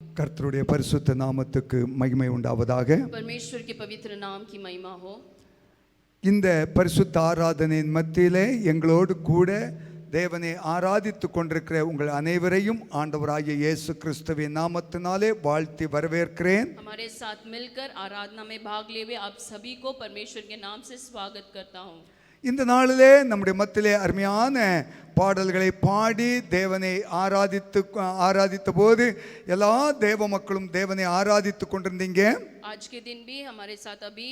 கர்த்தருடைய பரிசுத்த நாமத்துக்கு மகிமை உண்டாவதாக. परमेश्वर के पवित्र नाम की महिमा हो. இந்த பரிசுத்த ஆராதனையின் மத்தியிலே எங்களோடு கூட தேவனை ஆராதித்துக் கொண்டிருக்கிற உங்கள் அனைவரையும் ஆண்டவராகிய இயேசு கிறிஸ்துவின் நாமத்தினாலே வாழ்த்தி வரவேற்கிறேன். हमारे साथ मिलकर आराधना में भाग लिए हुए आप सभी को परमेश्वर के नाम से स्वागत करता हूं. இந்த நாளிலே நம்முடைய மத்தியிலே அருமையான பாடல்களை பாடி தேவனை ஆராதித்த போது எல்லா தேவ மக்களும் தேவனை ஆராதித்து கொண்டிருந்தீங்க. आज के दिन भी हमारे साथ अभी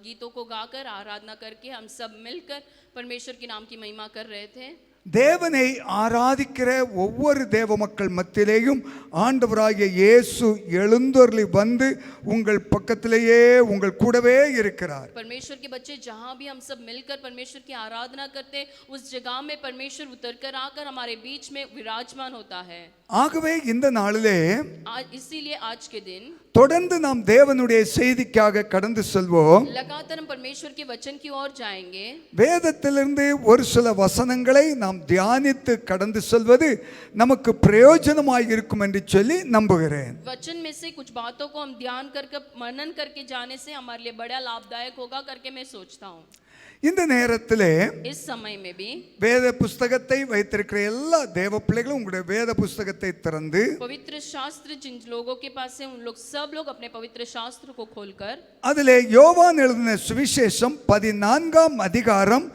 गीतों को गाकर आराधना करके हम सब मिलकर परमेश्वर के नाम की महिमा कर रहे थे. தேவனை ஆராதிக்கிற ஒவ்வொரு தேவ மக்கள் மத்தியிலேயும் ஆண்டவராகிய இயேசு எழுந்தருளி வந்து உங்கள் பக்கத்திலேயே உங்கள் கூடவே இருக்கிறார். परमेश्वर के बच्चे जहां भी हम सब मिलकर परमेश्वर की आराधना करते उस जगह में परमेश्वर उतरकर आकर हमारे बीच में विराजमान होता है. ஆகவே இந்த நாளிலே इसीलिए आज के दिन தொடர்ந்து நாம் தேவனுடைய செய்திக்காக கடந்து செல்வோம். लगातार हम परमेश्वर के वचन की ओर जाएंगे. வேதத்திலிருந்து ஒரு சில வசனங்களை நாம் தியானித்து கடந்து செல்வது நமக்கு பிரயோஜனமாய் இருக்கும் என்று சொல்லி நம்புகிறேன். वचन में से कुछ बातों को हम ध्यान करके मनन करके जाने से हमारे लिए बड़ा लाभदायक होगा करके मैं सोचता हूँ. இந்த நேரத்திலே इस समय में भी வேத புஸ்தகத்தை வைத்திருக்கிற எல்லா தேவ பிள்ளைகளும் உங்களுடைய வேத புஸ்தகத்தை திறந்து पवित्र शास्त्र जिन लोगों के पास है उन लोग सब लोग अपने पवित्र शास्त्र को खोलकर அதிலே யோவான் எழுதின சுவிசேஷம் 14ஆம் அதிகாரம்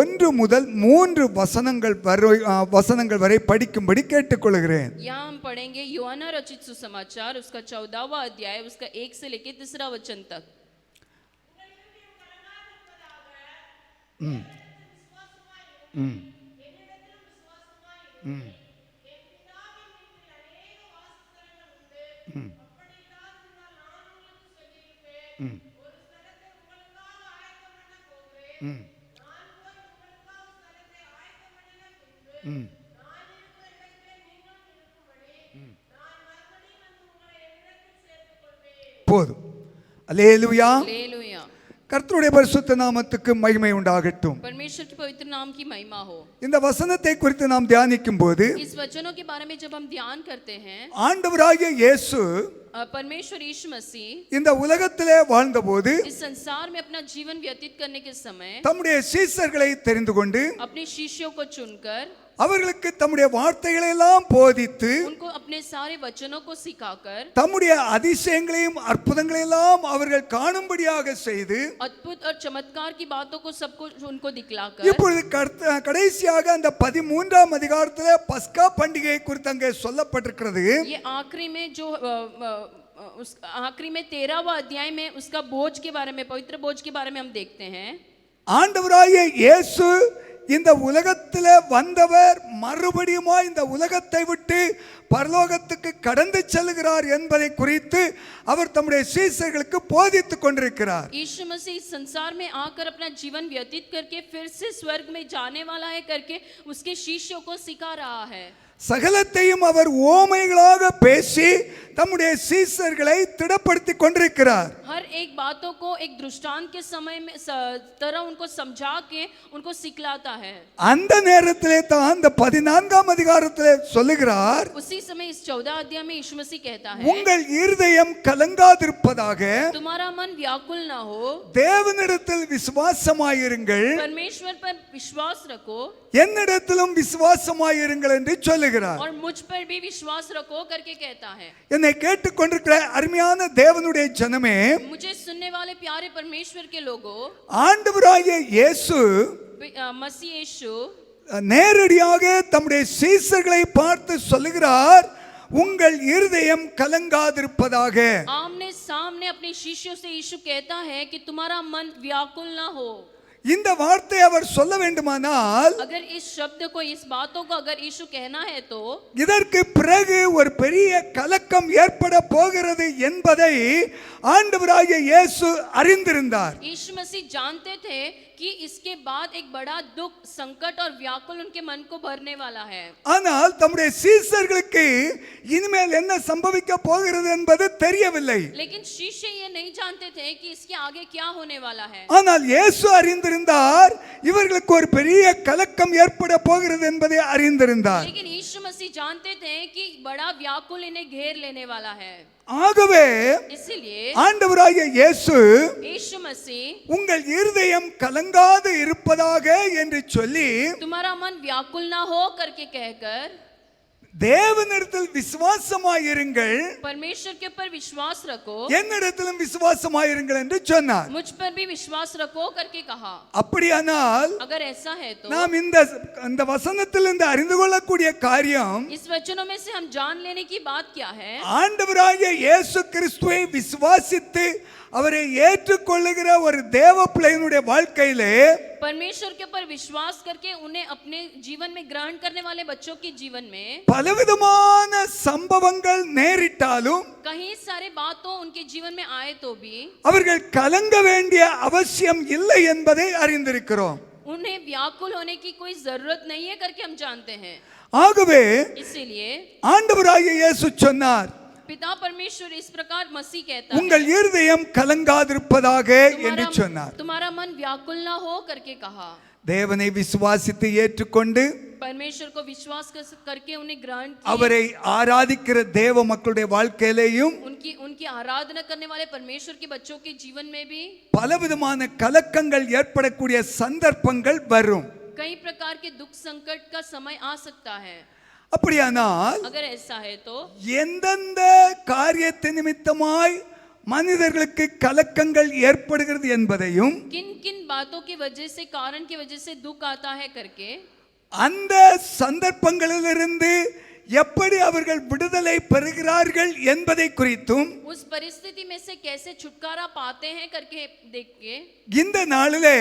1 முதல் 3 வசனங்கள் வரை படிக்கும்படி கேட்டுக்கொள்கிறேன். यहाँ हम पढ़ेंगे यूहन्ना रचित सुसमाचार उसका 14वां अध्याय उसका 1 से लेकर 3 वचन तक. போதும். அல்லேலூயா. हालेलुया. கர்த்தருடைய பரிசுத்த நாமத்துக்கு மகிமை உண்டாகட்டும். परमेश्वर के पवित्र नाम की महिमा हो. இந்த வசனத்தை குறித்து நாம் தியானிக்கும் போது इस वचनों के बारे में जब हम ध्यान करते हैं ஆண்டவராகிய இயேசு परमेश्वर यीशु मसीह இந்த உலகத்திலே வாழ்ந்தபோது इस संसार में अपना जीवन व्यतीत करने के समय தம்முடைய சீஷர்களை தெரிந்து கொண்டு अपने शिष्यों को चुनकर அவர்களுக்கு தம்முடைய வார்த்தைகளை எல்லாம் போதித்து उनको अपने सारे वचनों को सिखाकर தம்முடைய அதிசயங்களையும் அற்புதங்களையும் எல்லாம் அவர்கள் காணும்படியாக செய்து अद्भुत और चमत्कार की बातों को सबको उनको दिखलाकर இப்பொழுது कடைசியாக அந்த 13ஆம் அதிகாரத்திலே பஸ்கா பண்டிகை குறித்து அங்கே சொல்லப்பட்டிருக்கிறது. ये आखिरी में जो उस आखिरी में 13वां अध्याय में उसका भोज के बारे में पवित्र भोज के बारे में हम देखते हैं. ஆண்டவராகிய இயேசு இந்த உலகத்திலே வந்தவர் மறுபடியும் இந்த உலகத்தை விட்டு பரலோகத்துக்கு கடந்து செல்கிறார் என்பதை குறித்து அவர் தம்முடைய சீஷர்களுக்கு போதித்துக் கொண்டிருக்கிறார். यीशु मसीह इस संसार में आकर अपना जीवन व्यतीत करके फिर से स्वर्ग में जाने वाला है करके उसके शिष्यों को सिखा रहा है. சகலத்தையும் அவர் ஓமைகளாக பேசி தம்முடைய சீஷர்களை திடப்படுத்திக் கொண்டிருக்கிறார். हर एक बातों को एक दृष्टांत के समय में तरह उनको समझा के उनको सिखलाता है. அந்த நேரத்திலே தான் அந்த 14ஆம் அதிகாரத்திலே சொல்லுகிறார், उसी समय इस 14 अध्याय में यीशु मसीह कहता है உங்கள் இருதயம் கலங்காதிருப்பதாக तुम्हारा मन व्याकुल ना हो, தேவனிடத்தில் விசுவாசமாயிருங்கள், परमेश्वर पर विश्वास रखो என்னிடத்திலும் விசுவாசமாயிருங்கள் என்று சொல்லுகிறார். और मुझ पर भी विश्वास रखो करके कहता है. என்னை கேட்டுக்கொண்டிருக்கிற அருமையான தேவனுடைய ஜனமே, मुझे सुनने वाले प्यारे परमेश्वर के लोगों, ஆண்டவராகிய இயேசு मसीह यीशु நேரடியாக தம்முடைய சீஷர்களை பார்த்து சொல்லுகிறார், உங்கள் இருதயம் கலங்காதிருப்பதாக. आमने सामने अपने शिष्यों से यीशु कहता है कि तुम्हारा मन व्याकुल ना हो. இந்த வார்த்தை அவர் சொல்ல வேண்டுமானால் अगर इस शब्द को इस बातों को अगर यीशु कहना है तो இதற்கு பிறகு ஒரு பெரிய கலக்கம் ஏற்பட போகிறது என்பதை ஆண்டவராகிய இயேசு அறிந்திருந்தார். यीशु मसीह जानते थे कि इसके बाद एक बड़ा दुख, संकट और व्याकुल उनके मन को भरने वाला है। ஆனால் தம்முடைய சீஷர்களுக்கு இனிமேல் என்ன சம்பவிக்க போகிறது என்பது தெரியவில்லை. लेकिन शिष्य ये नहीं जानते थे कि इसके आगे क्या होने वाला है। ஆனால் இயேசு அறிந்திருந்தார் இவர்களுக்கு ஒரு பெரிய கலக்கம் ஏற்பட போகிறது என்பதை அறிந்திருந்தார். लेकिन यीशु मसीह जानते थे कि बड़ा व्याकुल इन्हें घेर लेने वाला है। ஆகவே इसलिए ஆண்டவராகிய இயேசு यीशु मसीह உங்கள் இருதயம் கலங்காது இருப்பதாக என்று சொல்லி तुम्हारा मन व्याकुल ना हो करके कहकर தேவனிடத்தில் விசுவாசமாயிருங்கள், परमेश्वर के ऊपर विश्वास रखो, என்னிடத்திலும் விசுவாசமாயிருங்கள் என்று சொன்னார். मुझ पर भी विश्वास रखो करके कहा। அப்படியானால் अगर ऐसा है तो நாம் இந்த வசனத்திலிருந்து அறிந்து கொள்ளக்கூடிய காரியம், इस वचनों में से हम जान लेने की बात क्या है, ஆண்டவராகிய இயேசு கிறிஸ்துவை விசுவாசித்து அவரை ஏற்றுக்கொள்ளுகிற ஒரு தேவ பிள்ளையினுடைய வாழ்க்கையிலே परमेश्वर के ऊपर विश्वास करके उन्हें अपने जीवन में ग्रहण करने वाले बच्चों के जीवन में பலவிதமான சம்பவங்கள் நேரிட்டாலும் कहीं सारे बातों उनके जीवन में आए तो भी அவர்கள் கலங்க வேண்டிய அவசியம் இல்லை என்பதை அறிந்திருக்கிறோம். उन्हें व्याकुल होने की कोई जरूरत नहीं है करके हम जानते हैं। ஆகவே इसीलिए ஆண்டவராகிய இயேசு சொன்னார், पिता परमेश्वर इस प्रकार मसीह कहता உங்கள் है, இருதயம் கலங்காதிருப்பதாக என்று சொன்னார். तुम्हारा मन व्याकुल ना हो करके कहा। தேவனை விசுவாசித்து ஏற்றுக்கொண்டு परमेश्वर को विश्वास करके उन्हें ग्रहण किया, அவரை ஆராதிக்கிற தேவ மக்களுடைய வாழ்க்கையிலேயும் उनकी उनकी आराधना करने वाले परमेश्वर के बच्चों के जीवन में भी பலவிதமான கலக்கங்கள் ஏற்படக்கூடிய சந்தர்ப்பங்கள் வரும். कई प्रकार के दुख संकट का समय आ सकता है। அப்படியானால் अगर ऐसा है तो எந்தெந்த காரியத்தின் நிமித்தமாய் மனிதர்களுக்கு கலக்கங்கள் ஏற்படுகிறது என்பதையும் किन किन बातों की वजह से, कारण की वजह से दुख आता है करके அந்த சந்தர்ப்பங்களிலிருந்து எப்படி அவர்கள் விடுதலை பெறுகிறார்கள் என்பதை குறித்தும் उस परिस्थिति में से कैसे छुटकारा पाते हैं करके देख के இந்த நாளிலே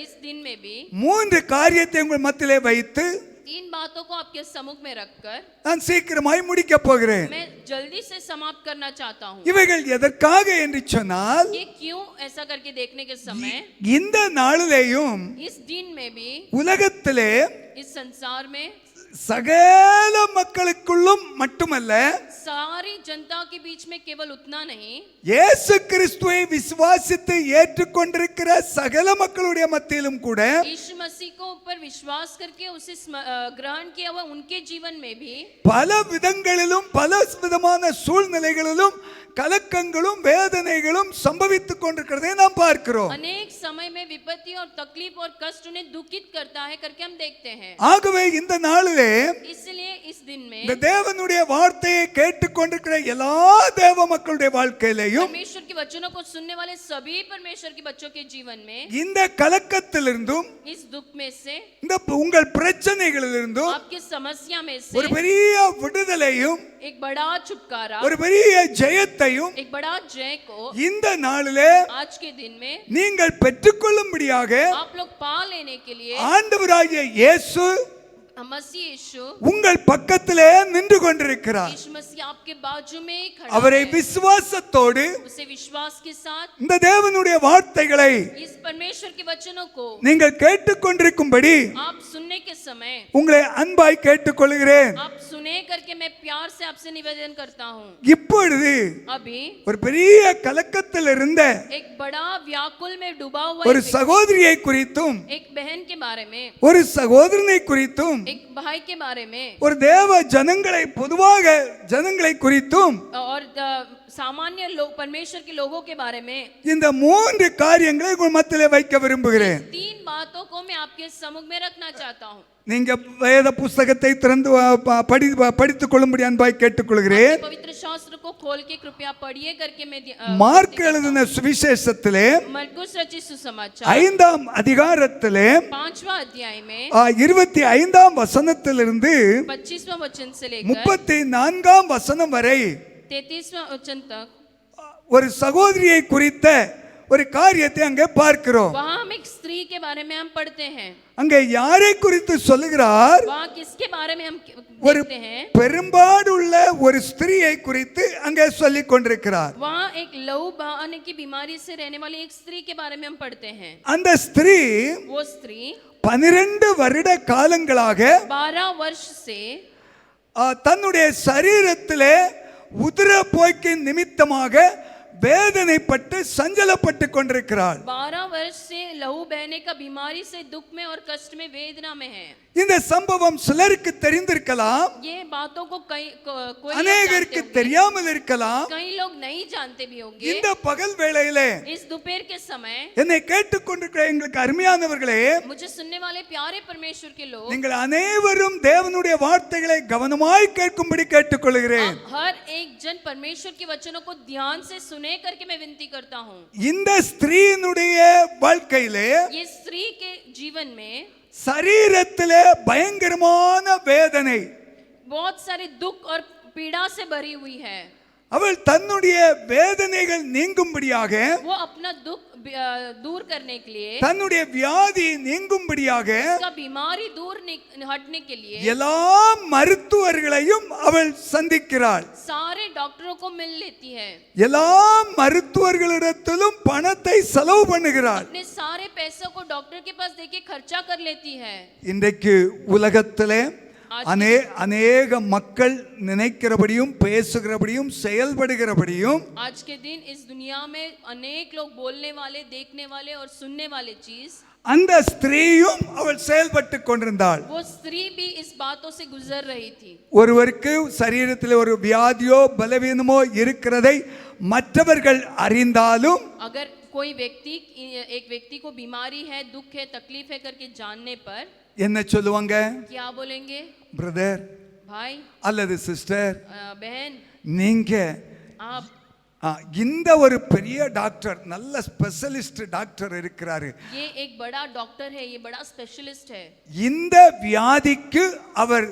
इस दिन में भी 3 காரியத்தை உங்கள் மத்தியிலே வைத்து 3 बातों को आपके सम्मुख में रखकर நான் சீக்கிரமாய் முடிக்க போகிறேன். मैं जल्दी से समाप्त करना चाहता हूँ। இவைகள் எதற்காக என்று சொன்னால், ये क्यों ऐसा करके देखने के समय இந்த நாளிலேயும் इस दिन में भी உலகத்திலே इस संसार में சகல மக்களுக்குள்ளும் மட்டுமல்ல, सारी जनता के बीच में केवल उतना नहीं, இயேசு கிறிஸ்துவை விசுவாசித்து ஏற்றுக்கொண்டிருக்கிற சகல மக்களுடைய மத்தியிலும் கூட यीशु मसीह को ऊपर विश्वास करके उसे ग्रहण किया हुआ उनके जीवन में भी பல விதங்களிலும் பல விதமான சூழ்நிலைகளிலும் கலக்கங்களும் வேதனைகளும் சம்பவித்துக் கொண்டிருக்கிறதை நாம் பார்க்கிறோம். अनेक समय में विपत्ति और तकलीफ और कष्ट उन्हें दुखित करता है करके हम देखते हैं। ஆகவே இந்த நாளிலே इसलिए इस दिन में இந்த தேவனுடைய வார்த்தையை கேட்டுக்கொண்டிருக்கிற எல்லா தேவ மக்களுடைய வாழ்க்கையிலேயும் परमेश्वर के वचनों को सुनने वाले सभी परमेश्वर के बच्चों के जीवन में இந்த கலக்கத்திலிருந்தும் इस दुख में से, இந்த உங்கள் பிரச்சனைகளிலிருந்தும் आपकी समस्या में ஒரு से பெரிய விடுதலையும் एक बड़ा छुटकारा, ஒரு பெரிய ஜெயத்தையும் एक बड़ा जय को இந்த நாளிலே आज के दिन में நீங்கள் பெற்றுக்கொள்ளும்படியாக आप लोग पा लेने के लिए ஆண்டவராகிய இயேசு मसीह यीशु உங்கள் பக்கத்திலே நின்று கொண்டிருக்கிறார். यीशु मसीह आपके बाजू में ही खड़ा அவரை है। விசுவாசத்தோடு उसे विश्वास के साथ இந்த தேவனுடைய வார்த்தைகளை इस परमेश्वर के वचनों को நீங்கள் கேட்டுக்கொண்டிருக்கும்படி आप सुनने के समय உங்களை அன்பாய் கேட்டுக்கொள்கிறேன். आप सुने करके मैं प्यार से आपसे निवेदन करता हूँ। இப்பொழுது अभी ஒரு பெரிய கலக்கத்தில் இருந்த एक बड़ा व्याकुल में डूबा हुआ ஒரு एक சகோதரியை குறித்தும் एक बहन के बारे में, ஒரு சகோதரனை குறித்தும் एक भाई के बारे में ஒரு தேவ ஜனங்களை பொதுவாக ஜனங்களை குறித்தும் और सामान्य लोग, परमेश्वर के लोगों के बारे में இந்த 3 காரியங்களை உங்கள் மத்தியிலே வைக்க விரும்புகிறேன். 3 बातों को मैं आपके सम्मुख में रखना चाहता हूँ। நீங்க வேத புஸ்தகத்தை திறந்து படித்துக் கொள்ளும்படி அன்பாய் கேட்டுக்கொள்கிறேன். पवित्र शास्त्र को खोल के कृपया पढ़िए करके मैं மார்க் எழுதின சுவிசேஷத்திலே मरकुस रचित सुसमाचार 5ஆம் அதிகாரத்திலே 5वां अध्याय में 25ஆம் வசனத்திலிருந்து 25वां वचन से लेकर 34ஆம் வசனம் வரை 33वां वचन तक ஒரு சகோதரியை குறித்த ஒரு காரியத்தை அங்கே பார்க்கிறோம். वहाँ हम एक स्त्री के बारे में हम पढ़ते हैं। அங்கே யாரை குறித்து சொல்லுகிறார்? वहाँ किसके बारे में हम ஒரு देखते हैं? பெரும்பாடுள்ள ஒரு ஸ்திரியை குறித்து அங்கே சொல்லிக் கொண்டிருக்கிறார். वहाँ एक लहू बहाने की बीमारी से रहने वाली एक स्त्री के बारे में हम पढ़ते हैं। அந்த ஸ்திரீ वो स्त्री 12 வருட காலங்களாக 12 वर्ष से தன்னுடைய சரீரத்திலே உதிரப்போக்கின் நிமித்தமாக வேதனைப்பட்டு சஞ்சலப்பட்டு கொண்டிருக்கிறாள். 12 वर्ष से लहू बहने का बीमारी से दुख में और कष्ट में वेदना में है। இந்த சம்பவம் சிலருக்கு தெரிந்திருக்கலாம், ये बातों को कोई அநேகருக்கு தெரியாமல் இருக்கலாம். कई लोग नहीं जानते भी होंगे। இந்த பகல் வேளையிலே इस दोपहर के समय என்னை கேட்டுக்கொண்டிருக்கிற எங்களுக்கு அருமையானவர்களே, मुझे सुनने वाले प्यारे परमेश्वर के लोग, நீங்கள் அனைவரும் தேவனுடைய வார்த்தைகளை கவனமாய் கேட்கும்படி கேட்டுக்கொள்கிறேன். हर एक जन परमेश्वर के वचनों को ध्यान से सुने करके मैं विनती करता हूँ। இந்த ஸ்திரீனுடைய வாழ்க்கையிலே ये स्त्री के जीवन में சரீரத்திலே பயங்கரமான வேதனை, बहुत सारे दुख और पीड़ा से भरी हुई है। அவள் தன்னுடைய வேதனைகள் நீங்கும்படியாக, वो अपना दुख दूर करने के लिए, தன்னுடைய வியாதி நீங்கும்படியாக उसका बीमारी दूर हटने के लिए எல்லா மருத்துவர்களையும் அவள் சந்திக்கிறாள். सारे डॉक्टरों को मिल लेती है। எல்லா மருத்துவர்களிடத்திலும் பணத்தை செலவு பண்ணுகிறாள். अपने सारे पैसों को डॉक्टर के पास देके खर्चा कर लेती है। இன்றைக்கு உலகத்திலே அநேக மக்கள் நினைக்கிறபடியும் பேசுகிறபடியும் செயல்படுகிறபடியும் आज के दिन इस दुनिया में अनेक लोग बोलने वाले, देखने वाले और सुनने वाले चीज, அந்த ஸ்திரீயும் அவள் செயல்பட்டு கொண்டிருந்தாள். वो स्त्री भी इस बातों से गुजर रही थी। ஒருவருக்கு சரீரத்தில் ஒரு வியாதியோ பலவீனமோ இருக்கிறதை மற்றவர்கள் அறிந்தாலும், अगर कोई व्यक्ति, एक व्यक्ति को बीमारी है, दुख है, तकलीफ है करके जानने पर என்ன சொல்லுவாங்க? क्या बोलेंगे? பிரதர் भाई, அல்லது சிஸ்டர், बहन, நீங்க आप இந்த ஒரு பெரிய டாக்டர், நல்ல ஸ்பெஷலிஸ்ட் டாக்டர் இருக்கிறாரு, ये एक बड़ा डॉक्टर है, ये बड़ा स्पेशलिस्ट है, இந்த வியாதிக்கு அவர்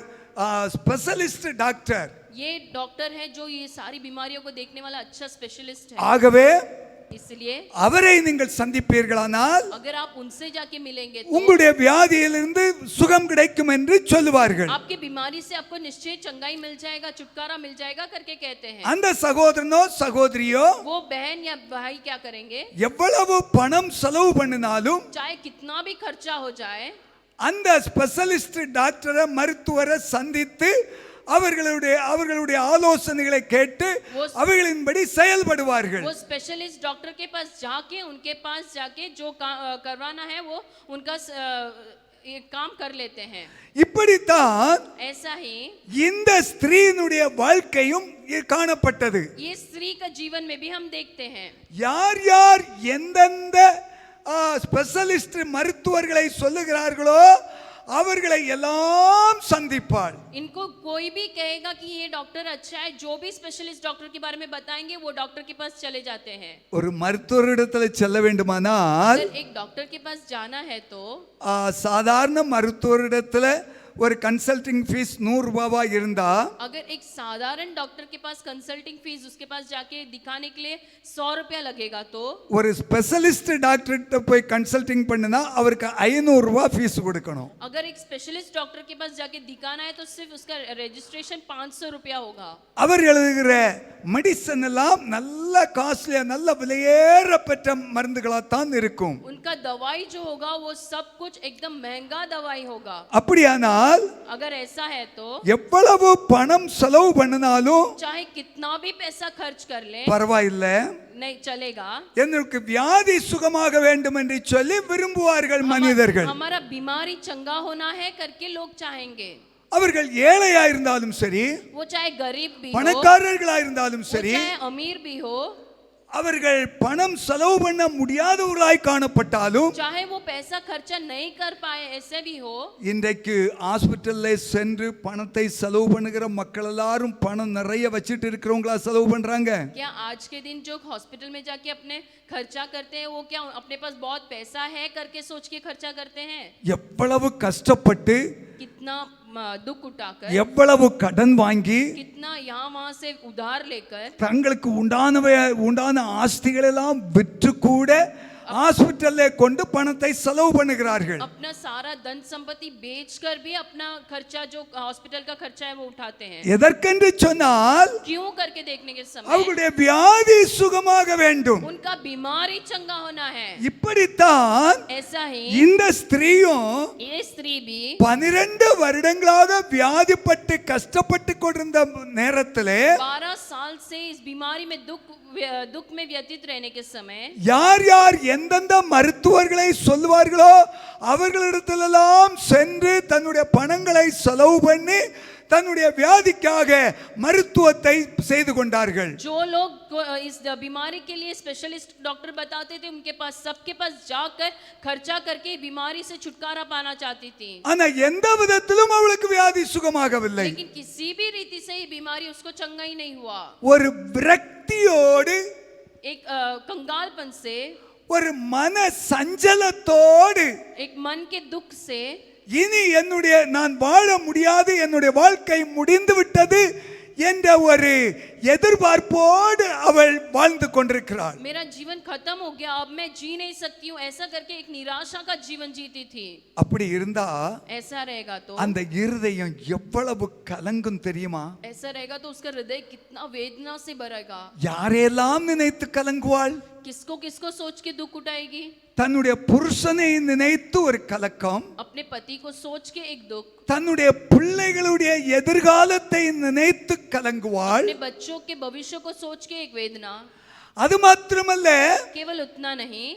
ஸ்பெஷலிஸ்ட் டாக்டர், ये डॉक्टर है जो ये सारी बीमारियों को देखने वाला अच्छा स्पेशलिस्ट है। ஆகவே इसलिए அவரை நீங்கள் சந்திப்பீர்களானால் अगर आप उनसे जाके मिलेंगे तो உங்களுடைய வியாதியிலிருந்து சுகம் கிடைக்கும் என்று சொல்லுவார்கள். आपकी बीमारी से आपको निश्चय चंगाई मिल जाएगा, छुटकारा मिल जाएगा करके कहते हैं। அந்த சகோதரனோ சகோதரியோ वो बहन या भाई क्या करेंगे? எவ்வளவு பணம் செலவு பண்ணினாலும் चाहे कितना भी खर्चा हो जाए, அந்த ஸ்பெஷலிஸ்ட் டாக்டரை மருத்துவரை சந்தித்து அவர்களுடைய ஆலோசனைகளை கேட்டு அவைகளின்படி செயல்படுவார்கள். वो स्पेशलिस्ट डॉक्टर के पास जाके, उनके पास जाके जो करवाना है वो उनका काम कर लेते हैं। இப்படித்தான் ऐसा ही இந்த ஸ்திரீனுடைய வாழ்க்கையும் காணப்பட்டது. ये स्त्री का जीवन में भी हम देखते हैं। யார் யார் எந்தெந்த ஸ்பெஷலிஸ்ட் மருத்துவர்களை சொல்லுகிறார்களோ அவர்களை எல்லாம் சந்திப்பாள். इनको कोई भी कहेगा कि ये डॉक्टर अच्छा है, जो भी स्पेशलिस्ट डॉक्टर के बारे में बताएंगे वो डॉक्टर के पास चले जाते हैं। ஒரு மருத்துவரிடத்தில் செல்ல வேண்டுமானால், अगर एक डॉक्टर के पास जाना है तो சாதாரண மருத்துவரிடத்தில் ஒரு கன்சல்டிங் ஃபீஸ் 100 ரூபாவா இருந்தா, अगर एक साधारण डॉक्टर के पास कंसल्टिंग फीस उसके पास जाके दिखाने के लिए 100 रुपया लगेगा, तो ஒரு ஸ்பெஷலிஸ்ட் டாக்டர்கிட்ட போய் கன்சல்டிங் பண்ணுனா அவருக்கு 500 ரூபாய் ஃபீஸ் கொடுக்கணும். अगर एक स्पेशलिस्ट डॉक्टर के पास जाके दिखाना है तो सिर्फ उसका रजिस्ट्रेशन 500 रुपया होगा। அவர் எழுதுகிற மெடிசன் எல்லாம் நல்ல காஸ்ட்லியா, நல்ல விலையேற பெற்ற மருந்துகளா தான் இருக்கும். उनका दवाई जो होगा वो सब कुछ एकदम महंगा दवाई होगा। அப்படியானால் अगर ऐसा है तो எவ்வளவு பணம் செலவு பண்ணினாலும் चाहे कितना भी पैसा खर्च कर ले பரவாயில்லை, नहीं चलेगा, எனக்கு வியாதி சுகமாக வேண்டும் என்று சொல்லி விரும்புவார்கள் மனிதர்கள். हमारा बीमारी चंगा होना है करके लोग चाहेंगे। அவர்கள் ஏழையா இருந்தாலும் சரி, वो चाहे गरीब भी हो, பணக்காரர்களா இருந்தாலும் वो சரி, चाहे अमीर भी हो, அவர்கள் பணம் செலவு பண்ண முடியாதவர்களாய் காணப்பட்டாலும், चाहे वो पैसा खर्चा नहीं कर पाए ऐसे भी हो, இன்றைக்கு ஹாஸ்பிட்டல்ல சென்று பணத்தை செலவு பண்ணுகிற மக்கள் எல்லாரும் பணம் நிறைய வச்சிட்டு இருக்கிறவங்களா செலவு பண்றாங்க? क्या आज के दिन जो हॉस्पिटल में जाके अपने खर्चा करते हैं वो क्या अपने पास बहुत पैसा है करके सोच के खर्चा करते हैं? எவ்வளவு கஷ்டப்பட்டு कितना दुख उठाकर, எவ்வளவு கடன் வாங்கி कितना यहाँ वहां से उधार लेकर, தங்களுக்கு உண்டான ஆஸ்திகள் எல்லாம் விற்று கூட ஹாஸ்பிட்டல்ல கொண்டு பணத்தை செலவு பண்ணுகிறார்கள். अपना सारा धन संपत्ति बेचकर भी अपना खर्चा जो हॉस्पिटल का खर्चा है वो उठाते हैं। எதற்கென்று சொன்னால் क्यों करके देखने के समय அவர்களுடைய வியாதி சுகமாக வேண்டும். उनका बीमारी चंगा होना है। இப்படித்தான் ऐसा ही இந்த ஸ்திரீயும் ये स्त्री भी 12 வருடங்களாக வியாதிப்பட்டு கஷ்டப்பட்டு கொண்டிருந்த நேரத்திலே 12 साल से इस बीमारी में दुख में व्यतीत रहने के समय யார் யார் எந்தெந்த மருத்துவர்களை சொல்வார்களோ அவர்களிடத்திலெல்லாம் சென்று தன்னுடைய பணங்களை செலவு பண்ணி தன்னுடைய வியாதிக்காக மருத்துவத்தை செய்து கொண்டார்கள். जो लोग इस बीमारी के लिए स्पेशलिस्ट डॉक्टर बताते थे उनके पास सबके पास जाकर खर्चा करके बीमारी से छुटकारा पाना चाहती थी, ஆனா எந்த விதத்திலும் அவளுக்கு வியாதி சுகமாகவில்லை. लेकिन किसी भी रीति से ये बीमारी उसको चंगा ही नहीं हुआ। ஒரு விரக்தியோடு, एक कंगालपन से, ஒரு மன சஞ்சலத்தோடு, एक मन के दुख से, இனி நான் வாழ முடியாது, என்னுடைய வாழ்க்கை முடிந்து விட்டது என்ற ஒரு எதிர்பார்ப்போடு அவள் வாழ்ந்து கொண்டிருக்கிறாள். मेरा जीवन खत्म हो गया, अब मैं जी नहीं सकती हूँ, ऐसा करके एक निराशा का जीवन जीती थी। அப்படி இருந்தா ऐसा रहेगा तो அந்த இருதயம் எவ்வளவு கலங்கும் தெரியுமா? ऐसा रहेगा तो उसका हृदय कितना वेदना से भरेगा। யாரெல்லாம் நினைத்து கலங்குவாள்? किसको किसको सोच के दुख उठाएगी? தன்னுடைய புருஷனை நினைத்து ஒரு கலக்கம், अपने पति को सोच के एक दुख, தன்னுடைய பிள்ளைகளுடைய எதிர்காலத்தை நினைத்து கலங்குவாள். अपने बच्चों के भविष्य को सोच के एक वेदना। அது மாத்திரமல்ல, केवल उतना नहीं,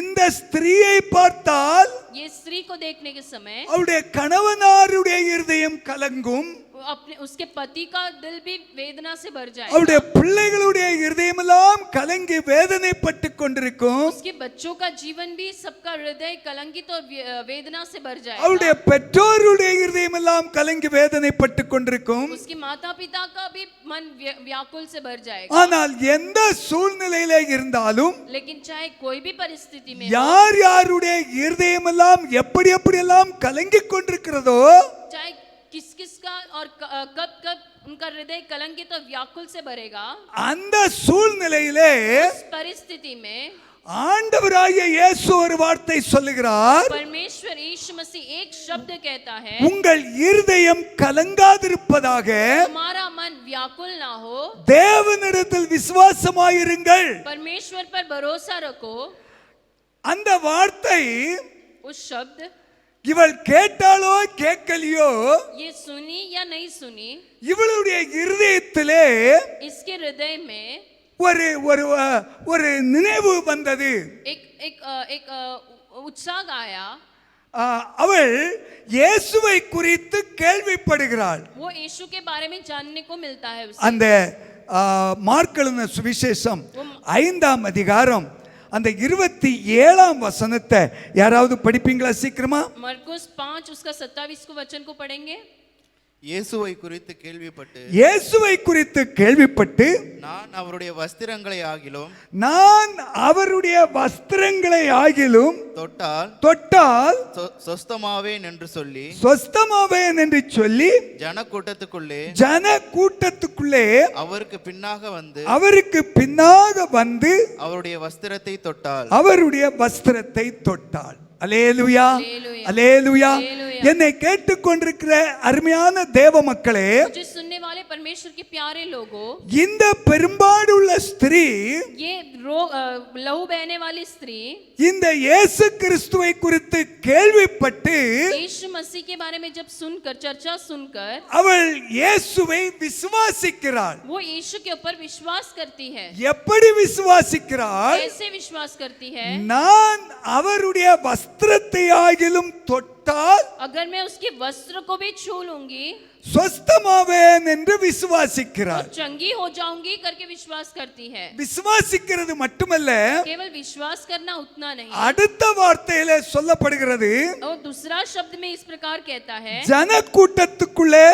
இந்த ஸ்திரீயை பார்த்தால் ये स्त्री को देखने के समय அவருடைய கணவனாருடைய இருதயம் கலங்கும், अपने उसके पति का दिल भी वेदना से भर जाएगा, அவருடைய பிள்ளைகளுடைய இருதயமெல்லாம் கலங்கி வேதனைப்பட்டு கொண்டிருக்கும், उसके बच्चों का जीवन भी सबका हृदय कलंकित और वेदना से भर அவருடைய जाएगा, பெற்றோருடைய இருதயமெல்லாம் கலங்கி வேதனைப்பட்டு கொண்டிருக்கும். उसके माता पिता का भी मन व्याकुल से भर जाएगा। ஆனால் எந்த சூழ்நிலையில இருந்தாலும், लेकिन चाहे कोई भी परिस्थिति में हो, யார் யாருடைய இருதயமெல்லாம் எப்படியெல்லாம் கலங்கி கொண்டிருக்கிறதோ, चाहे किस किस का और कब कब उनका हृदय कलंकित और व्याकुल से भरेगा, அந்த சூழ்நிலையிலே उस परिस्थिति में ஆண்டவராகிய இயேசு ஒரு வார்த்தை சொல்லுகிறார். परमेश्वर यीशु मसीह एक शब्द कहता है, உங்கள் இருதயம் கலங்காதிருப்பதாக हमारा मन व्याकुल ना हो, தேவனிடத்தில் விசுவாசமாயிருங்கள். परमेश्वर पर भरोसा रखो। அந்த வார்த்தை उस शब्द இவள் கேட்டாலோ கேட்கலையோ, ये सुनी या नहीं सुनी, இவளுடைய இருதயத்திலே इसके हृदय में ஒரு ஒரு ஒரு நினைவு வந்தது. एक एक एक उत्साह आया। அவள் இயேசுவை குறித்து கேள்விப்படுகிறாள். वो यीशु के बारे में जानने को मिलता है उसे। அந்த மார்க் எழுதின சுவிசேஷம் 5ஆம் அதிகாரம் அந்த 27ஆம் வசனத்தை யாராவது படிப்பீங்களா சீக்கிரமா? मरकुस 5 उसका 27 को वचन को पढ़ेंगे। இயேசுவை குறித்து கேள்விப்பட்டு இயேசுவை குறித்து கேள்விப்பட்டு நான் அவருடைய வஸ்திரங்களை ஆகிலும் தொட்டால் சொஸ்தமாவேன் என்று சொல்லி ஜனக்கூட்டத்துக்குள்ளே அவருக்கு பின்னாக வந்து அவருடைய வஸ்திரத்தை தொட்டாள். அல்லேலூயா, அல்லேலூயா. என்னை கேட்டுக்கொண்டிருக்கிற அருமையான தேவ மக்களே, मुझे सुनने वाले परमेश्वर के प्यारे लोगों, இந்த பெரும்பாடுள்ள ஸ்திரீ, ये लहू बहने वाली स्त्री இந்த இயேசு கிறிஸ்துவை குறித்து கேள்விப்பட்டு यीशु मसीह के बारे में जब सुनकर चर्चा सुनकर அவள் இயேசுவை விசுவாசிக்கிறாள். वो यीशु के ऊपर विश्वास करती है। எப்படி விசுவாசிக்கிறாள்? कैसे विश्वास करती है? நான் அவருடைய வஸ்திரத்தை ஆகிலும் தொட்டால் अगर मैं उसके वस्त्र को भी छू लूंगी சொஸ்தமாவேன் என்று விசுவாசிக்கிறார். तो चंगी हो जाऊंगी करके विश्वास करती है। விசுவாசிக்கிறது மட்டுமல்ல, केवल विश्वास करना उतना नहीं, அடுத்த வார்த்தையிலே சொல்லப்படுகிறது, और दूसरा शब्द में इस प्रकार कहता है, ஜனக்கூட்டத்துக்குள்ளே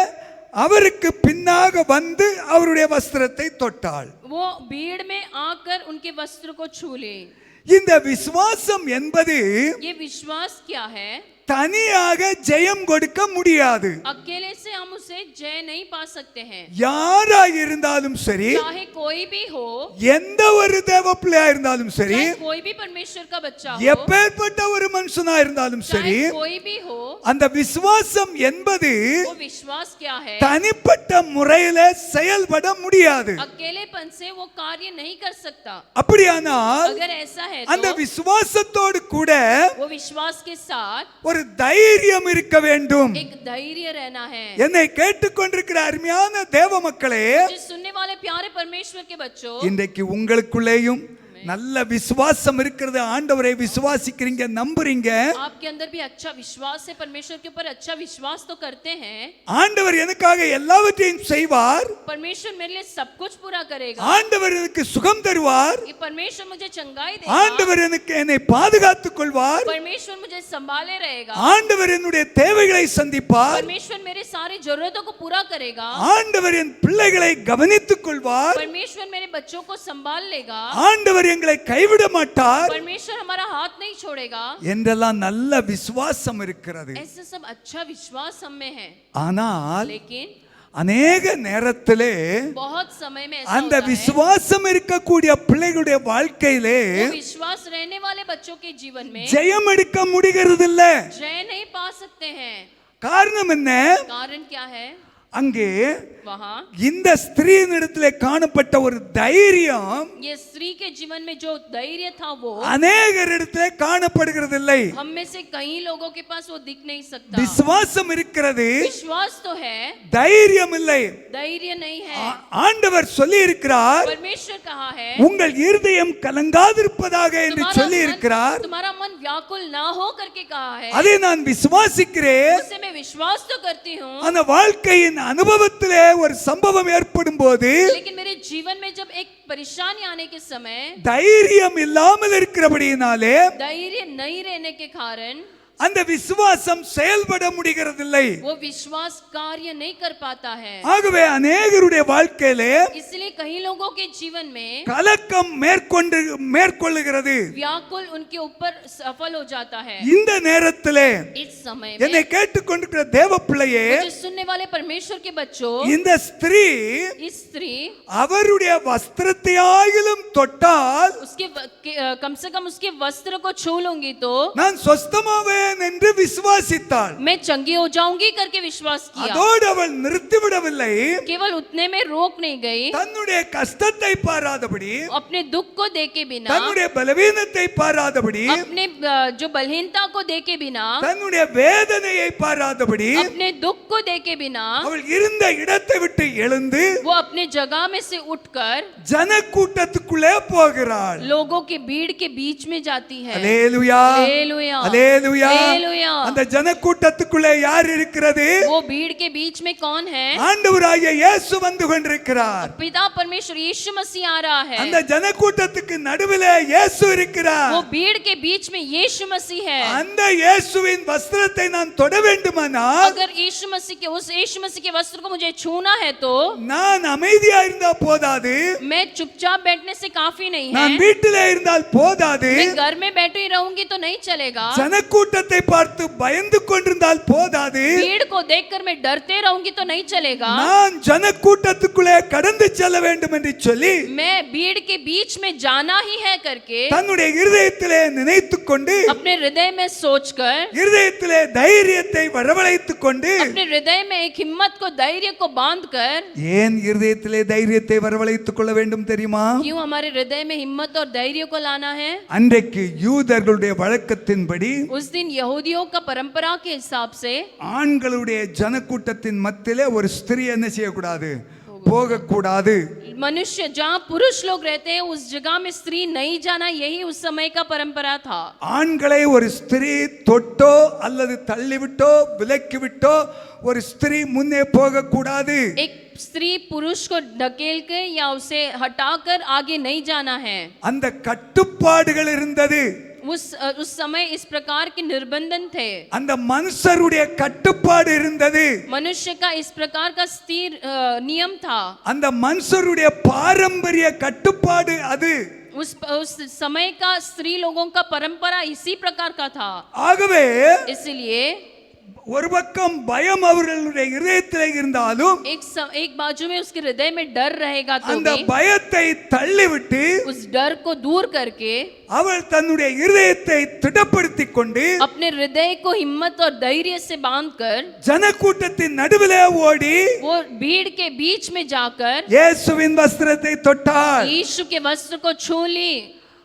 அவருக்கு பின்னாக வந்து அவருடைய வஸ்திரத்தை தொட்டாள். वो भीड़ में आकर उनके वस्त्र को छू ले। இந்த விசுவாசம் என்பது ये विश्वास क्या है? தனியாக ஜெயம் கொடுக்க முடியாது. अकेले से हम उसे जय नहीं पा सकते हैं। யாராக இருந்தாலும் சரி, चाहे कोई भी हो, எந்த ஒரு தேவ பிள்ளையா இருந்தாலும் சரி, चाहे कोई भी परमेश्वर का बच्चा हो, எப்பேற்பட்ட ஒரு மனுஷனா இருந்தாலும் சரி, चाहे कोई भी हो, அந்த விசுவாசம் என்பது वो विश्वास क्या है, தனிப்பட்ட முறையில செயல்பட முடியாது. अकेलेपन से वो कार्य नहीं कर सकता। அப்படியானால் अगर ऐसा है அந்த तो விசுவாசத்தோடு கூட वो विश्वास के साथ ஒரு தைரியம் இருக்க வேண்டும். एक धैर्य रहना है। என்னை கேட்டுக்கொண்டிருக்கிற அருமையான தேவ மக்களே, जो सुनने वाले प्यारे परमेश्वर के बच्चों, இன்றைக்கு உங்களுக்குள்ளேயும் நல்ல விசுவாசம் இருக்கிறது. ஆண்டவரை விசுவாசிக்கிறீங்க, நம்புறீங்க. आपके अंदर भी अच्छा विश्वास है, परमेश्वर के ऊपर अच्छा विश्वास तो करते हैं। ஆண்டவர் எனக்காக எல்லாவற்றையும் செய்வார், परमेश्वर मेरे लिए सब कुछ पूरा करेगा, ஆண்டவர் எனக்கு சுகம் தருவார், ये परमेश्वर मुझे चंगाई देगा, ஆண்டவர் எனக்கு என்னை பாதுகாத்துக் கொள்வார், परमेश्वर मुझे संभाले रहेगा, ஆண்டவர் என்னுடைய தேவைகளை சந்திப்பார், परमेश्वर मेरे सारी जरूरतों को पूरा करेगा, ஆண்டவர் என் பிள்ளைகளை கவனித்துக் கொள்வார், परमेश्वर मेरे बच्चों को संभाल लेगा, ஆண்டவர் எங்களை கைவிட மாட்டார் परमेश्वर हमारा हाथ नहीं छोड़ेगा। என்றெல்லாம் நல்ல விசுவாசம் இருக்கிறது. ऐसे सब अच्छा विश्वास हम में है, ஆனால் लेकिन அநேக நேரத்திலே बहुत समय में ऐसा அந்த होता है, விசுவாசம் இருக்கக்கூடிய பிள்ளைகளுடைய வாழ்க்கையிலே वो विश्वास रहने वाले बच्चों के जीवन में ஜெயம் எடுக்க முடிகிறது இல்ல. जय नहीं पा सकते हैं। காரணம் என்ன? कारण क्या है? அங்கே वहाँ இந்த ஸ்திரீயினிடத்திலே காணப்பட்ட ஒரு தைரியம் ये स्त्री के जीवन में जो धैर्य था वो அநேகரிடத்திலே காணப்படுகிறது இல்லை. हम में से कई लोगों के पास वो दिख नहीं सकता। விசுவாசம் இருக்கிறது, विश्वास तो है, தைரியம் இல்லை. धैर्य नहीं है। ஆண்டவர் சொல்லி இருக்கிறார், परमेश्वर कहा है உங்கள் இருதயம் கலங்காதிருப்பதாக என்று சொல்லி இருக்கிறார். तुम्हारा मन व्याकुल ना हो करके कहा है। அதை நான் விசுவாசிக்கிறேன். उससे मैं विश्वास तो करती हूँ, அந்த வாழ்க்கையின் அனுபவத்திலே ஒரு சம்பவம் ஏற்படும் போது लेकिन मेरे जीवन में जब एक परेशानी आने के समय தைரியம் இல்லாமல் இருக்கிறபடியினாலே धैर्य नहीं रहने के कारण அந்த விசுவாசம் செயல்பட முடிகிறதில்லை. वो विश्वास कार्य नहीं कर पाता है। ஆகவே அநேகருடைய வாழ்க்கையிலே इसलिए कई लोगों के जीवन में கலக்கம் மேற்கொள்ளுகிறது. व्याकुल उनके ऊपर सफल हो जाता है। இந்த நேரத்திலே इस समय என்னை में கேட்டுக்கொண்டிருக்கிற தேவ பிள்ளையே, मुझे सुनने वाले परमेश्वर के बच्चों, இந்த ஸ்திரீ इस स्त्री அவருடைய வஸ்திரத்தை ஆகிலும் தொட்டால் कम से कम उसके वस्त्र को छू लूंगी तो நான் சொஸ்தமாவேன் என்று விசுவாசித்தாள். मैं चंगी हो जाऊंगी करके विश्वास किया। அதோடு அவள் நிறுத்திவிடவில்லை. केवल उतने में रोक नहीं गई, தன்னுடைய கஷ்டத்தை பாராதபடி, अपने दुख को देखे बिना, தன்னுடைய பலவீனத்தை பாராதபடி, अपने जो बलहीनता को देखे बिना, தன்னுடைய வேதனையை பாராதபடி, अपने दुख को देखे बिना அவள் இருந்த இடத்தை விட்டு எழுந்து वो अपने जगह में से उठकर ஜனக்கூட்டத்துக்குள்ளே போகிறாள். लोगों के भीड़ के बीच में जाती है। அல்லேலூயா, हालेलुया, அல்லேலூயா. हालेलुया। அந்த ஜனக்கூட்டத்துக்குள்ளே யார் இருக்கிறது? वो भीड़ के बीच में कौन है? ஆண்டவராகிய இயேசு வந்து கொண்டிருக்கிறார். पिता परमेश्वर यीशु मसीह आ रहा है। அந்த ஜனக்கூட்டத்துக்கு நடுவிலே இயேசு இருக்கிறார். वो भीड़ के बीच में यीशु मसीह है। அந்த இயேசுவின் வஸ்திரத்தை நான் தொட வேண்டுமானால் अगर यीशु मसीह के वस्त्र को मुझे छूना है तो நான் அமைதியா இருந்தா போதாது, मैं चुपचाप बैठने से काफी नहीं நான் है। வீட்டிலே இருந்தால் போதாது, मैं घर में बैठी रहूंगी तो नहीं चलेगा। ஜனக்கூட்டத்தை பார்த்து பயந்து கொண்டிருந்தால் போதாது, भीड़ को देखकर मैं डरते रहूंगी तो नहीं चलेगा। நான் ஜனக்கூட்டத்துக்குள்ளே கடந்து செல்ல வேண்டும் என்று சொல்லி मैं भीड़ के बीच में जाना ही है करके தன்னுடைய இருதயத்திலே நினைத்துக் கொண்டு, अपने हृदय में सोचकर, இருதயத்திலே தைரியத்தை வரவழைத்துக் கொண்டு, अपने हृदय में एक हिम्मत को, धैर्य को बांधकर, ஏன் இருதயத்திலே தைரியத்தை வரவழைத்துக் கொள்ள வேண்டும் தெரியுமா? क्यों हमारे हृदय में हिम्मत और धैर्य को लाना है? அன்றைக்கு யூதர்களுடைய வழக்கத்தின்படி उस दिन यहूदियों का परंपरा के हिसाब से ஆண்களுடைய ஜனக்கூட்டத்தின் மத்தியிலே ஒரு ஸ்திரீ என்ன செய்யக்கூடாது? போகக்கூடாது. मनुष्य जहाँ पुरुष लोग रहते हैं उस जगह में स्त्री नहीं जाना, यही उस समय का परंपरा था। ஆண்களை ஒரு ஸ்திரீ தொட்டோ அல்லது தள்ளிவிட்டோ விலக்கிவிட்டோ ஒரு ஸ்திரீ முன்னே போகக்கூடாது. एक स्त्री पुरुष को ढकेल के या उसे हटाकर आगे नहीं जाना है। அந்த கட்டுப்பாடுகள் இருந்தது. उस समय इस प्रकार के निर्बंधन थे। அந்த மனுஷருடைய கட்டுப்பாடு இருந்தது. मनुष्य का इस प्रकार का स्थिर नियम था। அந்த மனுஷருடைய பாரம்பரிய கட்டுப்பாடு அது. उस समय का स्त्री लोगों का परंपरा इसी प्रकार का था। ஆகவே इसलिए ஒரு பக்கம் பயம் அவர்களுடைய இதயத்திலே இருந்தாலும் एक बाजू में उसके हृदय में डर रहेगा तो அந்த भी பயத்தை தள்ளிவிட்டு उस डर को दूर करके அவள் தன்னுடைய இதயத்தை திடப்படுத்திக் கொண்டு अपने हृदय को हिम्मत और धैर्य से बांधकर ஜனக்கூட்டத்தின் நடுவிலே ஓடி वो भीड़ के बीच में जाकर இயேசுவின் வஸ்திரத்தை தொட்டாள். यीशु के वस्त्र को छू ली।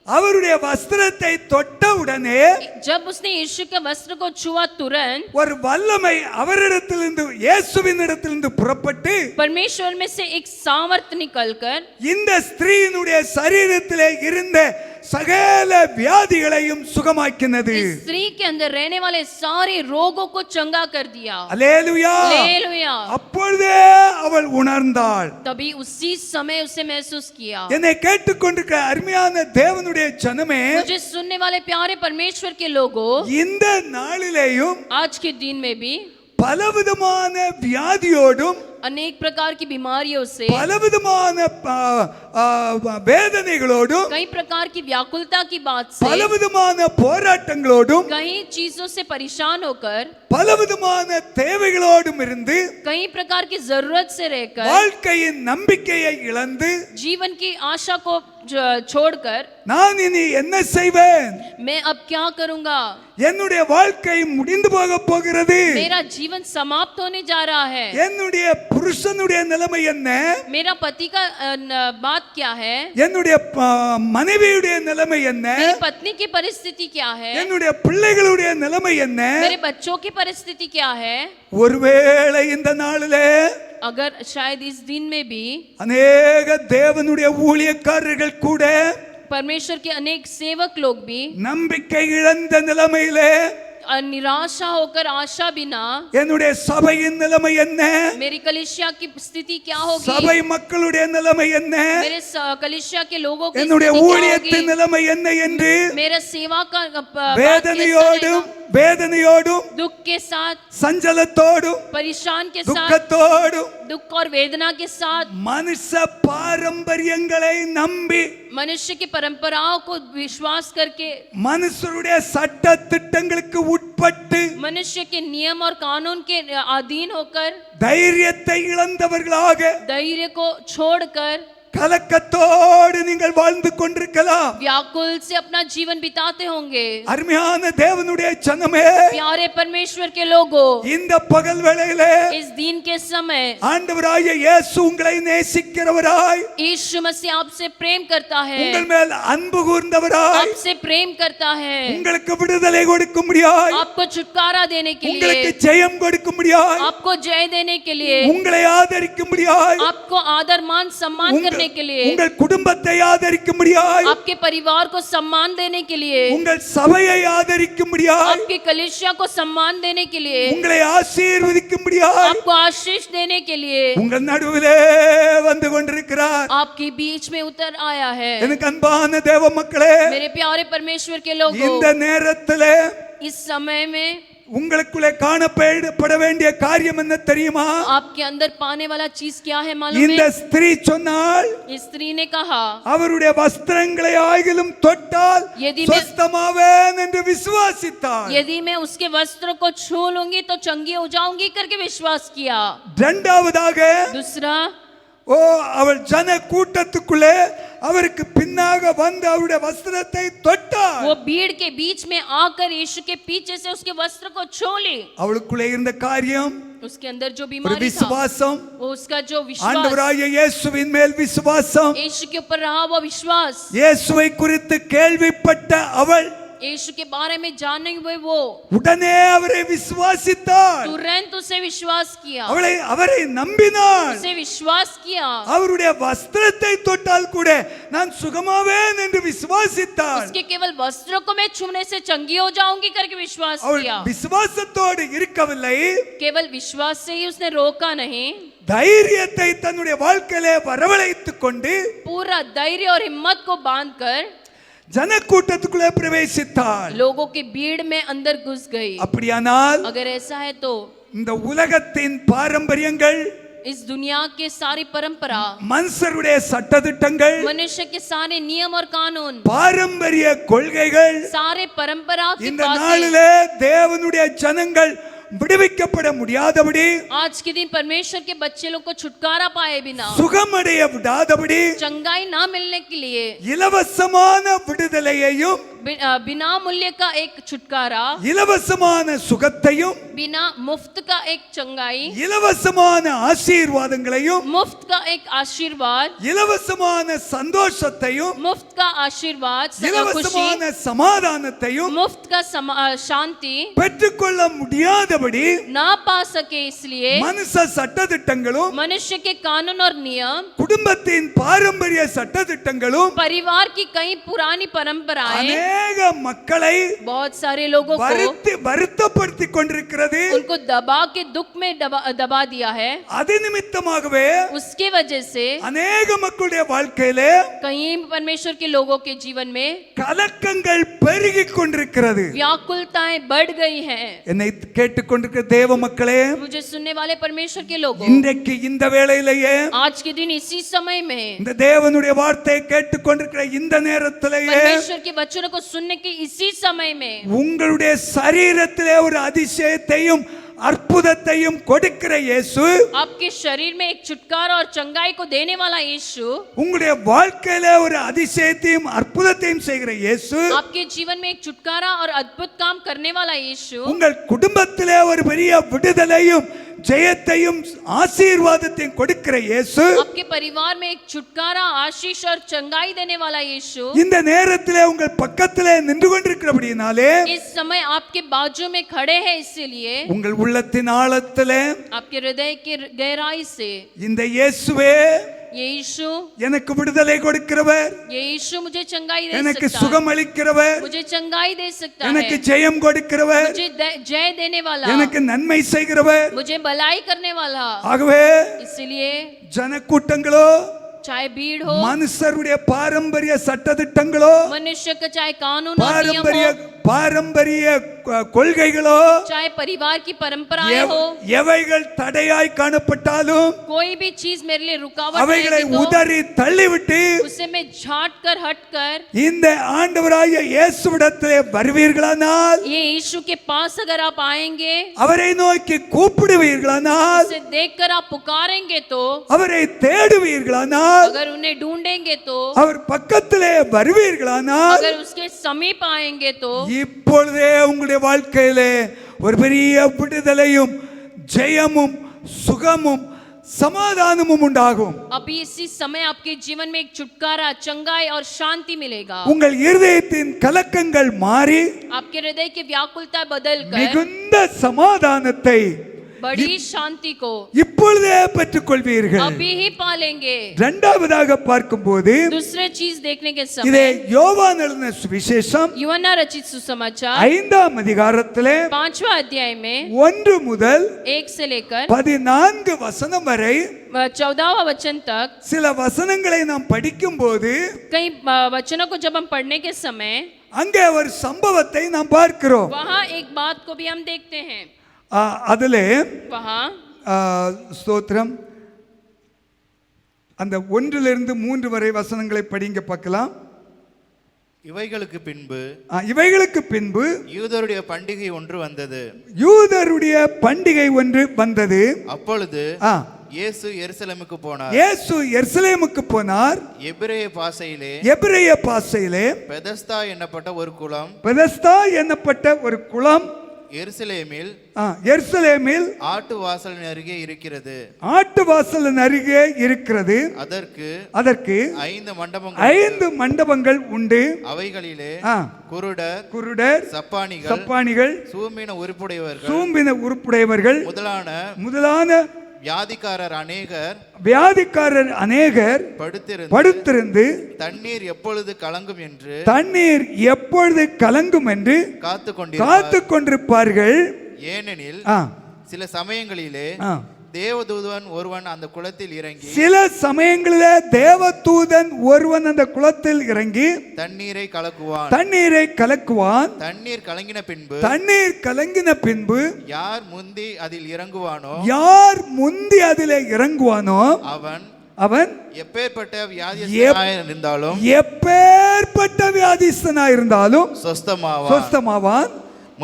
அவருடைய வஸ்திரத்தை தொட்ட உடனே जब उसने यीशु के वस्त्र को छुआ तुरंत ஒரு வல்லமை அவரிடத்திலிருந்து இயேசுவின் இடத்திலிருந்து புறப்பட்டு परमेश्वर में से एक सामर्थ निकलकर இந்த ஸ்திரீயினுடைய சரீரத்திலே இருந்த சகல வியாதிகளையும் சுகமாக்கினது. इस स्त्री के अंदर रहने वाले सारे रोगों को चंगा कर दिया। அல்லேலூயா. हालेलुया। அப்பொழுதே அவள் உணர்ந்தாள். तभी उसी समय उसे महसूस किया। என்னை கேட்டுக்கொண்டிருக்கிற அருமையான தேவனுடைய ஜனமே, मुझे सुनने वाले प्यारे परमेश्वर के लोगों, இந்த நாளிலேயும் आज के दिन में भी பலவிதமான வியாதியோடும் अनेक प्रकार की बीमारियों से, பலவிதமான வேதனைகளோடும் कई प्रकार की व्याकुलता की बात से, பலவிதமான போராட்டங்களோடும் कई चीजों से परेशान होकर, பலவிதமான தேவைகளோடும் இருந்து कई प्रकार की जरूरत से रहकर, வாழ்க்கையின் நம்பிக்கையை இழந்து जीवन की आशा को छोड़कर நான் இனி என்ன செய்வேன், मैं अब क्या करूंगा, என்னுடைய வாழ்க்கை முடிந்து போக போகிறது, मेरा जीवन समाप्त होने जा रहा है, என்னுடைய புருஷனுடைய நிலைமை என்ன, मेरा पति का बात क्या है, என்னுடைய மனைவியுடைய நிலைமை என்ன, मेरी पत्नी की परिस्थिति क्या है, என்னுடைய பிள்ளைகளுடைய நிலைமை என்ன. मेरे बच्चों की परिस्थिति क्या है। ஒருவேளை இந்த நாளிலே अगर शायद इस दिन में भी அநேக தேவனுடைய ஊழியக்காரர்கள் கூட परमेश्वर के अनेक सेवक लोग भी நம்பிக்கை இழந்த நிலைமையிலே निराशा होकर आशा बिना, என்னுடைய சபையின் நிலைமை என்ன, मेरी कलिसिया की स्थिति क्या होगी, சபை மக்களுடைய நிலைமை என்ன, मेरे कलिसिया के लोगों की என்னுடைய स्थिति क्या ஊழியத்தின் होगी, நிலைமை என்ன என்று मेरा सेवा का बात कैसा வேதனையோடும் रहेगा? வேதனையோடும் दुख के साथ, சஞ்சலத்தோடும் परेशान के साथ, துக்கத்தோடும் दुख और वेदना के साथ, மனுஷ பாரம்பரியங்களை நம்பி मनुष्य की परंपराओं को विश्वास करके, மனுஷருடைய சட்ட திட்டங்களுக்கு உட்பட்டு मनुष्य के नियम और कानून के अधीन होकर, தைரியத்தை இழந்தவர்களாக धैर्य को छोड़कर கலக்கத்தோடு நீங்கள் வாழ்ந்து கொண்டிருக்கலாம். व्याकुल से अपना जीवन बिताते होंगे। அருமையான தேவனுடைய ஜனமே, प्यारे परमेश्वर के लोगों, இந்த பகல் வேளையிலே इस दिन के समय ஆண்டவராகிய இயேசு உங்களை நேசிக்கிறவராய், यीशु मसीह आपसे प्रेम करता है, உங்கள் மேல் அன்பு கூர்ந்தவராய், आपसे प्रेम करता है, உங்களுக்கு விடுதலை கொடுக்கும்படியாய், आपको छुटकारा देने के உங்களுக்கு लिए, ஜெயம் கொடுக்கும்படியாய், आपको जय देने के लिए, உங்களை ஆதரிக்கும்படியாய், आपको आदर मान सम्मान करने के लिए, உங்கள் குடும்பத்தை ஆதரிக்கும்படியாய், आपके परिवार को सम्मान देने के लिए, உங்கள் சபையை ஆதரிக்கும்படியாய், आपकी कलीसिया को सम्मान देने के लिए, உங்களை ஆசீர்வதிக்கும்படியாய் आपको आशीष देने के लिए உங்கள் நடுவிலே வந்து கொண்டிருக்கிறார். आपके बीच में उतर आया है। எனக்கு அன்பான தேவ மக்களே, मेरे प्यारे परमेश्वर के लोगों, இந்த நேரத்திலே इस समय में உங்களுக்குள்ளே காணப்பட வேண்டிய காரியம் என்ன தெரியுமா? आपके अंदर पाने वाला चीज क्या है मालूम இந்த है? ஸ்திரீ சொன்னாள், इस स्त्री ने कहा, அவருடைய வஸ்திரங்களை ஆகிலும் தொட்டால் यदि मैं- சொஸ்தமாவேன் என்று விசுவாசித்தாள். यदि मैं उसके वस्त्र को छू लूंगी तो चंगी हो जाऊंगी करके विश्वास किया। இரண்டாவதாக दूसरा, அவள் ஜன கூட்டத்துக்குள்ளே அவருக்கு பின்னாக வந்து அவருடைய வஸ்திரத்தை தொட்டாள். वो भीड़ के बीच में आकर यीशु के पीछे से उसके वस्त्र को छू ली। அவளுக்குள்ளே இருந்த காரியம் उसके अंदर जो ஒரு बीमारी था, விசுவாசம், वो उसका जो विश्वास, ஆண்டவராகிய இயேசுவின் மேல் விசுவாசம். यीशु के ऊपर रहा वो विश्वास, இயேசுவை குறித்து கேள்விப்பட்ட அவள் यीशु के बारे में जानने हुए वो உடனே அவரை விசுவாசித்தாள். तुरंत उसे विश्वास किया, அவரை நம்பினாள். उसे विश्वास किया। அவருடைய வஸ்திரத்தை தொட்டால் கூட நான் சுகமாவேன் என்று விசுவாசித்தாள். उसके केवल वस्त्रों को मैं छूने से चंगी हो जाऊंगी करके विश्वास அவள் किया। விசுவாசத்தோடு இருக்கவில்லை, केवल विश्वास से ही उसने रोका नहीं, தைரியத்தை தன்னுடைய வாழ்க்கையிலே வரவழைத்துக் கொண்டு पूरा धैर्य और हिम्मत को बांधकर ஜனக்கூட்டத்துக்குள்ளே பிரவேசித்தாள். लोगों की भीड़ में अंदर घुस गई। அப்படியானால் अगर ऐसा है तो இந்த உலகத்தின் பாரம்பரியங்கள், इस दुनिया के सारी परंपरा, மனுஷருடைய சட்டதிட்டங்கள், मनुष्य के सारे नियम और कानून, பாரம்பரிய கொள்கைகள், सारे परंपरा की இந்த बातें நாளிலே தேவனுடைய ஜனங்கள் விடுவிக்கப்பட முடியாதபடி, आज के दिन परमेश्वर के बच्चे लोग को छुटकारा पाए बिना, சுகமடைய விடாதபடி, चंगाई ना मिलने के लिए இலவசமான விடுதலையையும் बिना मूल्य का एक छुटकारा, இலவசமான சுகத்தையும் बिना मुफ्त का एक चंगाई, இலவசமான ஆசீர்வாதங்களையும் मुफ्त का एक आशीर्वाद, இலவசமான சந்தோஷத்தையும் मुफ्त का आशीर्वाद, खुशी, இலவசமான சமாதானத்தையும் मुफ्त का शांति பெற்றுக்கொள்ள முடியாதபடி ना पा सके, इसलिए மனுஷ சட்டதிட்டங்களும் मनुष्य के कानून और नियम, குடும்பத்தின் பாரம்பரிய சட்டதிட்டங்களும் परिवार की कई पुरानी परंपराएं அநேக மக்களை बहुत सारे लोगों को வருத்தப்படுத்தி கொண்டிருக்கிறது. उनको दबा के दुख में दबा दिया है। அது நிமித்தமாகவே उसके वजह से அநேக மக்களுடைய வாழ்க்கையிலே कई परमेश्वर के लोगों के जीवन में கலக்கங்கள் பெருகிக் கொண்டிருக்கிறது. व्याकुलताएं बढ़ गई हैं। என்னை கேட்டுக்கொண்டிருக்கிற தேவ மக்களே, मुझे सुनने वाले परमेश्वर के लोगों, இன்றைக்கு இந்த வேளையிலேயே, आज के दिन इसी समय में, இந்த தேவனுடைய வார்த்தையை கேட்டுக்கொண்டிருக்கிற இந்த நேரத்திலேயே परमेश्वर के वचनों को सुनने के इसी समय में உங்களுடைய சரீரத்திலே ஒரு அதிசயத்தையும் அற்புதத்தையும் கொடுக்கிற இயேசு, आपके शरीर में एक छुटकारा और चंगाई को देने वाला यीशु, உங்களுடைய வாழ்க்கையிலே ஒரு அதிசயத்தையும் அற்புதத்தையும் செய்கிற இயேசு, आपके जीवन में एक छुटकारा और अद्भुत काम करने वाला यीशु, உங்கள் குடும்பத்திலே ஒரு பெரிய விடுதலையும் ஜெயத்தையும் ஆசீர்வாதத்தையும் கொடுக்கிற இயேசு, आपके परिवार में एक छुटकारा, आशीष और चंगाई देने वाला यीशु இந்த நேரத்திலே உங்கள் பக்கத்திலே நின்று கொண்டிருக்கிறபடியினாலே, इस समय आपके बाजू में खड़े हैं। इसीलिए உங்கள் உள்ளத்தின் ஆழத்திலே आपके हृदय की गहराई से இந்த இயேசுவே ये यीशु, எனக்கு விடுதலை கொடுக்கிறவர், ये यीशु मुझे चंगाई दे எனக்கு सकता है, சுகம் அளிக்கிறவர், मुझे चंगाई दे सकता எனக்கு है, ஜெயம் கொடுக்கிறவர், मुझे जय देने वाला, எனக்கு நன்மை செய்கிறவர். मुझे भलाई करने वाला। ஆகவே इसलिए ஜனக்கூட்டங்களோ, चाहे भीड़ हो, மனுஷருடைய பாரம்பரிய சட்டதிட்டங்களோ, मनुष्य का चाहे कानून और नियम பாரம்பரிய हो, பாரம்பரிய கொள்கைகளோ, चाहे परिवार की परंपराएं हो, எவைகள் தடையாய் காணப்பட்டாலும் कोई भी चीज मेरे लिए रुकावट அவைகளை रहेगी तो உதறி தள்ளிவிட்டு उसे मैं झाट कर हट कर இந்த ஆண்டவராகிய இயேசுவிடத்திலே வருவீர்களானால், ये यीशु के पास अगर आप आएंगे, அவரை நோக்கி கூப்பிடுவீர்களானால், उसे देखकर आप पुकारेंगे तो, அவரை தேடுவீர்களானால், अगर उन्हें ढूंढेंगे तो, அவர் பக்கத்திலே வருவீர்களானால், अगर उसके समीप आएंगे तो இப்பொழுதே உங்களுடைய வாழ்க்கையிலே ஒரு பெரிய விடுதலையும் ஜெயமும் சுகமும் சமாதானமும் உண்டாகும். अभी इसी समय आपके जीवन में एक छुटकारा, चंगाई और शांति मिलेगा। உங்கள் இருதயத்தின் கலக்கங்கள் மாறி आपके हृदय की व्याकुलता बदल कर மிகுந்த சமாதானத்தை बड़ी शांति को இப்பொழுதே பெற்றுக்கொள்வீர்கள். अभी ही पालेंगे। இரண்டாவதாக பார்க்கும்போது दूसरे चीज देखने के இதே समय யோவான் எழுதின சுவிசேஷம் यूहन्ना रचित सुसमाचार 5ஆம் அதிகாரத்திலே 5वां अध्याय में 1 முதல் 1 से लेकर 14 வசனம் வரை 14वां वचन तक சில வசனங்களை நாம் படிக்கும்போது कई वचनों को जब हम पढ़ने के समय அங்கே ஒரு சம்பவத்தை நாம் பார்க்கிறோம். वहाँ एक बात को भी हम देखते हैं। அதிலே वहाँ ஸ்தோத்திரம் அந்த 1லிருந்து 3 வரை வசனங்களை படிங்க பார்க்கலாம். இவைகளுக்கு பின்பு இவைகளுக்கு பின்பு யூதருடைய பண்டிகை ஒன்று வந்தது. யூதருடைய பண்டிகை ஒன்று வந்தது. அப்பொழுது இயேசு எருசலேமுக்கு போனார். இயேசு எருசலேமுக்கு போனார். எபிரேய பாஷையிலே பெதஸ்தா என்னப்பட்ட ஒரு குளம், பெதஸ்தா என்னப்பட்ட ஒரு குளம் எருசலேமில் ஆட்டு வாசலின் அருகே இருக்கிறது. ஆட்டு வாசலின் அருகே இருக்கிறது. அதற்கு 5 மண்டபங்கள் உண்டு. அவைகளிலே குருடர், சப்பானிகள், சூம்பின உறுப்புடையவர்கள் முதலான வியாதிக்காரர் அநேகர் படுத்திருந்து தண்ணீர் எப்பொழுது கலங்கும் என்று காத்து கொண்டிருப்பார்கள். ஏனெனில் சில சமயங்களிலே தேவதூதன் ஒருவன் அந்த குளத்தில் இறங்கி சில சமயங்களிலே தேவதூதன் ஒருவன் அந்த குளத்தில் இறங்கி தண்ணீரை கலக்குவான். தண்ணீர் கலங்கின பின்பு யார் முந்தி அதில் இறங்குவானோ அவன் எப்பேற்பட்ட வியாதிஸ்தனாய் இருந்தாலும் சொஸ்தமாவான்.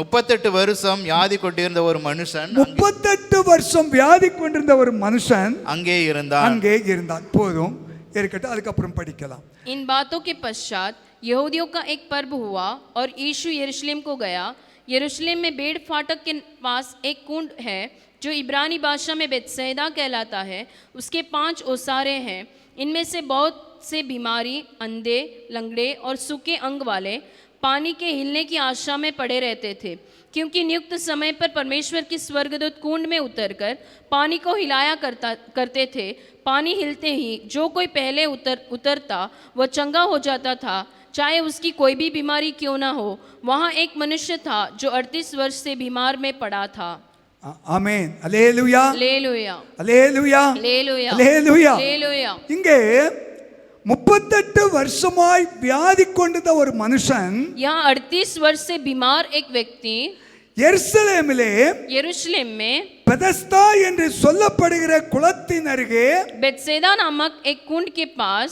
38 வருஷம் வியாதி கொண்டிருந்த ஒரு மனுஷன் 38 வருஷம் வியாதி கொண்டிருந்த ஒரு மனுஷன் அங்கே இருந்தான். போதும் இருக்கட்டும், அதுக்கப்புறம் படிக்கலாம். इन बातों के पश्चात यहूदियों का एक पर्व हुआ और यीशु यरूशलेम को गया। यरूशलेम में बेड़ फाटक के पास एक कुंड है जो इब्रानी भाषा में बेतसैदा कहलाता है। उसके 5 ओसारे हैं। इनमें से बहुत से बीमारी, अंधे, लंगड़े और सूखे अंग वाले पानी के हिलने की आशा में पड़े रहते थे, क्योंकि नियुक्त समय पर परमेश्वर की स्वर्गदूत कुंड में उतरकर पानी को हिलाया करते थे। पानी हिलते ही जो कोई पहले उतरता वह चंगा हो जाता था, चाहे उसकी कोई भी बीमारी क्यों ना हो। वहाँ एक मनुष्य था जो 38 वर्ष से बीमार में पड़ा था। ஆமென். அல்லேலூயா, அல்லேலூயா, அல்லேலூயா, அல்லேலூயா, அல்லேலூயா. அல்லேலூயா. இங்கே 38 வருஷமாய் வியாதி கொண்டிருந்த ஒரு மனுஷன், यहाँ 38 वर्ष से बीमार एक व्यक्ति எருசலேமிலே यरूशलेम में பெதஸ்தா என்று சொல்லப்படுகிற குளத்தின் அருகே बेतसैदा नामक एक कुंड के पास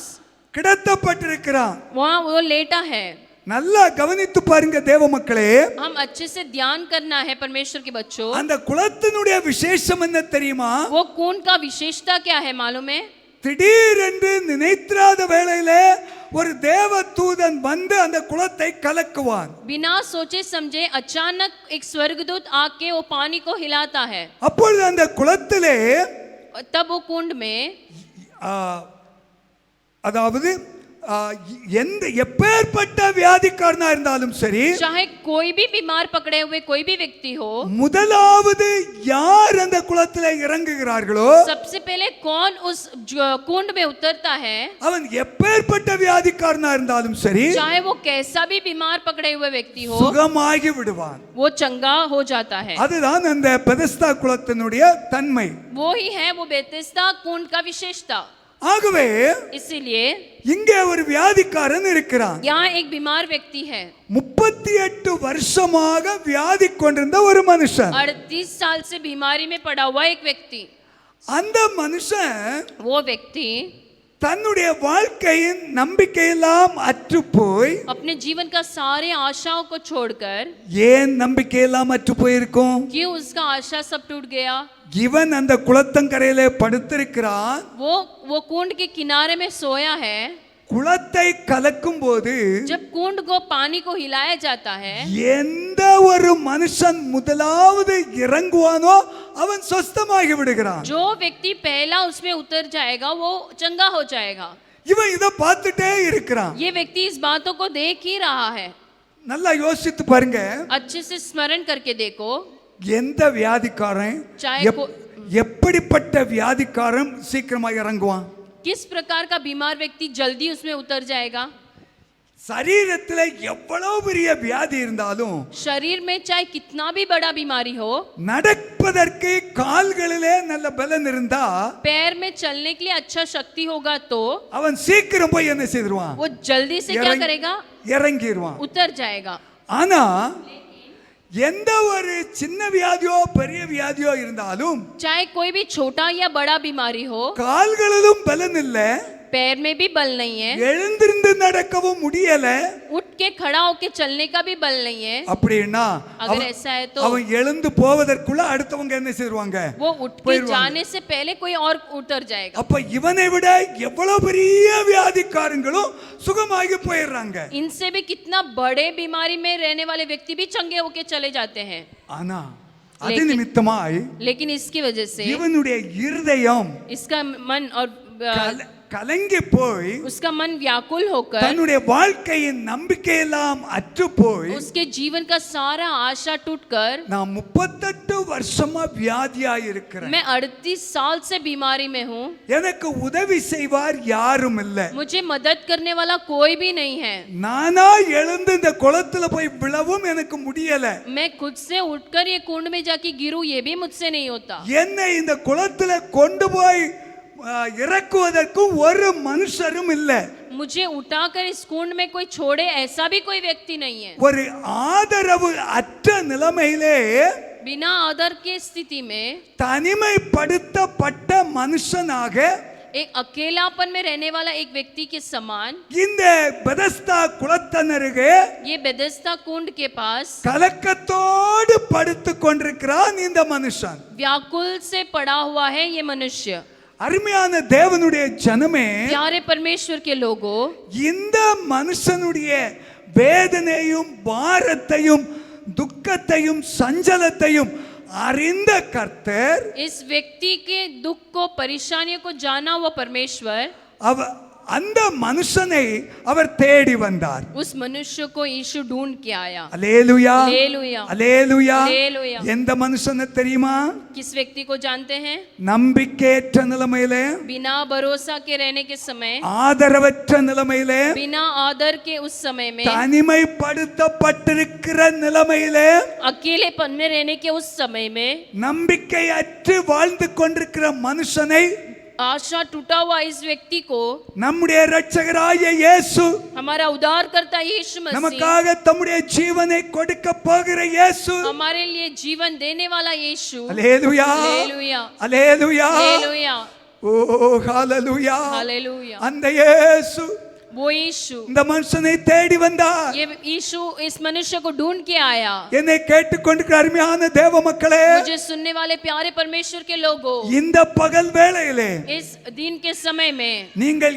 கிடத்தப்பட்டிருக்கிறான். वहाँ वो लेटा है। நல்லா கவனித்து பாருங்க தேவ மக்களே. हम अच्छे से ध्यान करना है परमेश्वर के बच्चों। அந்த குளத்தினுடைய விசேஷம் என்ன தெரியுமா? वो कुंड का विशेषता क्या है मालूम है? திடீரென்று நினைத்திராத வேளையிலே ஒரு தேவ தூதன் வந்து அந்த குளத்தை கலக்குவான். बिना सोचे समझे अचानक एक स्वर्गदूत आके वो पानी को हिलाता है। அப்பொழுது அந்த குளத்திலே तब वो कुंड में அதாவது எப்பேற்பட்ட வியாதிக்காரனா இருந்தாலும் சரி, चाहे कोई भी बीमार पकड़े हुए कोई भी व्यक्ति हो, முதலாவது யார் அந்த குளத்திலே இறங்குகிறார்களோ, सबसे पहले कौन उस कुंड में उतरता है, அவன் எப்பேற்பட்ட வியாதிக்காரனா இருந்தாலும் சரி, चाहे वो कैसा भी बीमार पकड़े हुए व्यक्ति हो, சுகமாகி விடுவான். वो चंगा हो जाता है। அதுதான் அந்த பெதஸ்தா குளத்தினுடைய தன்மை. वो ही है वो बेतेस्दा कुंड का विशेषता। ஆகவே इसीलिए இங்கே ஒரு வியாதிக்காரன் இருக்கிறான். यहाँ एक बीमार व्यक्ति है। 38 வருஷமாக வியாதி கொண்டிருந்த ஒரு மனுஷன், 38 साल से बीमारी में पड़ा हुआ एक व्यक्ति। அந்த மனுஷன் वो व्यक्ति தன்னுடைய வாழ்க்கையின் நம்பிக்கையெல்லாம் அற்று போய், अपने जीवन का सारे आशाओं को छोड़कर, ஏன் நம்பிக்கையெல்லாம் அற்று போயிருக்கும்? क्यों उसका आशा सब टूट गया? இவன் அந்த குளத்தங்கரையிலே படுத்திருக்கிறான். वो कुंड के किनारे में सोया है। குளத்தை கலக்கும் போது जब कुंड को पानी को हिलाया जाता है, எந்த ஒரு மனுஷன் முதலாவது இறங்குவானோ அவன் சொஸ்தமாகி விடுகிறான். जो व्यक्ति पहला उसमें उतर जाएगा वो चंगा हो जाएगा। இவன் இத பார்த்துட்டே இருக்கிறான். ये व्यक्ति इस बातों को देख ही रहा है। நல்லா யோசித்து பாருங்க. अच्छे से स्मरण करके देखो, எந்த வியாதிக்காரன், चाहे எப்படிப்பட்ட வியாதிக்காரன் சீக்கிரமா இறங்குவான்? किस प्रकार का बीमार व्यक्ति जल्दी उसमें उतर जाएगा? சரீரத்துல எவ்வளவு பெரிய வியாதி இருந்தாலும், शरीर में चाहे कितना भी बड़ा बीमारी हो, நடப்பதற்கு கால்களிலே நல்ல பலன் இருந்தா, पैर में चलने के लिए अच्छा शक्ति होगा तो அவன் சீக்கிரம் போய் என்ன செய்வான்? वो जल्दी से क्या करेगा? இறங்கிடுவான், उतर जाएगा। ஆனா எந்த ஒரு சின்ன வியாதியோ பெரிய வியாதியோ இருந்தாலும், चाहे कोई भी छोटा या बड़ा बीमारी हो, கால்களிலும் பலன் இல்ல, पैर में भी बल नहीं है, எழுந்திருந்து நடக்கவும் முடியல, उठ के खड़ा होके चलने का भी बल नहीं है, அப்படினா अगर ऐसा है तो அவன் எழுந்து போவதற்குள்ள அடுத்தவங்க என்ன செய்வாங்க? वो उठ के जाने से पहले कोई और उतर जाएगा। அப்ப இவனை விட எவ்வளவு பெரிய வியாதிக்காரங்களும் சுகமாகி போயிடுறாங்க. इनसे भी कितना बड़े बीमारी में रहने वाले व्यक्ति भी चंगे होके चले जाते हैं। ஆனா அது நிமித்தமாய் लेकिन इसकी वजह से இவனுடைய இருதயம் इसका मन और கலங்கி போய் उसका मन व्याकुल होकर தன்னுடைய வாழ்க்கையின் நம்பிக்கையெல்லாம் அற்று போய் उसके जीवन का सारा आशा टूटकर நான் 38 வருஷமா வியாதியா இருக்கிறேன், मैं 38 साल से बीमारी में हूँ, எனக்கு உதவி செய்வார் யாரும் இல்ல, मुझे मदद करने वाला कोई भी नहीं है, நானா எழுந்து இந்த குளத்துல போய் விழவும் எனக்கு முடியல, मैं खुद से उठकर ये कुंड में जाके गिरूं ये भी मुझसे नहीं होता, என்னை இந்த குளத்துல கொண்டு போய் இறக்குவதற்கு ஒரு மனுஷரும் இல்ல, मुझे उठाकर इस कुंड में कोई छोड़े ऐसा भी कोई व्यक्ति नहीं है। ஒரு ஆதரவு அற்ற நிலைமையிலே बिना आदर के स्थिति में தனிமைப்படுத்தப்பட்ட மனுஷனாக एक अकेलापन में रहने वाला एक व्यक्ति के समान இந்த பெதஸ்தா குளத்தனருகே ये बेदस्ता कुंड के पास கலக்கத்தோடு படுத்துக் கொண்டிருக்கிறான் இந்த மனுஷன். व्याकुल से पड़ा हुआ है ये मनुष्य। அருமையான தேவனுடைய ஜனமே, प्यारे परमेश्वर के लोगों, இந்த மனுஷனுடைய வேதனையும் பாரத்தையும் துக்கத்தையும் சஞ்சலத்தையும் அறிந்த கர்த்தர் इस व्यक्ति के दुख को परेशानियों को जाना हुआ परमेश्वर அந்த மனுஷனை அவர் தேடி வந்தார். उस मनुष्य को यीशु ढूंढ के आया। அல்லேலூயா, हालेलुया, அல்லேலூயா. हालेलुया। எந்த மனுஷனை தெரியுமா? किस व्यक्ति को जानते हैं? நம்பிக்கையற்ற நிலைமையிலே, बिना भरोसा के रहने के समय, ஆதரவற்ற நிலைமையிலே, बिना आदर के उस समय में, தனிமைப்படுத்தப்பட்டிருக்கிற நிலைமையிலே, अकेलेपन में रहने के उस समय में, நம்பிக்கையற்று வாழ்ந்து கொண்டிருக்கிற மனுஷனை आशा टूटा हुआ इस व्यक्ति को நம்முடைய இரட்சகராகிய இயேசு, हमारा उद्धारकर्ता यीशु मसीह, நமக்காக தம்முடைய ஜீவனை கொடுக்க போகிற இயேசு, हमारे लिए जीवन देने वाला यीशु, அல்லேலூயா, हालेलुया, அல்லேலூயா, हालेलुया, ஓ ஹalleluya, हालेलुया। அந்த இயேசு वो यीशु, இந்த மனுஷனை தேடி வந்தார். ये यीशु इस मनुष्य को ढूंढ के आया। என்னை கேட்டுக்கொண்டிருக்கிற அருமையான தேவ மக்களே, मुझे सुनने वाले प्यारे परमेश्वर के लोगों, இந்த பகல் வேளையிலே इस दिन के समय में நீங்கள்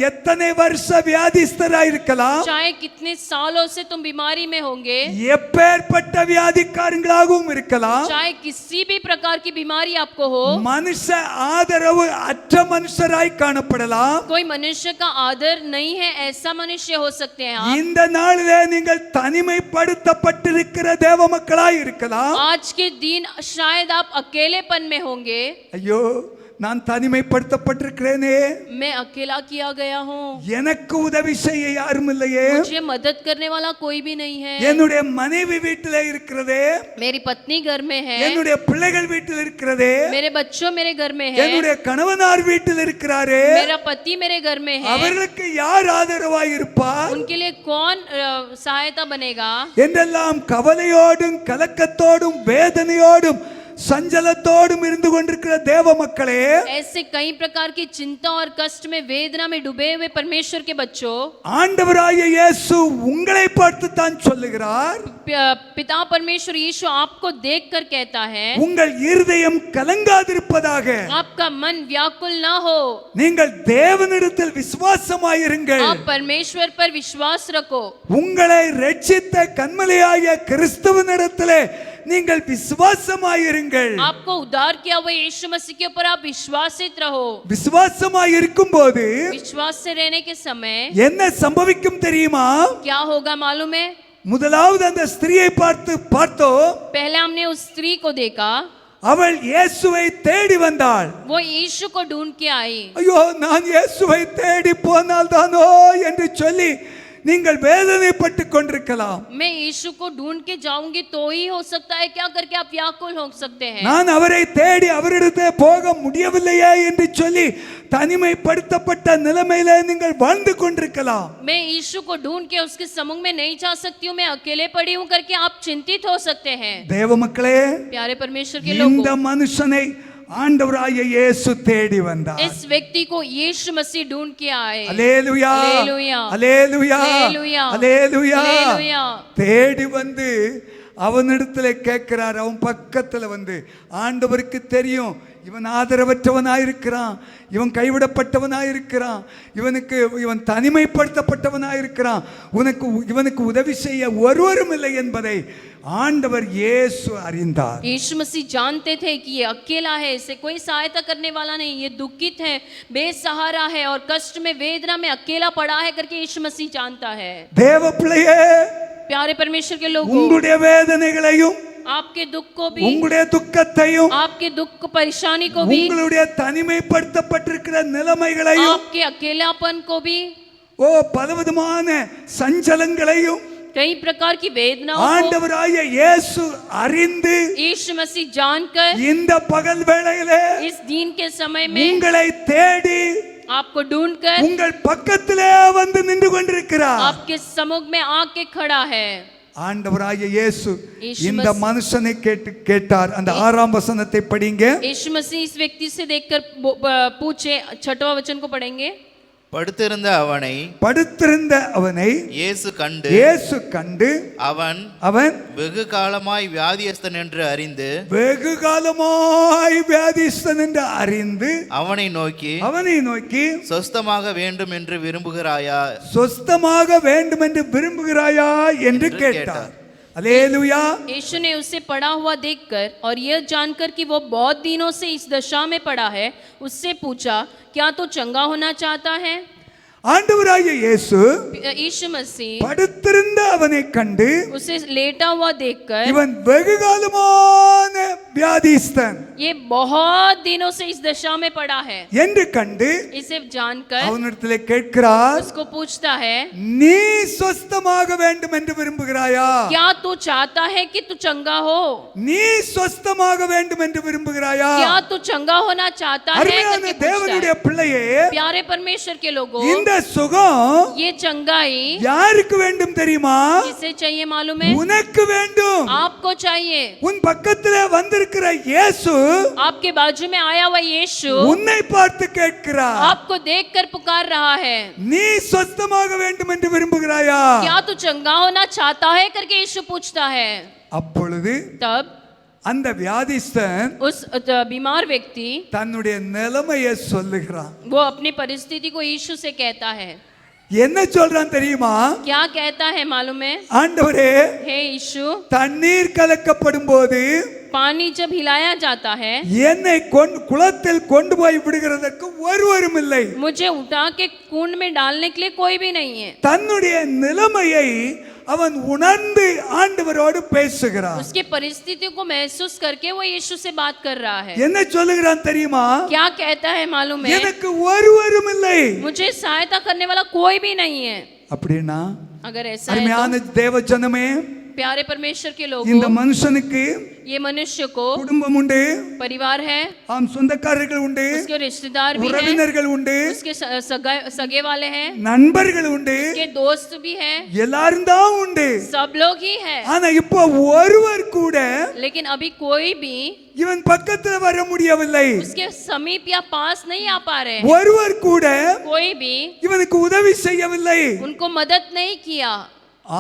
எத்தனை வருஷ வியாதிஸ்தராய் இருக்கலாம், चाहे कितने सालों से तुम बीमारी में होंगे, எப்பேற்பட்ட வியாதிக்காரங்களாகவும் இருக்கலாம், चाहे किसी भी प्रकार की बीमारी आपको हो, மனுஷ ஆதரவு அற்ற மனுஷராய் காணப்படலாம், कोई मनुष्य का आदर नहीं है ऐसा मनुष्य हो सकते हैं आप। இந்த நாளிலே நீங்கள் தனிமைப்படுத்தப்பட்டிருக்கிற தேவ மக்களாய் இருக்கலாம். आज के दिन शायद आप अकेलेपन में होंगे। ஐயோ, நான் தனிமைப்படுத்தப்பட்டிருக்கிறேனே, मैं अकेला किया गया हूँ, எனக்கு உதவி செய்ய யாரும் இல்லையே, मुझे मदद करने वाला कोई भी नहीं है, என்னுடைய மனைவி வீட்டிலே இருக்கிறதே, मेरी पत्नी घर में है, என்னுடைய பிள்ளைகள் வீட்டில் இருக்கிறதே, मेरे बच्चों मेरे घर में है, என்னுடைய கணவனார் வீட்டில் இருக்கிறாரே, मेरा पति मेरे घर में है, அவர்களுக்கு யார் ஆதரவாய் இருப்பார் उनके लिए कौन सहायता बनेगा? என்றெல்லாம் கவலையோடும் கலக்கத்தோடும் வேதனையோடும் சஞ்சலத்தோடும் இருந்து கொண்டிருக்கிற தேவ மக்களே, ऐसे कई प्रकार की चिंता और कष्ट में वेदना में डूबे हुए परमेश्वर के बच्चों, ஆண்டவராகிய இயேசு உங்களை பார்த்து தான் சொல்லுகிறார், पिता परमेश्वर यीशु आपको देखकर कहता है, உங்கள் இருதயம் கலங்காதிருப்பதாக, आपका मन व्याकुल ना हो, நீங்கள் தேவனிடத்தில் விசுவாசமாயிருங்கள், आप परमेश्वर पर विश्वास रखो, உங்களை ரட்சித்த கன்மலையாகிய கிறிஸ்துவினிடத்திலே நீங்கள் விசுவாசமாயிருங்கள். आपको उद्धार किया हुआ यीशु मसीह के ऊपर आप विश्वासित रहो। விசுவாசமாய் இருக்கும்போது विश्वास से रहने के समय என்ன சம்பவிக்கும் தெரியுமா? क्या होगा मालूम है? முதலாவது அந்த ஸ்திரியை பார்த்தோம், पहले हमने उस स्त्री को देखा, அவள் இயேசுவை தேடி வந்தாள். वो यीशु को ढूंढ के आई। ஐயோ, நான் இயேசுவை தேடி போனால் தானோ என்று சொல்லி நீங்கள் வேதனைப்பட்டு கொண்டிருக்கலாம். मैं यीशु को ढूंढ के जाऊंगी तो ही हो सकता है क्या करके आप व्याकुल हो सकते हैं। நான் அவரை தேடி அவரிடத்தில் போக முடியவில்லையே என்று சொல்லி தனிமைப்படுத்தப்பட்ட நிலைமையிலே நீங்கள் வாழ்ந்து கொண்டிருக்கலாம். मैं यीशु को ढूंढ के उसके सम्मुख में नहीं जा सकती हूँ, मैं अकेले पड़ी हूँ करके आप चिंतित हो सकते हैं। தேவ மக்களே, प्यारे परमेश्वर के இந்த लोगों, மனுஷனை ஆண்டவராகிய இயேசு தேடி வந்தார். इस व्यक्ति को यीशु मसीह ढूंढ के आए। அல்லேலூயா, அல்லேலூயா, அல்லேலூயா, அல்லேலூயா, அல்லேலூயா. அல்லேலூயா. தேடி வந்து அவனிடத்துல கேட்கிறார். அவன் பக்கத்துல வந்து, ஆண்டவருக்கு தெரியும் இவன் ஆதரவற்றவனாயிருக்கிறான், இவன் கைவிடப்பட்டவனாயிருக்கிறான், இவன் தனிமைப்படுத்தப்பட்டவனாயிருக்கிறான், இவனுக்கு உதவி செய்ய ஒருவரும் இல்லை என்பதை ஆண்டவர் இயேசு அறிந்தார். यीशु मसीह जानते थे कि ये अकेला है, इसे कोई सहायता करने वाला नहीं, ये दुखित है, बेसहारा है और कष्ट में वेदना में अकेला पड़ा है करके यीशु मसीह जानता है। தேவ பிள்ளையே, प्यारे परमेश्वर के लोगों, உங்களுடைய வேதனைகளையும் आपके दुख को भी, உங்களுடைய துக்கத்தையும் आपके दुख परेशानी को भी, உங்களுடைய தனிமைப்படுத்தப்பட்டிருக்கிற நிலைமைகளையும் आपके अकेलापन को भी, பலவிதமான சஞ்சலங்களையும் कई प्रकार की वेदनाओं को ஆண்டவராகிய இயேசு அறிந்து यीशु मसीह जानकर இந்த பகல் வேளையிலே इस दिन के समय में உங்களை தேடி आपको ढूंढकर உங்கள் பக்கத்திலே வந்து நின்று கொண்டிருக்கிறார். आपके सम्मुख में आके खड़ा है। ஆண்டவராகிய இயேசு यीशु இந்த மனுஷனை கேட்டார். அந்த 6ஆம் வசனத்தை படிங்க. यीशु मसीह इस व्यक्ति से देखकर पूछे, 6वां वचन को पढ़ेंगे। படுத்திருந்த அவனை இயேசு கண்டு அவன் வெகு காலமாய் வியாதியஸ்தன் என்று அறிந்து அவனை நோக்கி சொஸ்தமாக வேண்டும் என்று விரும்புகிறாயா என்று கேட்டார். हालेलुया। यीशु ने उसे पड़ा हुआ देखकर और यह जानकर कि वो बहुत दिनों से इस दशा में पड़ा है, उससे पूछा, क्या तू चंगा होना चाहता है? ஆண்டவராகிய இயேசு यीशु मसीह படுத்திருந்த அவனை கண்டு उसे लेटा हुआ देखकर, இவன் வெகு காலமான வியாதிஸ்தன், ये बहुत दिनों से इस दशा में पड़ा है என்று கண்டு इसे जानकर அவனிடத்திலே கேட்கிறார், उसको पूछता है, நீ சொஸ்தமாக வேண்டும் என்று விரும்புகிறாயா? क्या तू चाहता है कि तू चंगा हो? நீ சொஸ்தமாக வேண்டும் என்று விரும்புகிறாயா? क्या तू चंगा होना चाहता है? அருமையான தேவனுடைய பிள்ளையே, प्यारे परमेश्वर के लोगों, இந்த சுகம் ये चंगाई யாருக்கு வேண்டும் தெரியுமா? किसे चाहिए मालूम है? உனக்கு வேண்டும். आपको चाहिए। உன் பக்கத்திலே வந்திருக்கிற இயேசு आपके बाजू में आया हुआ यीशु உன்னை பார்த்து கேட்கிறார், आपको देखकर पुकार रहा है, நீ சொஸ்தமாக வேண்டும் என்று விரும்புகிறாயா? क्या तू चंगा होना चाहता है करके यीशु पूछता है। அப்பொழுது तब அந்த வியாதிஸ்தன் उस बीमार व्यक्ति தன்னுடைய நிலைமையை சொல்லுகிறான். वो अपनी परिस्थिति को यीशु से कहता है। என்ன சொல்றான் தெரியுமா? क्या कहता है मालूम है? ஆண்டவரே, हे यीशु, தண்ணீர் கலக்கப்படும் போது पानी जब हिलाया जाता है, என்னை குளத்தில் கொண்டு போய் விடுகிறதற்கு ஒருவரும் இல்லை, मुझे उठा के कुंड में डालने के लिए कोई भी नहीं है। தன்னுடைய நிலைமையை அவன் உணர்ந்து ஆண்டவரோடு பேசுகிறான். उसकी परिस्थितियों को महसूस करके वो यीशु से बात कर रहा है। என்ன சொல்லுகிறான் தெரியுமா? क्या कहता है मालूम है? எனக்கு ஒருவரும் இல்லை. मुझे सहायता करने वाला कोई भी नहीं है। அப்படினா अगर ऐसा है அருமையான தேவ ஜனமே, प्यारे परमेश्वर के लोगों, இந்த மனுஷனுக்கு ये मनुष्य को குடும்பம் உண்டு, परिवार है, ஆம் சொந்தக்காரர்கள் உண்டு, उसके रिश्तेदार भी हैं, உறவினர்கள் உண்டு, उसके सगे वाले हैं, நண்பர்கள் உண்டு, उसके दोस्त भी हैं, எல்லாரும் தான் உண்டு. सब लोग ही हैं। ஆனா இப்போ ஒருவர் கூட लेकिन अभी कोई भी இவன் பக்கத்துல வர முடியவில்லை. उसके समीप या पास नहीं आ पा रहे हैं। ஒருவர் கூட कोई भी இவனுக்கு உதவி செய்யவில்லை. उनको मदद नहीं किया।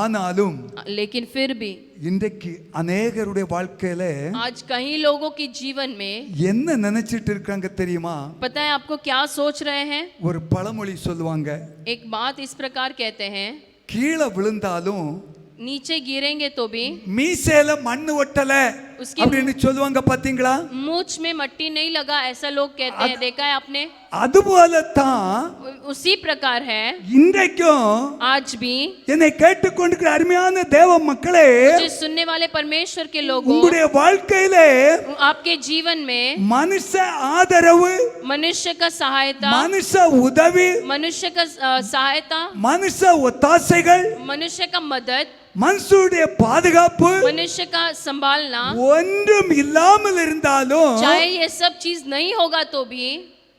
ஆனாலும் लेकिन फिर भी இன்றைக்கு अनेகருடைய வாழ்க்கையில आज कई लोगों की जीवन में என்ன நினைச்சிட்டு இருக்காங்க தெரியுமா? पता है आपको क्या सोच रहे हैं? ஒரு பழமொழி சொல்லுவாங்க, एक बात इस प्रकार कहते हैं, கீழே விழுந்தாலும் नीचे गिरेंगे तो भी மீசையில மண்ணு ஒட்டல அப்படின்னு சொல்லுவாங்க. பாத்தீங்களா? मूछ में मट्टी नहीं लगा, ऐसा लोग कहते हैं, देखा है आपने? அதுபோல தான் उसी प्रकार है இன்றைக்கும் आज भी என்னை கேட்டுக்கொண்டிருக்கிற அருமையான தேவ மக்களே, मुझे सुनने वाले परमेश्वर के लोगों, உங்களுடைய வாழ்க்கையிலே आपके जीवन में மனுஷ ஆதரவு, मनुष्य का सहायता, மனுஷ உதவி, मनुष्य का सहायता, மனுஷ ஒத்தாசைகள், मनुष्य का मदद, மனுஷனுடைய பாதுகாப்பு मनुष्य का संभालना, ஒன்றும் இல்லாமல் இருந்தாலும் चाहे ये सब चीज नहीं होगा तो भी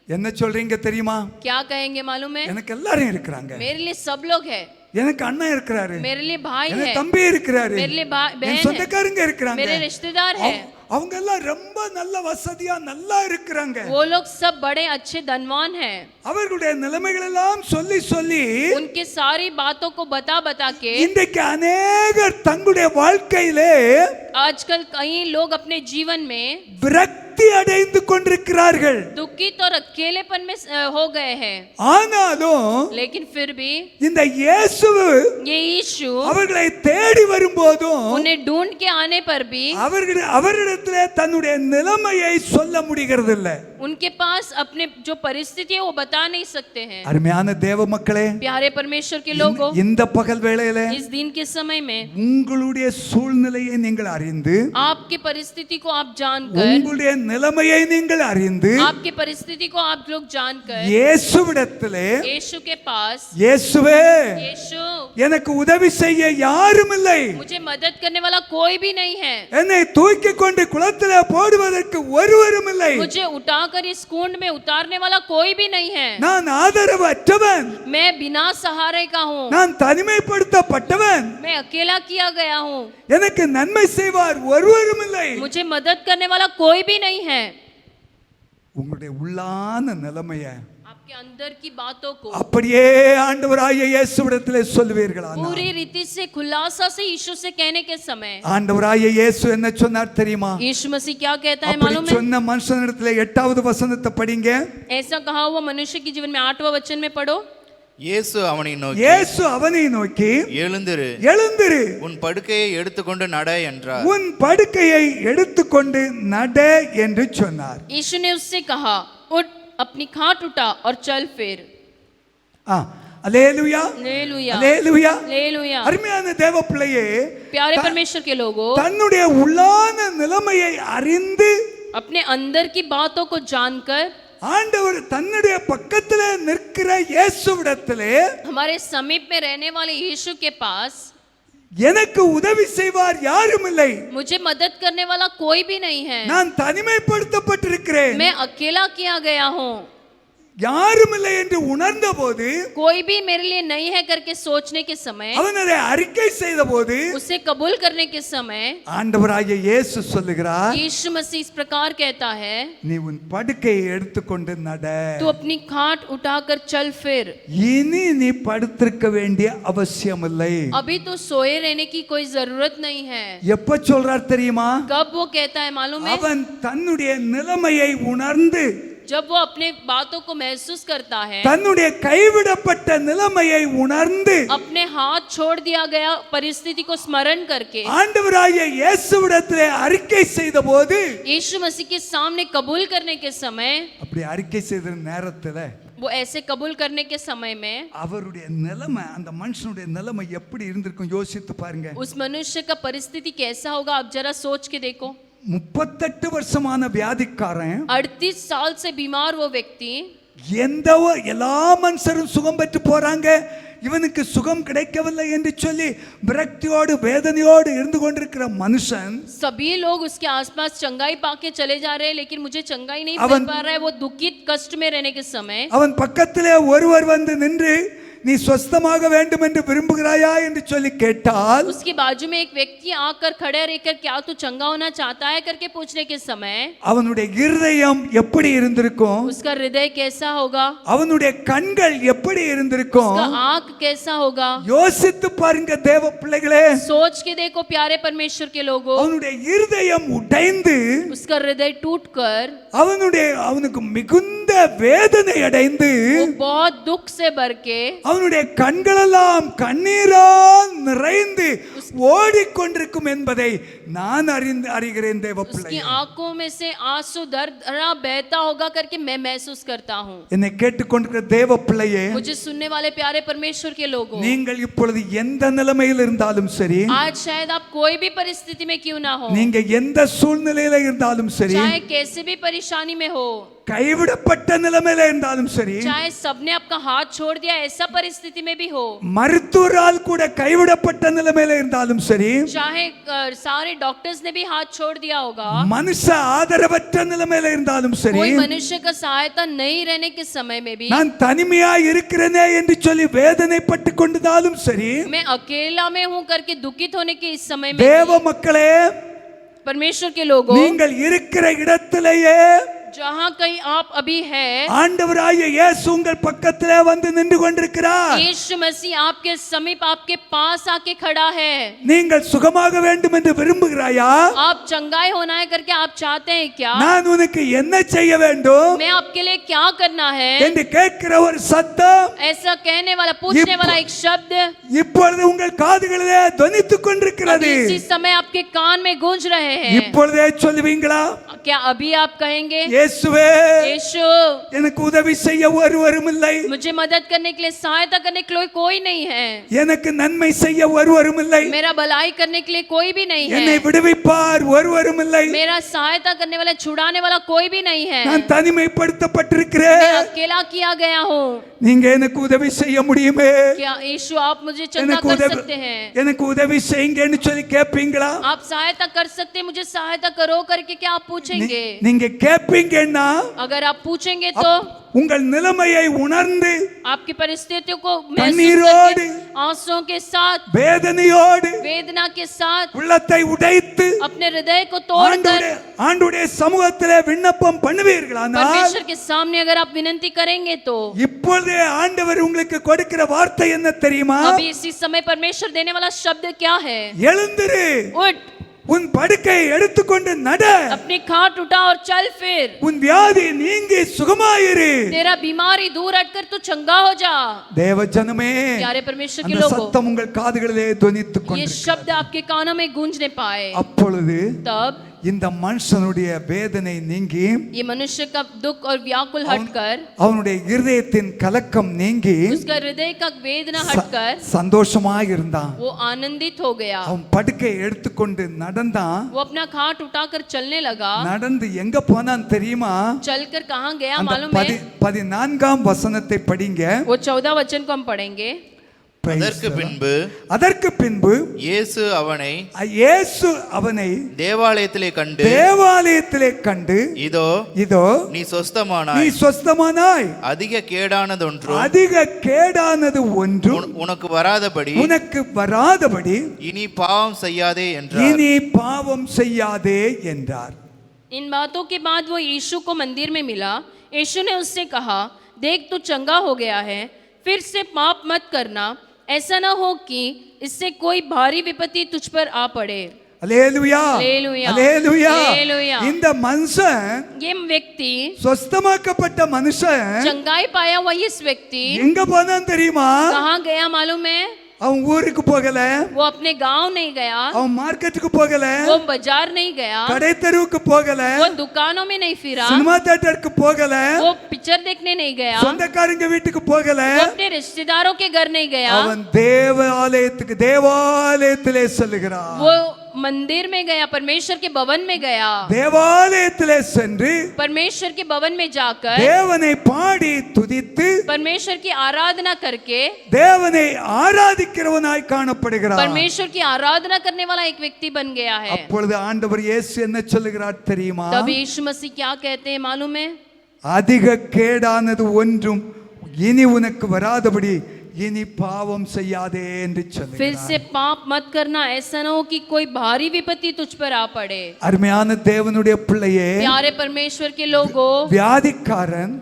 என்ன சொல்றீங்க தெரியுமா? क्या कहेंगे मालूम है? எனக்கு எல்லாரும் இருக்கிறாங்க, मेरे लिए सब लोग है, எனக்கு அண்ணன் இருக்கிறாரு, मेरे लिए भाई எனக்கு है, தம்பி இருக்கிறாரு, मेरे लिए என் बहन है, சொந்தக்காரங்க இருக்கிறாங்க, मेरे रिश्तेदार है, அவங்க எல்லாம் ரொம்ப நல்ல வசதியா நல்லா இருக்கிறாங்க. वो लोग सब बड़े अच्छे धनवान हैं। அவர்களுடைய நிலைமைகள் எல்லாம் சொல்லி சொல்லி उनके सारी बातों को बता बता के இன்றைக்கு अनेகர் தங்களுடைய வாழ்க்கையிலே आजकल कई लोग अपने जीवन में விரக்தி அடைந்து கொண்டிருக்கிறார்கள். दुखित और अकेलेपन में हो गए हैं। ஆனாலும் लेकिन फिर भी இந்த இயேசு ये यीशु அவர்களை தேடி வரும்போதும் उन्हें ढूंढ के आने पर भी அவரிடத்திலே தன்னுடைய நிலைமையை சொல்ல முடிகிறது இல்லை. उनके पास अपने जो परिस्थिति है वो बता नहीं सकते हैं। அருமையான தேவ மக்களே, प्यारे परमेश्वर के लोगों, இந்த பகல் வேளையிலே इस दिन के समय में உங்களுடைய சூழ்நிலையை நீங்கள் அறிந்து, आपकी परिस्थिति को आप जानकर, உங்களுடைய நிலைமையை நீங்கள் அறிந்து, आपकी परिस्थिति को आप लोग जानकर இயேசுவிடத்திலே, यीशु के पास, இயேசுவே यीशु எனக்கு உதவி செய்ய யாரும் இல்லை, मुझे मदद करने वाला कोई भी नहीं है, என்னை தூக்கி கொண்டு குளத்திலே போடுவதற்கு ஒருவரும் இல்லை, मुझे उठाकर इस कुंड में उतारने वाला कोई भी नहीं है, நான் ஆதரவற்றவன், मैं बिना सहारे का हूँ, நான் தனிமைப்படுத்தப்பட்டவன், मैं अकेला किया गया हूँ, எனக்கு நன்மை செய்வார் ஒருவரும் இல்லை. मुझे मदद करने वाला कोई भी नहीं है। உங்களுடைய உள்ளான நிலைமைய आपके अंदर की बातों को அப்படியே ஆண்டவராகிய இயேசுவிடத்திலே சொல்வீர்களா? पूरी रीति से खुलासा से यीशु से कहने के समय ஆண்டவராகிய இயேசு என்ன சொன்னார் தெரியுமா? यीशु मसीह क्या कहता है அப்படி मालूम है? சொன்ன மனுஷனிடத்திலே 8வது வசனத்தை படிங்க. ऐसा कहा हुआ मनुष्य के जीवन में 8वां वचन में पढ़ो। இயேசு அவனை நோக்கி, இயேசு அவனை நோக்கி எழுந்திரு, எழுந்திரு, உன் படுக்கையை எடுத்துக்கொண்டு நட என்றார். உன் படுக்கையை எடுத்துக்கொண்டு நட என்று சொன்னார். यीशु ने उससे कहा, उठ, अपनी खाट उठा और चल फिर। அல்லேலூயா, हालेलुया, அல்லேலூயா. हालेलुया। அருமையான தேவ பிள்ளையே, प्यारे परमेश्वर के लोगों, தன்னுடைய உள்ளான நிலைமையை அறிந்து अपने अंदर की बातों को जानकर ஆண்டவர் தன்னுடைய பக்கத்திலே நிற்கிற இயேசுவிடத்திலே, हमारे समीप में रहने वाले यीशु के पास, எனக்கு உதவி செய்வார் யாரும் இல்லை, मुझे मदद करने वाला कोई भी नहीं है, நான் தனிமைப்படுத்தப்பட்டிருக்கிறேன், मैं अकेला किया गया हूँ, யாரும் இல்லை என்று உணர்ந்த போது, कोई भी मेरे लिए नहीं है करके सोचने के समय, அவன் அதை அறிக்கை செய்த போது, उसे कबूल करने के समय ஆண்டவராகிய இயேசு சொல்லுகிறார், यीशु मसीह इस प्रकार कहता है, நீ உன் படுக்கையை எடுத்துக்கொண்டு நட. तू अपनी खाट उठाकर चल फिर। இனி நீ படுத்திருக்க வேண்டிய அவசியம் இல்லை. अभी तो सोए रहने की कोई जरूरत नहीं है। எப்ப சொல்றார் தெரியுமா? कब वो कहता है मालूम है? அவன் தன்னுடைய நிலைமையை உணர்ந்து, जब वो अपने बातों को महसूस करता है, தன்னுடைய கைவிடப்பட்ட நிலைமையை உணர்ந்து, अपने हाथ छोड़ दिया गया परिस्थिति को स्मरण करके ஆண்டவராகிய இயேசுவிடத்திலே அறிக்கை செய்த போது, यीशु मसीह के सामने कबूल करने के समय, அப்படி அறிக்கை செய்த நேரத்துல वो ऐसे कबूल करने के समय में அவருடைய நிலைமை, அந்த மனுஷனுடைய நிலைமை எப்படி இருந்திருக்கும் யோசித்து பாருங்க. उस मनुष्य का परिस्थिति कैसा होगा, आप जरा सोच के देखो। 38 வருஷமான வியாதிக்காரன், 38 साल से बीमार वो व्यक्ति, எல்லா மனுஷரும் சுகம் பெற்று போறாங்க, இவனுக்கு சுகம் கிடைக்கவில்லை என்று சொல்லி விரக்தியோடு வேதனையோடு இருந்து கொண்டிருக்கிற மனுஷன், सभी लोग उसके आसपास चंगाई पाके चले जा रहे हैं, लेकिन मुझे चंगाई नहीं मिल पा रहा है, वो दुखित कष्ट में रहने के समय அவன் பக்கத்திலே ஒருவர் வந்து நின்று, நீ சொஸ்தமாக வேண்டும் என்று விரும்புகிறாயா என்று சொல்லி கேட்டால், उसके बाजू में एक व्यक्ति आकर खड़े रहकर क्या तू चंगा होना चाहता है करके पूछने के समय அவனுடைய இருதயம் எப்படி இருந்திருக்கும்? उसका हृदय कैसा होगा, அவனுடைய கண்கள் எப்படி இருந்திருக்கும்? उसका आंख कैसा होगा? யோசித்து பாருங்க தேவ பிள்ளைகளே. सोच के देखो प्यारे परमेश्वर के लोगों, அவனுடைய இருதயம் உடைந்து, उसका हृदय टूटकर அவனுக்கு மிகுந்த வேதனை அடைந்து, वो बहुत दुख से भर के அவனுடைய கண்களெல்லாம் கண்ணீரால் நிறைந்து ஓடிக்கொண்டிருக்கும் என்பதை நான் அறிகிறேன் தேவ उसकी பிள்ளையே. आंखों में से आंसू दर्द बहता होगा करके मैं महसूस करता हूँ। என்னை கேட்டுக்கொண்டிருக்கிற தேவ பிள்ளையே, मुझे सुनने वाले प्यारे परमेश्वर के लोगों, நீங்கள் இப்பொழுது எந்த நிலைமையில் இருந்தாலும் சரி, आज शायद आप कोई भी परिस्थिति में क्यों ना हो, நீங்க எந்த சூழ்நிலையில இருந்தாலும் சரி, चाहे कैसे भी परेशानी में हो, கைவிடப்பட்ட நிலைமையில இருந்தாலும் சரி, चाहे सबने आपका हाथ छोड़ दिया ऐसा परिस्थिति में भी हो, மருத்துவரால் கூட கைவிடப்பட்ட நிலைமையில இருந்தாலும் சரி, चाहे सारे डॉक्टर्स ने भी हाथ छोड़ दिया होगा, மனுஷ ஆதரவற்ற நிலைமையில இருந்தாலும் சரி, कोई मनुष्य का सहायता नहीं रहने के समय में भी, நான் தனிமையா இருக்கிறேனே என்று சொல்லி வேதனைப்பட்டு கொண்டதாலும் சரி, मैं अकेला में हूं करके दुखित होने के इस समय में தேவ भी, மக்களே, परमेश्वर के लोगों, நீங்கள் இருக்கிற இடத்திலேயே जहाँ कहीं आप अभी है, ஆண்டவராகிய இயேசு உங்கள் பக்கத்திலே வந்து நின்று கொண்டிருக்கிறார். यीशु मसीह आपके समीप आपके पास आके खड़ा है. நீங்கள் சுகமாக வேண்டும் என்று விரும்புகிறாயா? आप चंगाई होना है करके आप चाहते हैं क्या? நான் உனக்கு என்ன செய்ய வேண்டும் मैं आपके लिए क्या करना है? என்று கேட்கிற ஒரு சத்தம் ऐसा कहने वाला, पूछने वाला एक शब्द இப்பொழுது உங்கள் காதுகளிலே தொனித்துக் கொண்டிருக்கிறது. अभी इसी समय आपके कान में गूंज रहे हैं. இப்பொழுதே சொல்லுவீங்களா? क्या अभी आप कहेंगे, இயேசுவே, यीशु எனக்கு உதவி செய்ய ஒருவரும் இல்லை, मुझे मदद करने के लिए, सहायता करने के लिए कोई नहीं है, எனக்கு நன்மை செய்ய ஒருவரும் இல்லை, मेरा भलाई करने के लिए कोई भी नहीं என்னை है, விடுவிப்பார் ஒருவரும் இல்லை, मेरा सहायता करने वाला, छुड़ाने वाला कोई भी नहीं है, நான் मैं தனிமைப்படுத்தப்பட்டிருக்கிறேன். अकेला किया गया हूँ. நீங்க எனக்கு உதவி செய்ய முடியுமே? क्या यीशु आप मुझे चंगा எனக்கு कर உதவி सकते हैं? எனக்கு உதவி செய்யுங்கன்னு சொல்லி கேட்பீங்களா? आप सहायता कर सकते हैं, मुझे सहायता करो करके क्या आप पूछेंगे? நீங்க கேட்பீங்கன்னா अगर आप पूछेंगे तो உங்கள் நிலைமையை உணர்ந்து आपकी परिस्थितियों को कन्नीरोடு, आंसुओं के साथ, வேதனையோடு, वेदना के साथ உள்ளத்தை உடைத்து अपने हृदय को तोड़कर ஆண்டவருடைய சமூகத்திலே விண்ணப்பம் பண்ணுவீர்களானால் परमेश्वर के सामने अगर आप विनती करेंगे तो இப்பொழுதே ஆண்டவர் உங்களுக்கு கொடுக்கிற வார்த்தை என்ன தெரியுமா? अभी इसी समय परमेश्वर देने वाला शब्द क्या है? எழுந்திரு, उठ, உன் படுக்கையை எடுத்துக்கொண்டு நட, अपनी खाट उठा और चल फिर, உன் வியாதி நீங்கி சுகமாயிரு. तेरा बीमारी दूर हटकर तू चंगा हो जा. தேவ ஜனமே, प्यारे परमेश्वर के அந்த लोगों, சத்தம் உங்கள் காதுகளிலே தொனித்துக் ये கொண்டிருக்கிறது. शब्द आपके कानों में गूंजने पाए, அப்பொழுது तब இந்த மனுஷனுடைய வேதனை நீங்கி, ये मनुष्य का दुख और व्याकुल हटकर, அவனுடைய இருதயத்தின் கலக்கம் நீங்கி उसका हृदय का वेदना हटकर சந்தோஷமாக இருந்தான். वो आनंदित हो गया. அவன் படுக்கையை எடுத்துக்கொண்டு நடந்தான். वो अपना खाट उठाकर चलने लगा. நடந்து எங்க போனான் தெரியுமா? चलकर कहाँ गया அந்த मालूम है? 14ஆம் வசனத்தை படிங்க. वो 14 वचन को हम पढ़ेंगे. அதற்கு பின்பு இயேசு இயேசு அவனை தேவாலயத்திலே கண்டு இதோ நீ சொஸ்தமானாய், அதிக கேடானது ஒன்றும் உனக்கு வராதபடி இனி பாவம் செய்யாதே என்றார். इन बातों के बाद वो यीशु को मंदिर में मिला. यीशु ने उससे कहा, देख तू चंगा हो गया है, फिर से पाप मत करना, ऐसा ना हो कि इससे कोई भारी विपत्ति तुझ पर आ पड़े. அல்லேலூயா, அல்லேலூயா, அல்லேலூயா. அல்லேலூயா. இந்த மனுஷன், ये व्यक्ति, சொஸ்தமாக்கப்பட்ட மனுஷன் चंगाई पाया हुआ इस व्यक्ति எங்க போனான் தெரியுமா? कहाँ गया मालूम है? அவன் ஊருக்கு போகல, वो अपने गांव नहीं गया, அவன் மார்க்கெட்டுக்கு போகல, वो बाजार नहीं गया, கடை தெருவுக்கு போகல, वो दुकानों में नहीं फिरा, சினிமா தியேட்டருக்கு போகல, वो पिक्चर देखने नहीं गया, சொந்தக்காரங்க வீட்டுக்கு போகல, वो अपने रिश्तेदारों के घर नहीं गया, அவன் தேவாலயத்திலே செல்லுகிறான். वो मंदिर में गया, परमेश्वर के भवन में गया, தேவாலயத்திலே சென்று परमेश्वर के भवन में जाकर தேவனை பாடி துதித்து परमेश्वर की आराधना करके தேவனை ஆராதிக்கிறவனாய் காணப்படுகிறான். परमेश्वर की आराधना करने वाला एक व्यक्ति बन गया है. அப்பொழுது ஆண்டவர் இயேசு என்ன சொல்லுகிறார் தெரியுமா? तब यीशु मसीह क्या कहते हैं मालूम है? அதிக கேடானது ஒன்றும் இனி உனக்கு வராதபடி இனி பாவம் செய்யாதே என்று फिर சொல்லுகிறார். से पाप मत करना, ऐसा ना हो कि कोई भारी विपत्ति तुझ पर आ पड़े. அருமையான தேவனுடைய பிள்ளையே, प्यारे परमेश्वर के लोगों, வியாதிக்காரன்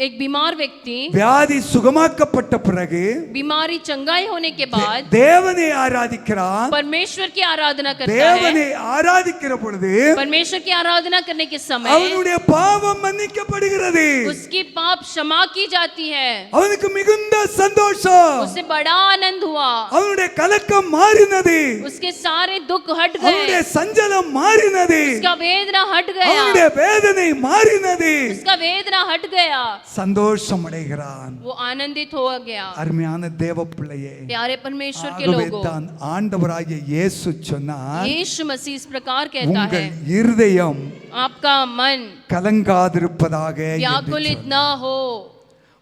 एक बीमार व्यक्ति வியாதி சுகமாக்கப்பட்ட பிறகு बीमारी चंगाई होने के बाद தேவனை ஆராதிக்கிறான். परमेश्वर की आराधना करता है. தேவனை ஆராதிக்கிற பொழுது परमेश्वर की आराधना करने के समय அவனுடைய பாவம் மன்னிக்கப்படுகிறது. उसकी पाप क्षमा की जाती है. அவனுக்கு மிகுந்த சந்தோஷம், उसे बड़ा आनंद हुआ, அவனுடைய கலக்கம் மாறினது, उसके सारे दुख हट அவனுடைய गए, சஞ்சலம் மாறினது, उसका वेदना हट गया, அவனுடைய வேதனை மாறினது, उसका वेदना हट गया, சந்தோஷம் அடைகிறான். वो आनंदित हो गया. அருமையான தேவ பிள்ளையே, प्यारे परमेश्वर के ஆகவே लोगों, தான் ஆண்டவராகிய இயேசு சொன்னார், यीशु मसीह इस प्रकार कहता है, உங்கள் இருதயம் आपका मन கலங்காதிருப்பதாக என்று व्याकुलित சொன்னார். न हो.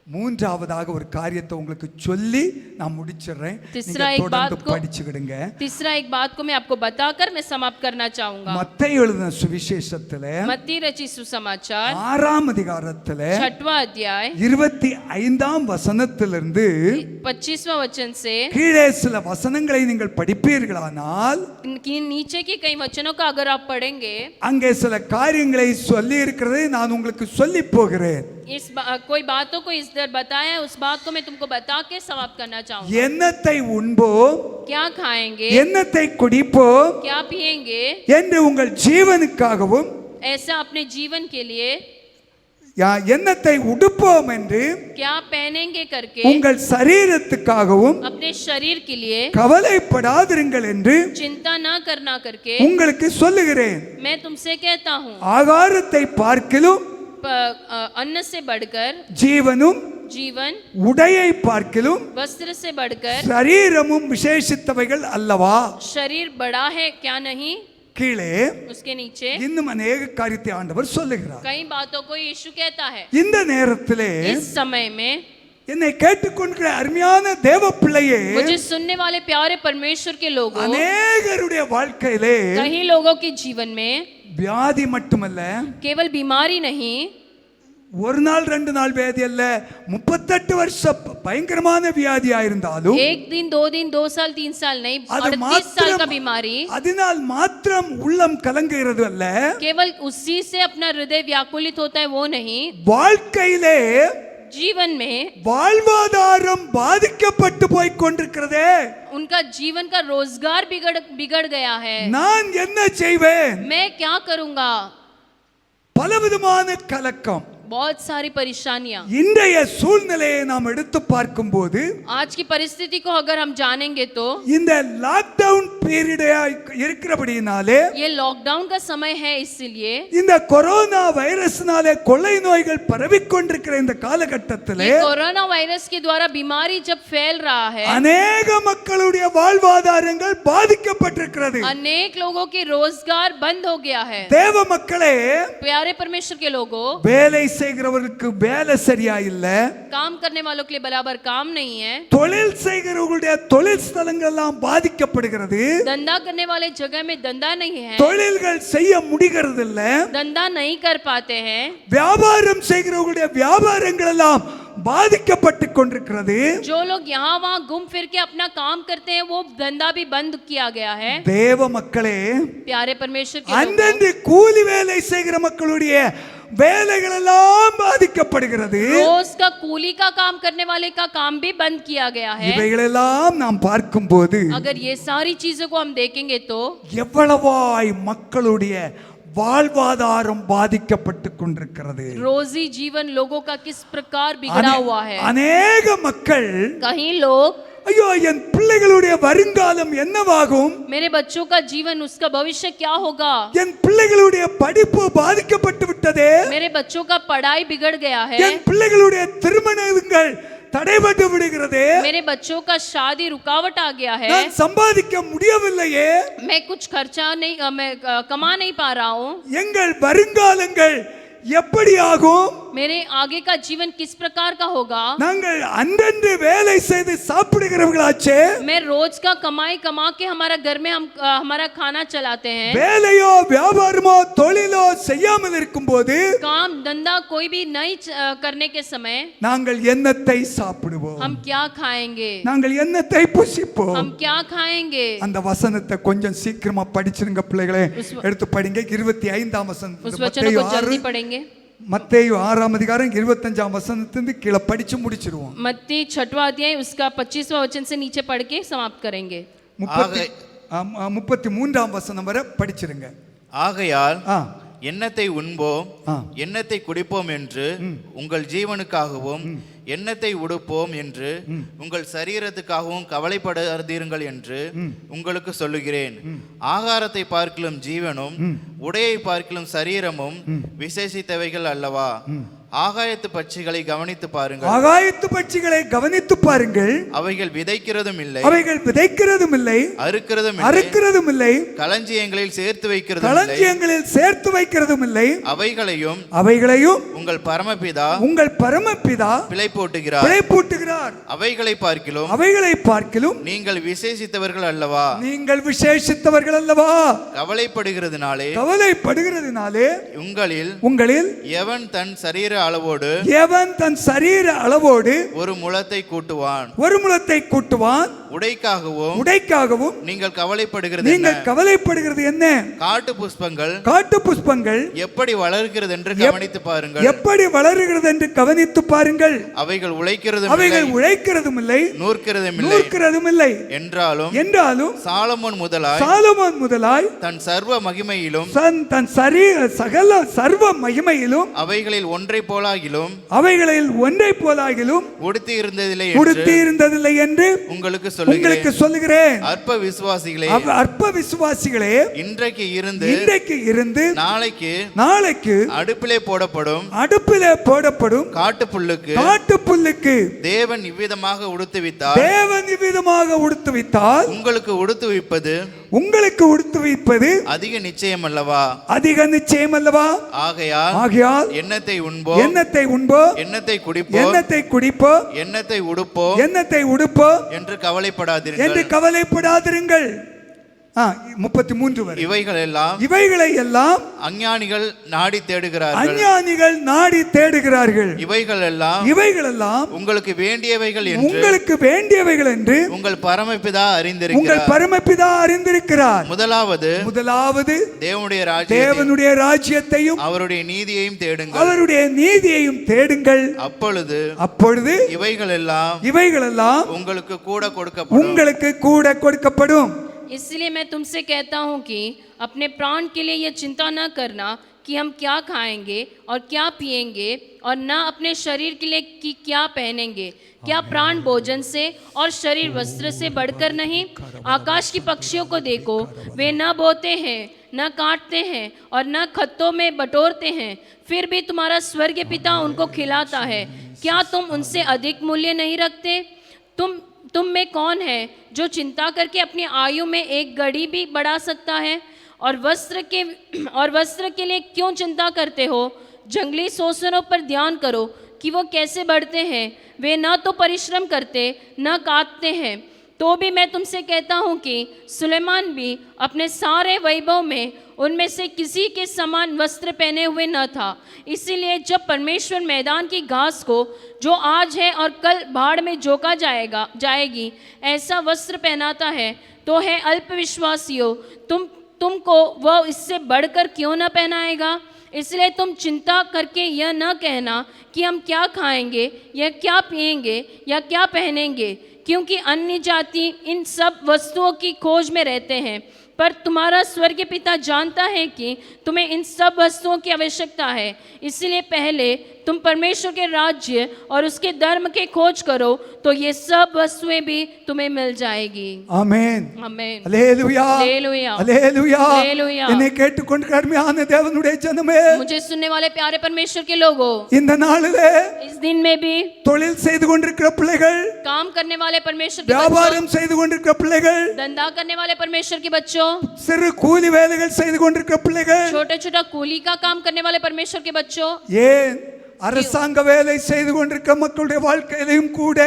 மூன்றாவதாக ஒரு காரியத்தை உங்களுக்கு சொல்லி நான் முடிச்சிடுறேன். तीसरा நீங்க एक தொடர்ந்து बात को- படிச்சுக்கிடுங்க. तीसरा एक बात को मैं आपको बताकर मैं समाप्त करना चाहूंगा। மத்தேயு எழுதின சுவிசேஷத்துல मत्ती रचित सुसमाचार 6ஆம் அதிகாரத்துல 6वां अध्याय 25ஆம் வசனத்திலிருந்து 25वां वचन से கீழே சில வசனங்களை நீங்கள் படிப்பீர்களானால் नीचे के कई वचनों का अगर आप पढ़ेंगे, அங்கே சில காரியங்களை சொல்லி இருக்கிறதை நான் உங்களுக்கு சொல்லி போகிறேன். कोई बातों को इस दर बताया है, उस बात को मैं तुमको बता के समाप्त करना चाहूंगा। என்னத்தை உண்போம், क्या खाएंगे, என்னத்தை குடிப்போம் क्या पिएंगे, என்று உங்கள் ஜீவனுக்காகவும் ऐसा अपने जीवन के लिए என்னத்தை உடுப்போம் என்று क्या पहनेंगे करके உங்கள் சரீரத்துக்காகவும் अपने शरीर के लिए கவலைப்படாதிருங்கள் என்று चिंता ना करना करके உங்களுக்கு சொல்லுகிறேன். मैं तुमसे कहता हूँ, ஆகாரத்தை பார்க்கிலும் अन्न से बढ़कर ஜீவனும் जीवन, உடையை பார்க்கிலும் वस्त्र से बढ़कर சரீரமும் விசேஷித்தவைகள் அல்லவா. शरीर बड़ा है क्या नहीं। கீழே उसके नीचे இன்னும் அநேக காரியத்தை ஆண்டவர் சொல்லுகிறார். कई बातों को यीशु कहता है। இந்த நேரத்திலே इस समय में என்னை கேட்டுக்கொண்ட அருமையான தேவ பிள்ளையே, मुझे सुनने वाले प्यारे परमेश्वर के लोगों, அநேகருடைய வாழ்க்கையிலே कई लोगों के जीवन में வியாதி மட்டுமல்ல, केवल बीमारी नहीं, ஒரு நாள் 2 நாள் வியாதி அல்ல, 38 வருஷ பயங்கரமான வியாதியா இருந்தாலும் एक दिन 2 दिन 2 साल 3 साल नहीं, அது 38 साल का மாத்திரம் बीमारी, அதனால் மாத்திரம் உள்ளம் கலங்குகிறது அல்ல, केवल उसी से अपना हृदय व्याकुलित होता है वो नहीं, வாழ்க்கையிலே जीवन में வாழ்வாதாரம் பாதிக்கப்பட்டு போய் கொண்டிருக்கிறதே, उनका जीवन का रोजगार बिगड़ गया है। நான் என்ன செய்வேன், मैं क्या करूंगा, பலவிதமான கலக்கம். बहुत सारी परेशानियां। இன்றைய சூழ்நிலையை நாம் எடுத்து பார்க்கும்போது आज की परिस्थिति को अगर हम जानेंगे तो இந்த லாக்டவுன் பீரியடா இருக்கிறபடியினாலே, ये लॉकडाउन का समय है, इसलिए இந்த கொரோனா வைரஸ்னாலே கொள்ளை நோய்கள் பரவிக்கொண்டிருக்கிற இந்த காலகட்டத்திலே ये कोरोना वायरस के द्वारा बीमारी जब फैल रहा है, அநேக மக்களுடைய வாழ்வாதாரங்கள் பாதிக்கப்பட்டிருக்கிறது. अनेक लोगों के रोजगार बंद हो गया है। தேவ மக்களே, प्यारे परमेश्वर के लोगों, வேலை செய்கிறவர்களுக்கு வேலை சரியா இல்ல, काम करने वालों के लिए बराबर काम नहीं है, தொழில் செய்கிறவர்களுடைய தொழில் ஸ்தலங்கள் எல்லாம் பாதிக்கப்படுகிறது, धंधा करने वाले जगह में धंधा नहीं है, தொழில்கள் செய்ய முடிகிறது இல்ல, धंधा नहीं कर पाते हैं, வியாபாரம் செய்கிறவர்களுடைய வியாபாரங்கள் எல்லாம் பாதிக்கப்பட்டு கொண்டிருக்கிறது. जो लोग यहाँ वहाँ घूम फिर के अपना काम करते हैं वो धंधा भी बंद किया गया है। தேவ மக்களே, प्यारे परमेश्वर के लोगों, அந்தந்த கூலி வேலை செய்கிற மக்களுடைய வேலைகள் எல்லாம் பாதிக்கப்படுகிறது. रोज का कूली का काम करने वाले का काम भी बंद किया गया है। இவைகளெல்லாம் நாம் பார்க்கும்போது अगर ये सारी चीजों को हम देखेंगे तो எவ்வளவாய் மக்களுடைய வாழ்வாதாரம் பாதிக்கப்பட்டு கொண்டிருக்கிறது. रोजी जीवन लोगों का किस प्रकार बिगड़ा हुआ है। அநேக மக்கள் कहीं लोग, ஐயோ என் பிள்ளைகளுடைய வருங்காலம் என்னவாகும், मेरे बच्चों का जीवन, उसका भविष्य क्या होगा, என் பிள்ளைகளுடைய படிப்பு பாதிக்கப்பட்டு விட்டதே, मेरे बच्चों का पढ़ाई बिगड़ गया है, என் பிள்ளைகளுடைய திருமணங்கள் தடைபட்டு விடுகிறதே, मेरे बच्चों का शादी रुकावट आ गया है, நான் சம்பாதிக்க முடியவில்லையே, मैं कुछ खर्चा नहीं, मैं कमा नहीं पा रहा हूँ, எங்கள் வருங்காலங்கள் எப்படி ஆகும், मेरे आगे का जीवन किस प्रकार का होगा। நாங்கள் அன்றன்று வேலை செய்து சாப்பிடுகிறவர்களாச்சே, मैं रोज का कमाई कमा के हमारा घर में हम हमारा खाना चलाते हैं, வேலையோ வியாபாரமோ தொழிலோ செய்யாமல் இருக்கும்போது काम धंधा कोई भी नहीं करने के समय நாங்கள் என்னத்தை சாப்பிடுவோம், हम क्या खाएंगे, நாங்கள் என்னத்தை புசிப்போம். हम क्या खाएंगे। அந்த வசனத்தை கொஞ்சம் சீக்கிரமா படிச்சிருங்க பிள்ளைகளே, उस- எடுத்து படிங்க. 25ஆம் வசனம், उस वचन को जल्दी पढ़ेंगे। மத்தேயு 6ஆம் அதிகாரம் 25ஆம் வசனத்திலிருந்து கீழே படிச்சு முடிச்சிருவோம். मत्ती 6वां अध्याय उसका 25वां वचन से नीचे पढ़ के समाप्त करेंगे। 33ஆம் வசனம் வரை படிச்சிருங்க. ஆகையால் ஆ, எண்ணத்தை உண்போம், ஆ. எண்ணத்தை குடிப்போம் என்று உங்கள் ஜீவனுக்காகவும், எண்ணத்தை உடுப்போம் என்று உங்கள் சரீரத்துக்காகவும் கவலைப்படாதீர்கள் என்று உங்களுக்கு சொல்லுகிறேன். ஆகாரத்தை பார்க்கிலும் ஜீவனும், உடையை பார்க்கிலும் சரீரமும் விசேஷித்தவைகள் அல்லவா? ஆகாயத்து பட்சிகளை கவனித்து பாருங்கள். ஆகாயத்து பட்சிகளை கவனித்து பாருங்கள். அவைகள் விதைக்கிறதும் இல்லை, அவைகள் விதைக்கிறதும் இல்லை, அறுக்கிறதும் இல்லை, களஞ்சியங்களில் சேர்த்து வைக்கிறதும் களஞ்சியங்களில் சேர்த்து வைக்கிறதும் இல்லை. அவைகளையும் உங்கள் பரமபிதா பிழை போட்டுகிறார். அவைகளை பார்க்கிலும் நீங்கள் விசேஷித்தவர்கள் அல்லவா? கவலைப்படுகிறதுனாலே உங்களில் எவன் தன் சரீர அளவோடு ஒரு முழத்தை கூட்டுவான். உடைக்காகவும் நீங்கள் கவலைப்படுகிறது என்ன? காட்டு புஷ்பங்கள் எப்படி வளர்கிறது என்று கவனித்து பாருங்கள். அவைகள் உழைக்கிறதும் இல்லை, நூற்கிறதும் இல்லை. என்றாலும் சாலமோன் முதலாய் தன் சர்வ மகிமையிலும் சர்வ மகிமையிலும் அவைகளில் ஒன்றை போலாகிலும் உடுத்தி இருந்ததில்லை என்று உங்களுக்கு சொல்லுகிறேன். அற்ப விசுவாசிகளே, இன்றைக்கு இருந்து நாளைக்கு அடுப்பிலே போடப்படும் காட்டுப்புல்லுக்கு தேவன் இவ்விதமாக உடுத்துவித்தால் உங்களுக்கு உடுத்துவிப்பது அதிக நிச்சயம் அல்லவா? ஆகையால் எண்ணத்தை உண்போம், எண்ணத்தை குடிப்போம், எண்ணத்தை உடுப்போம் என்று கவலைப்படாதிருங்கள். 33 வரை இவைகளை எல்லாம் அஞ்ஞானிகள் நாடி தேடுகிறார்கள். இவைகள் எல்லாம் உங்களுக்கு வேண்டியவைகள் என்று உங்கள் பரமபிதா அறிந்திருக்கிறார். முதலாவது தேவனுடைய ராஜ்யத்தையும் அவருடைய நீதியையும் தேடுங்கள். அப்பொழுது இவைகள் எல்லாம் உங்களுக்கு கூட கொடுக்கப்படும். इसलिए मैं तुमसे कहता हूँ कि अपने प्राण के लिए यह चिंता न करना कि हम क्या खाएंगे और क्या पिएंगे, और न अपने शरीर के लिए कि क्या पहनेंगे. क्या प्राण भोजन से और शरीर वस्त्र से बढ़कर नहीं? आकाश की पक्षियों को देखो, वे न बोते हैं, न काटते हैं और न खत्तों में बटोरते हैं, फिर भी तुम्हारा स्वर्गीय पिता उनको खिलाता है. क्या तुम उनसे अधिक मूल्य नहीं रखते? तुम में कौन है जो चिंता करके अपनी आयु में एक घड़ी भी बढ़ा सकता है? और वस्त्र के लिए क्यों चिंता करते हो? जंगली सोसरों पर ध्यान करो कि वो कैसे बढ़ते हैं. वे न तो परिश्रम करते न काटते हैं. तो भी मैं तुमसे कहता हूँ कि सुलेमान भी अपने सारे वैभव में उनमें से किसी के समान वस्त्र पहने हुए न था. इसीलिए जब परमेश्वर मैदान की घास को जो आज है और कल भाड़ में झोंका जाएगी ऐसा वस्त्र पहनाता है, तो है अल्पविश्वासियों, तुमको वह इससे बढ़कर क्यों न पहनाएगा? इसलिए तुम चिंता करके यह न कहना कि हम क्या खाएंगे या क्या पिएंगे या क्या पहनेंगे, क्योंकि अन्य जाति इन सब वस्तुओं की खोज में रहते हैं. पर तुम्हारा स्वर्गीय पिता जानता है कि तुम्हें इन सब वस्तुओं की आवश्यकता है. इसलिए पहले तुम परमेश्वर के राज्य और उसके धर्म के खोज करो, तो ये सब वस्तुएं भी तुम्हें मिल जाएगी. आमेन. आमेन. हालेलुया. हालेलुया. हालेलुया. हालेलुया. इन्हें கேட்டுக்கொண்டு அருமையான தேவனுடைய ஜனமே, मुझे सुनने वाले प्यारे परमेश्वर के लोगों, இந்த நாளிலே इस दिन में भी தொழில் செய்து கொண்டிருக்கிற பிள்ளைகள், काम करने वाले परमेश्वर के வியாபாரம் செய்து கொண்டிருக்கிற பிள்ளைகள், धंधा करने वाले परमेश्वर के बच्चों, சிறு கூலி வேலைகள் செய்து கொண்டிருக்கிற பிள்ளைகள், छोटा कूली का काम करने वाले परमेश्वर के बच्चों, ஏன் அரசாங்க வேலை செய்து கொண்டிருக்கிற மக்களுடைய வாழ்க்கையிலும் கூட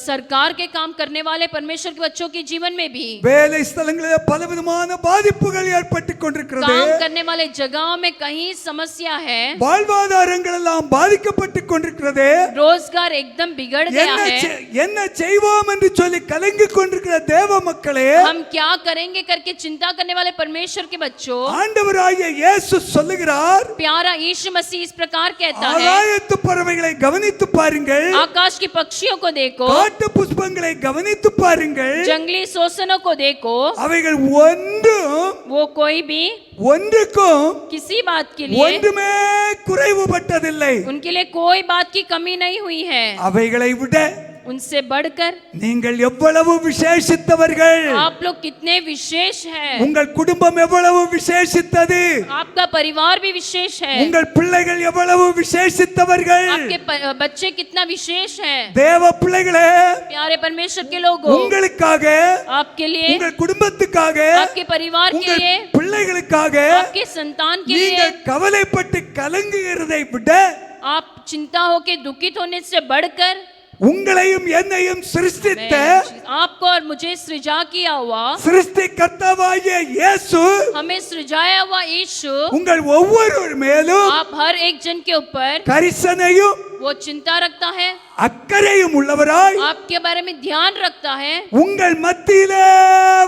सरकार के काम करने वाले परमेश्वर के बच्चों के जीवन में भी வேலை ஸ்தலங்களிலே பலவிதமான பாதிப்புகள் ஏற்பட்டுக் கொண்டிருக்கிறது. काम करने वाले जगहों में कहीं समस्या है. வாழ்வாதாரங்கள் எல்லாம் பாதிக்கப்பட்டுக் கொண்டிருக்கிறது. रोजगार एकदम बिगड़ गया है. என்ன செய்வோம் என்று சொல்லி கலங்கிக் கொண்டிருக்கிற தேவ மக்களே, हम क्या करेंगे करके चिंता करने वाले परमेश्वर के बच्चों, ஆண்டவராகிய இயேசு சொல்லுகிறார், प्यारा यीशु मसीह इस प्रकार कहता है, ஆகாயத்து பறவைகளை கவனித்து பாருங்கள், आकाश की पक्षियों को देखो, காட்டு புஷ்பங்களை கவனித்து பாருங்கள், जंगली सोसनों को देखो, அவைகள் ஒன்றும் वो कोई भी ஒன்றுக்கும் किसी बात के लिए ஒன்றுமே குறைவுபட்டதில்லை. उनके लिए कोई बात की कमी नहीं हुई है. அவைகளை விட उनसे बढ़कर நீங்கள் எவ்வளவு விசேஷித்தவர்கள், आप लोग कितने विशेष हैं। உங்கள் குடும்பம் எவ்வளவு விசேஷித்தது, आपका परिवार भी विशेष है, உங்கள் பிள்ளைகள் எவ்வளவு விசேஷித்தவர்கள்। आपके बच्चे कितना विशेष हैं। தேவ பிள்ளைகளே, प्यारे परमेश्वर के लोगों, உங்களுக்காக, आपके लिए, உங்கள் குடும்பத்துக்காக, आपके परिवार के உங்கள் लिए, பிள்ளைகளுக்காக आपके संतान के लिए நீங்கள் கவலைப்பட்டு கலங்குகிறதை விட आप चिंता होके दुखित होने से बढ़कर உங்களையும் என்னையும் சிருஷ்டித்த आपको और मुझे सृजा किया हुआ, சிருஷ்டிகர்த்தாவாகிய இயேசு हमें सृजाया हुआ यीशु உங்கள் ஒவ்வொருவர் மேலும் आप हर एक जन के ऊपर கரிசனையும் वो चिंता रखता है, அக்கறையும் உள்ளவராய் आपके बारे में ध्यान रखता है, உங்கள் மத்தியிலே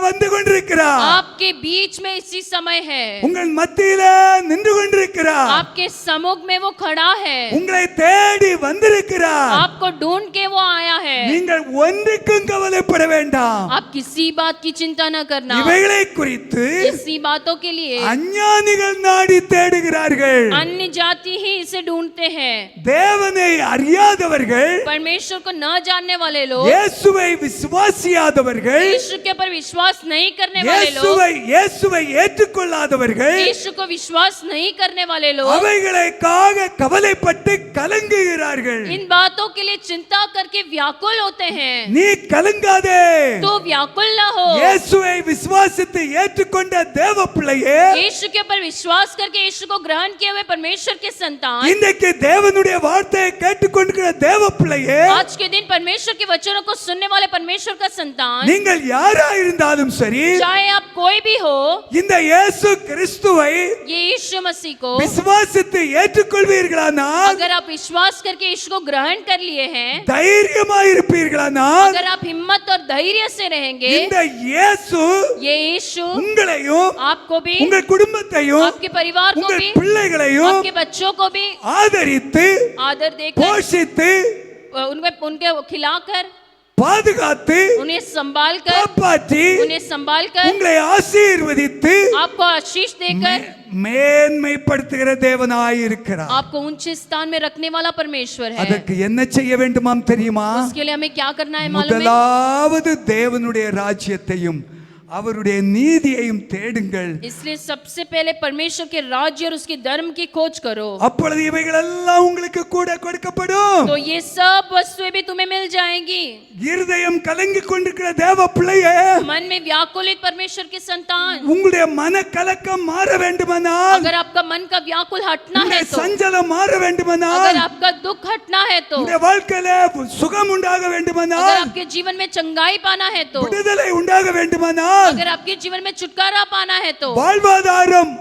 வந்து கொண்டிருக்கிறார், आपके बीच में इसी समय है, உங்கள் மத்தியிலே நின்று கொண்டிருக்கிறார், आपके सम्मुख में वो खड़ा है, உங்களை தேடி வந்திருக்கிறார்। आपको ढूंढ के वो आया है। நீங்கள் ஒன்றுக்கும் கவலைப்பட வேண்டாம்। आप किसी बात की चिंता न करना, இவைகளை குறித்து इसी बातों के लिए அஞ்ஞானிகள் நாடி தேடுகிறார்கள்। अन्य जाति ही इसे ढूंढते हैं। தேவனை அறியாதவர்கள், परमेश्वर को न जानने वाले लोग, இயேசுவை விசுவாசியாதவர்கள், यीशु के ऊपर विश्वास नहीं करने वाले लोग, இயேசுவை ஏற்றுக்கொள்ளாதவர்கள், यीशु को विश्वास नहीं करने वाले लोग அவைகளுக்காக கவலைப்பட்டு கலங்குகிறார்கள்। इन बातों के लिए चिंता करके व्याकुल होते हैं। நீ கலங்காதே। तो व्याकुल न हो। இயேசுவை விசுவாசித்து ஏற்றுக்கொண்ட தேவ பிள்ளையே, यीशु के ऊपर विश्वास करके यीशु को ग्रहण किए हुए परमेश्वर के संतान, இன்றைக்கு தேவனுடைய வார்த்தையை கேட்டுக்கொண்டிருக்கிற தேவ பிள்ளையே, आज के दिन परमेश्वर के वचनों को सुनने वाले परमेश्वर का संतान, நீங்கள் யாரா இருந்தாலும் சரி, चाहे आप कोई भी हो, இந்த இயேசு கிறிஸ்துவை ये यीशु मसीह को விசுவாசித்து ஏற்றுக்கொள்வீர்களானால், अगर आप विश्वास करके यीशु को ग्रहण कर लिए हैं, தைரியமாய் இருப்பீர்களானால், अगर आप हिम्मत और धैर्य से रहेंगे, இந்த இயேசு ये यीशु உங்களையும் आपको भी, உங்கள் குடும்பத்தையும் आपके परिवार को உங்கள் भी, பிள்ளைகளையும் आपके बच्चों को भी ஆதரித்து आदर देकर, போஷித்து उनके खिलाकर, பாதுகாத்து उन्हें संभाल कर, காப்பாற்றி उन्हें संभाल कर, உங்களை ஆசீர்வதித்து आपको आशीष देकर, மேன்மைப்படுத்துகிற தேவனாய் இருக்கிறார்। आपको ऊंचे स्थान में रखने वाला परमेश्वर है। அதற்கு என்ன செய்ய வேண்டுமாம் தெரியுமா? उसके लिए हमें क्या करना है मालूम है? முதலாவது தேவனுடைய ராஜ்யத்தையும் அவருடைய நீதியையும் தேடுங்கள், इसलिए सबसे पहले परमेश्वर के राज्य और उसके धर्म की खोज करो, அப்பொழுது இவைகள் எல்லாம் உங்களுக்கு கூட கொடுக்கப்படும்। तो ये सब वस्तुएं भी तुम्हें मिल जाएंगी। இருதயம் கலங்கிக் கொண்டிருக்கிற தேவ பிள்ளையே, मन में व्याकुलित परमेश्वर के संतान, உங்களுடைய மன கலக்கம் மாற வேண்டுமானால், अगर आपका मन का व्याकुल हटना है உங்களுடைய तो, சஞ்சலம் மாற வேண்டுமானால், अगर आपका दुख हटना है तो, உங்களுடைய வாழ்க்கையில சுகம் உண்டாக अगर வேண்டுமானால், आपके जीवन में चंगाई पाना है तो, விடுதலை உண்டாக வேண்டுமானால், अगर आपके जीवन में छुटकारा पाना है तो, வாழ்வாதாரம்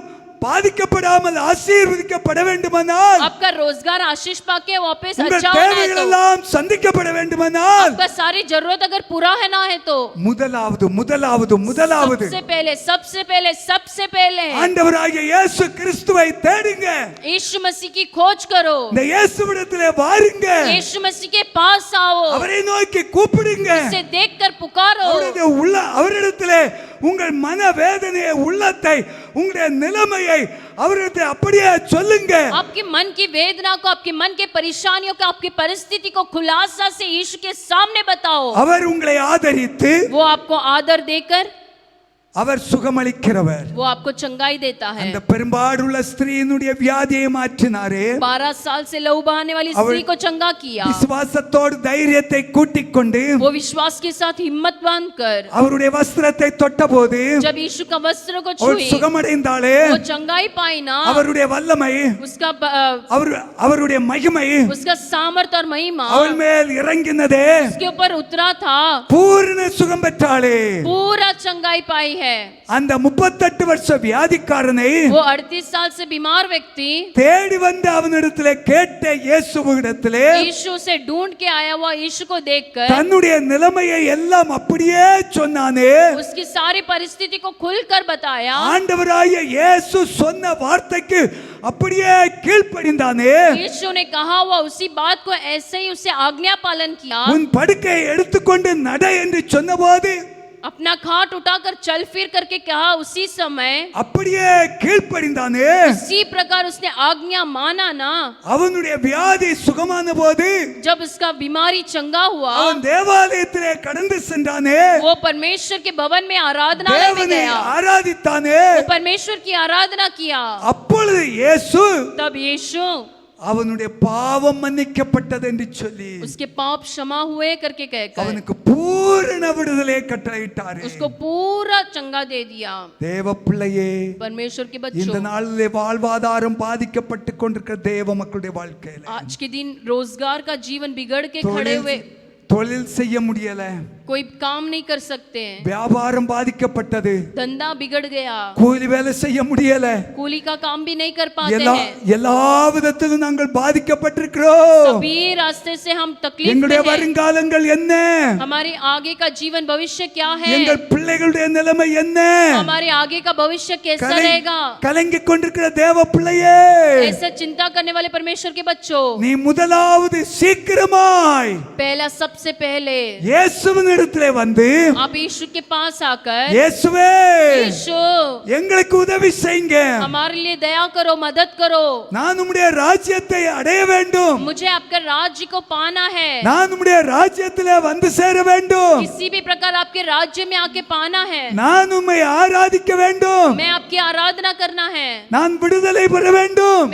பாதிக்கப்படாமல் ஆசீர்வதிக்கப்பட வேண்டுமானால், आपका रोजगार आशीष पाके वापस உங்கள் अच्छा होना है தேவைகள் तो, எல்லாம் சந்திக்கப்பட வேண்டுமானால், आपका सारी जरूरत अगर पूरा है ना है तो, முதலாவது सबसे पहले ஆண்டவராகிய இயேசு கிறிஸ்துவை தேடுங்க। यीशु मसीह की खोज करो, இந்த இயேசுவிடத்திலே வாருங்க, यीशु मसीह के पास आओ, அவரை நோக்கி கூப்பிடுங்க, उसे देखकर पुकारो, அவரிடத்திலே உங்கள் மன வேதனையை, உள்ளத்தை, உங்களுடைய நிலைமையை அவரிடத்தில் அப்படியே சொல்லுங்க। आपके मन की वेदना को, आपके मन के परेशानियों को, आपकी परिस्थिति को खुलासा से यीशु के सामने बताओ। அவர் उங்களை ஆதரித்து वो आपको आदर देकर அவர் சுகமளிக்கிறவர்। वो आपको चंगाई देता है। அந்த பெரும்பாடுள்ள ஸ்திரீனுடைய வியாதியை மாற்றினாரே, 12 साल से लहू बहाने वाली स्त्री को चंगा किया। விசுவாசத்தோடு தைரியத்தை கூட்டிக் கொண்டு वो विश्वास के साथ हिम्मत बांध कर அவருடைய வஸ்திரத்தை தொட்டபோது जब यीशु का वस्त्र को அவள் छुई, சுகமடைந்தாளே, वो चंगाई पाई ना, அவருடைய வல்லமை, उसका அவருடைய மகிமை उसका सामर्थ और महिमा அவள் மேல் இறங்கினதே, उसके ऊपर उतरा था, பூரண சுகம் பெற்றாளே। पूरा चंगाई पाई है। அந்த 38 வருஷ வியாதிக்காரனை वो 38 साल से बीमार व्यक्ति தேடி வந்து அவனிடத்திலே கேட்ட இயேசுவிடத்திலே यीशु से ढूंढ के आया हुआ यीशु को देखकर தன்னுடைய நிலைமையை எல்லாம் அப்படியே சொன்னானே, उसकी सारी परिस्थिति को खुलकर बताया। ஆண்டவராகிய இயேசு சொன்ன வார்த்தைக்கு அப்படியே கீழ்ப்படிந்தானே, यीशु ने कहा हुआ उसी बात को ऐसे ही उसे आज्ञा पालन किया। உன் படுக்கையை எடுத்துக்கொண்டு நட என்று சொன்னபோது अपना खाट उठाकर चल फिर करके कहा उसी समय அப்படியே கீழ்ப்படிந்தானே, उसी प्रकार उसने आज्ञा माना ना। அவனுடைய வியாதி சுகமான போது जब उसका बीमारी चंगा हुआ அவன் தேவாலயத்திலே கடந்து சென்றானே, वो परमेश्वर के भवन में आराधनालय में தேவனை गया, ஆராதித்தானே, वो परमेश्वर की आराधना किया। அப்பொழுது இயேசு तब यीशु அவனுடைய பாவம் மன்னிக்கப்பட்டது என்று சொல்லி उसके पाप क्षमा हुए करके कहकर அவனுக்கு பூரண விடுதலை கட்டளையிட்டார். उसको पूरा चंगा दे दिया। தேவ பிள்ளையே, परमेश्वर के இந்த बच्चों, நாளிலே வாழ்வாதாரம் பாதிக்கப்பட்டு கொண்டிருக்கிற தேவ மக்களுடைய வாழ்க்கையில आज के दिन रोजगार का जीवन बिगड़ के खड़े हुए, தொழில் செய்ய முடியல, कोई काम नहीं कर सकते हैं, வியாபாரம் பாதிக்கப்பட்டது, धंधा बिगड़ गया, கூலி வேலை செய்ய முடியல, कूली का काम भी नहीं कर पाते எல்லா हैं, எல்லா விதத்திலும் நாங்கள் பாதிக்கப்பட்டிருக்கிறோம். सभी रास्ते से हम तकलीफ எங்களுடைய में हैं। வருங்காலங்கள் என்ன, हमारे आगे का जीवन भविष्य क्या है, எங்கள் பிள்ளைகளுடைய நிலைமை என்ன, हमारे आगे का भविष्य कैसा கலை- रहेगा। கலங்கிக் கொண்டிருக்கிற தேவ பிள்ளையே, ऐसा चिंता करने वाले परमेश्वर के बच्चों, நீ முதலாவது சீக்கிரமாய் पहला सबसे पहले இயேசுவின் இடத்திலே வந்து, आप यीशु के पास आकर, இயேசுவே यीशु எங்களுக்கு உதவி செய்யுங்க, हमारे लिए दया करो, मदद करो, நான் உம்முடைய ராஜ்யத்தை அடைய வேண்டும், मुझे आपके राज्य को पाना है, நான் உம்முடைய ராஜ்யத்திலே வந்து சேர வேண்டும், किसी भी प्रकार आपके राज्य में आके पाना है, நான் உம்மை ஆராதிக்க வேண்டும், मैं आपकी आराधना करना है, நான் விடுதலை பெற வேண்டும்.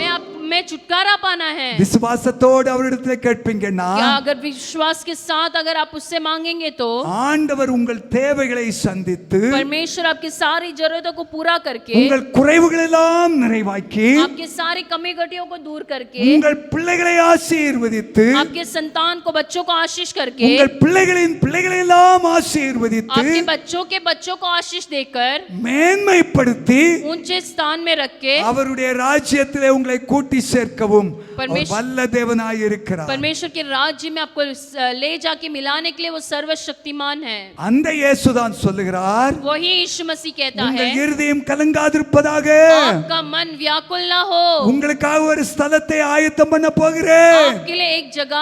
मैं छुटकारा पाना है। விசுவாசத்தோடு அவரிடத்திலே கேட்பீங்கன்னா क्या अगर विश्वास के साथ अगर आप उससे मांगेंगे तो ஆண்டவர் உங்கள் தேவைகளை சந்தித்து परमेश्वर आपकी सारी जरूरतों को पूरा करके, உங்கள் குறைவுகள் எல்லாம் நிறைவாக்கி आपके सारी कमी घटियों को दूर करके, உங்கள் பிள்ளைகளை ஆசீர்வதித்து आपके संतान को, बच्चों को आशीष करके, உங்கள் பிள்ளைகளின் பிள்ளைகளை எல்லாம் ஆசீர்வதித்து आपके बच्चों को आशीष देकर, மேன்மைப்படுத்தி ऊंचे स्थान में रख के, அவருடைய ராஜ்யத்திலே உங்களை கூட்டி சேர்க்கவும் அவர் परमेश्वर- வல்ல தேவனாய் இருக்கிறார். परमेश्वर के राज्य में आपको ले जाके मिलाने के लिए वो सर्वशक्तिमान है। அந்த இயேசுதான் சொல்லுகிறார், वही यीशु मसीह कहता है, உங்கள் இருதயம் கலங்காதிருப்பதாக, आपका मन व्याकुल ना हो, உங்களுக்காக ஒரு ஸ்தலத்தை ஆயத்தம் பண்ண போகிறேன், आपके लिए एक जगह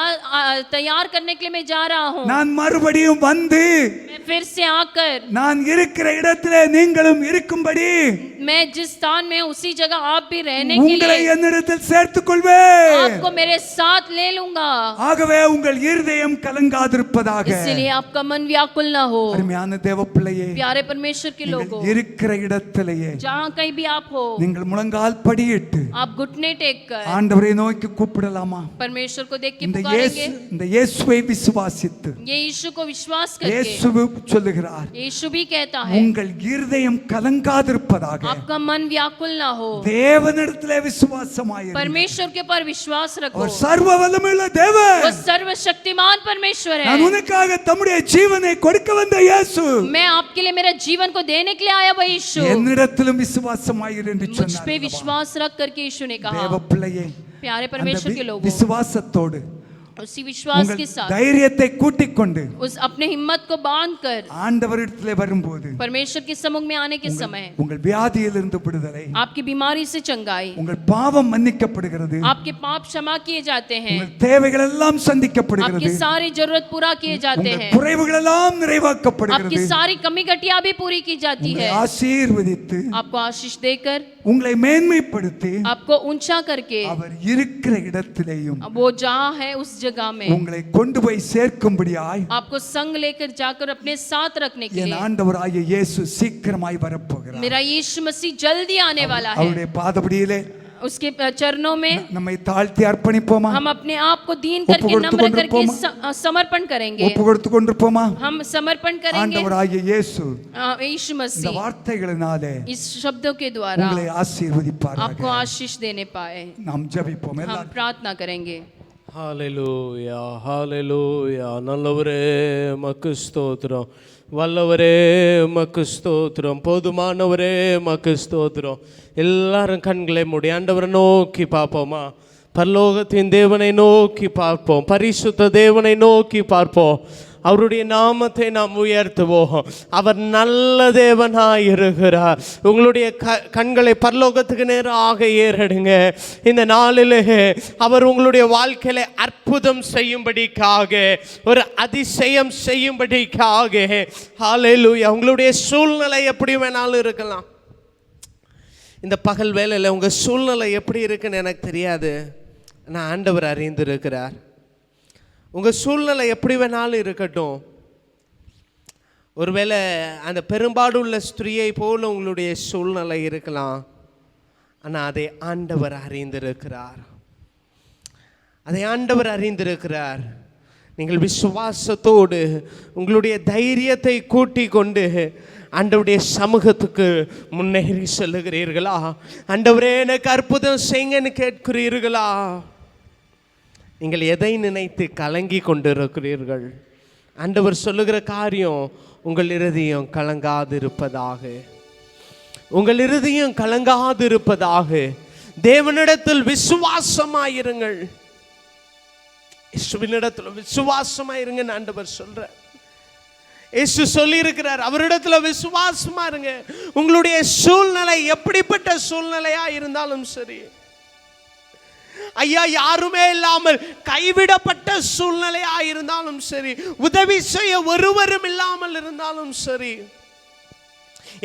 तैयार करने के लिए मैं जा रहा हूँ। நான் மறுபடியும் வந்து मैं फिर से आकर, நான் இருக்கிற இடத்திலே நீங்களும் இருக்கும்படி मैं जिस स्थान में हूं, उसी जगह आप भी रहने के உங்களை लिए என்னிடத்தில் சேர்த்துக் கொள்வேன். आपको मेरे साथ ले लूंगा। ஆகவே உங்கள் இருதயம் கலங்காதிருப்பதாக. इसलिए आपका मन व्याकुल ना हो। அருமையான தேவ பிள்ளையே, प्यारे परमेश्वर के लोगों, நீங்கள் இருக்கிற இடத்திலேயே जहाँ कहीं भी आप हो, நீங்கள் முழங்கால் படியிட்டு आप घुटने टेक कर ஆண்டவரை நோக்கி கூப்பிடலாமா? परमेश्वर को देख के இந்த पुकारेंगे। இந்த இயேசுவை விசுவாசித்து ये यीशु को विश्वास करके, இயேசு சொல்லுகிறார், यीशु भी कहता है, உங்கள் இருதயம் கலங்காதிருப்பதாக. आपका मन व्याकुल ना हो, தேவனிடத்திலே விசுவாசமாயிரு. परमेश्वर के ऊपर विश्वास रखो। அவர் சர்வ வல்லமையுள்ள தேவன். वो सर्वशक्तिमान परमेश्वर நான் है। உனக்காக தம்முடைய ஜீவனை கொடுக்க வந்த இயேசு मैं आपके लिए मेरा जीवन को देने के लिए आया वही यीशु। என்னிடத்திலும் விசுவாசமாயிரு என்று मुझ पे சொன்னார். विश्वास रख करके यीशु ने कहा। தேவ பிள்ளையே, प्यारे அந்த परमेश्वर के लोगों, விசுவாசத்தோடு उसी विश्वास உங்கள் के साथ தைரியத்தை கூட்டிக் கொண்டு उस अपने हिम्मत को बांध कर ஆண்டவரிடத்திலே வரும்போது परमेश्वर के सम्मुख में आने के समय உங்கள் வியாதியிலிருந்து விடுதலை, आपकी बीमारी से चंगाई, உங்கள் பாவம் மன்னிக்கப்படுகிறது, आपके पाप क्षमा किए जाते हैं, உங்கள் தேவைகள் எல்லாம் आपकी சந்திக்கப்படுகிறது, सारी जरूरत पूरा किए जाते உங்கள் हैं, குறைவுகள் எல்லாம் आपकी நிறைவாக்கப்படுகிறது, सारी कमी घटिया भी पूरी की जाती உங்களை है, ஆசீர்வதித்து आपको आशीष देकर, உங்களை மேன்மைப்படுத்தி आपको ऊंचा करके, அவர் இருக்கிற இடத்திலேயும் वो जहाँ है उस जगह में உங்களை கொண்டு போய் சேர்க்கும்படியாய் आपको संग लेकर जाकर अपने साथ रखने के என் लिए ஆண்டவராகிய இயேசு சீக்கிரமாய் வரப்போகிறார். मेरा यीशु मसीह जल्दी आने वाला है। அவருடைய பாதபடியிலே उसके चरणों में நம்மை தாழ்த்தி அர்ப்பணிப்போமா? हम अपने आप को दीन करके, नम्र करके समर्पण करेंगे। ஒப்பு கொடுத்து கொண்டிருப்போமா? हम समर्पण करेंगे। ஆண்டவராகிய இயேசு यीशु இந்த मसीह வார்த்தைகளினாலே इस शब्दों के द्वारा உங்களை ஆசீர்வதிப்பாராக. आपको आशीष देने पाए। நாம் ஜெபிப்போம் हम எல்லாரும். प्रार्थना करेंगे। ஹalleluya ஹalleluya. நல்லவரே மக்கு ஸ்தோத்திரம், வல்லவரே மக்கு ஸ்தோத்திரம், போதுமானவரே மக்கு ஸ்தோத்திரம். எல்லாரும் கண்களை மூடி ஆண்டவரை நோக்கி பார்ப்போமா? பரலோகத்தின் தேவனை நோக்கி பார்ப்போம், பரிசுத்த தேவனை நோக்கி பார்ப்போம். அவருடைய நாமத்தை நாம் உயர்த்துவோம். அவர் நல்ல தேவனாய் இருக்கிறார். உங்களுடைய கண்களை பரலோகத்துக்கு நேராக ஏறெடுங்க. இந்த நாளிலே அவர் உங்களுடைய வாழ்க்கையில அற்புதம் செய்யும்படிக்காக, ஒரு அதிசயம் செய்யும்படிக்காக, ஹல்லேலூயா. உங்களுடைய சூழ்நிலை எப்படி வேணாலும் இருக்கலாம். இந்த பகல் வேளையில் உங்கள் சூழ்நிலை எப்படி இருக்குன்னு எனக்கு தெரியாது, நான் ஆண்டவர் அறிந்திருக்கிறார். உங்கள் சூழ்நிலை எப்படி வேணாலும் இருக்கட்டும். ஒருவேளை அந்த பெரும்பாடுள்ள ஸ்திரீயை போல உங்களுடைய சூழ்நிலை இருக்கலாம். ஆனால் அதை ஆண்டவர் அறிந்திருக்கிறார். அதை ஆண்டவர் அறிந்திருக்கிறார். நீங்கள் விசுவாசத்தோடு உங்களுடைய தைரியத்தை கூட்டி கொண்டு ஆண்டவருடைய சமூகத்துக்கு முன்னேறி செல்லுகிறீர்களா? ஆண்டவரே எனக்கு அற்புதம் செய்யுங்கன்னு கேட்கிறீர்களா? நீங்கள் எதை நினைத்து கலங்கி கொண்டிருக்கிறீர்கள்? ஆண்டவர் சொல்லுகிற காரியம், உங்கள் இருதயம் கலங்காதிருப்பதாக, உங்கள் இருதயம் கலங்காதிருப்பதாக. தேவனிடத்தில் விசுவாசமாயிருங்கள், இயேசுவினிடத்தில் விசுவாசமாயிருங்கன்னு ஆண்டவர் சொல்றார். இயேசு சொல்லி இருக்கிறார், அவரிடத்துல விசுவாசமா இருங்க. உங்களுடைய சூழ்நிலை எப்படிப்பட்ட சூழ்நிலையா இருந்தாலும் சரி, ஐயா யாருமே இல்லாமல் கைவிடப்பட்ட சூழ்நிலையா இருந்தாலும் சரி, உதவி செய்ய ஒருவரும் இல்லாமல் இருந்தாலும் சரி,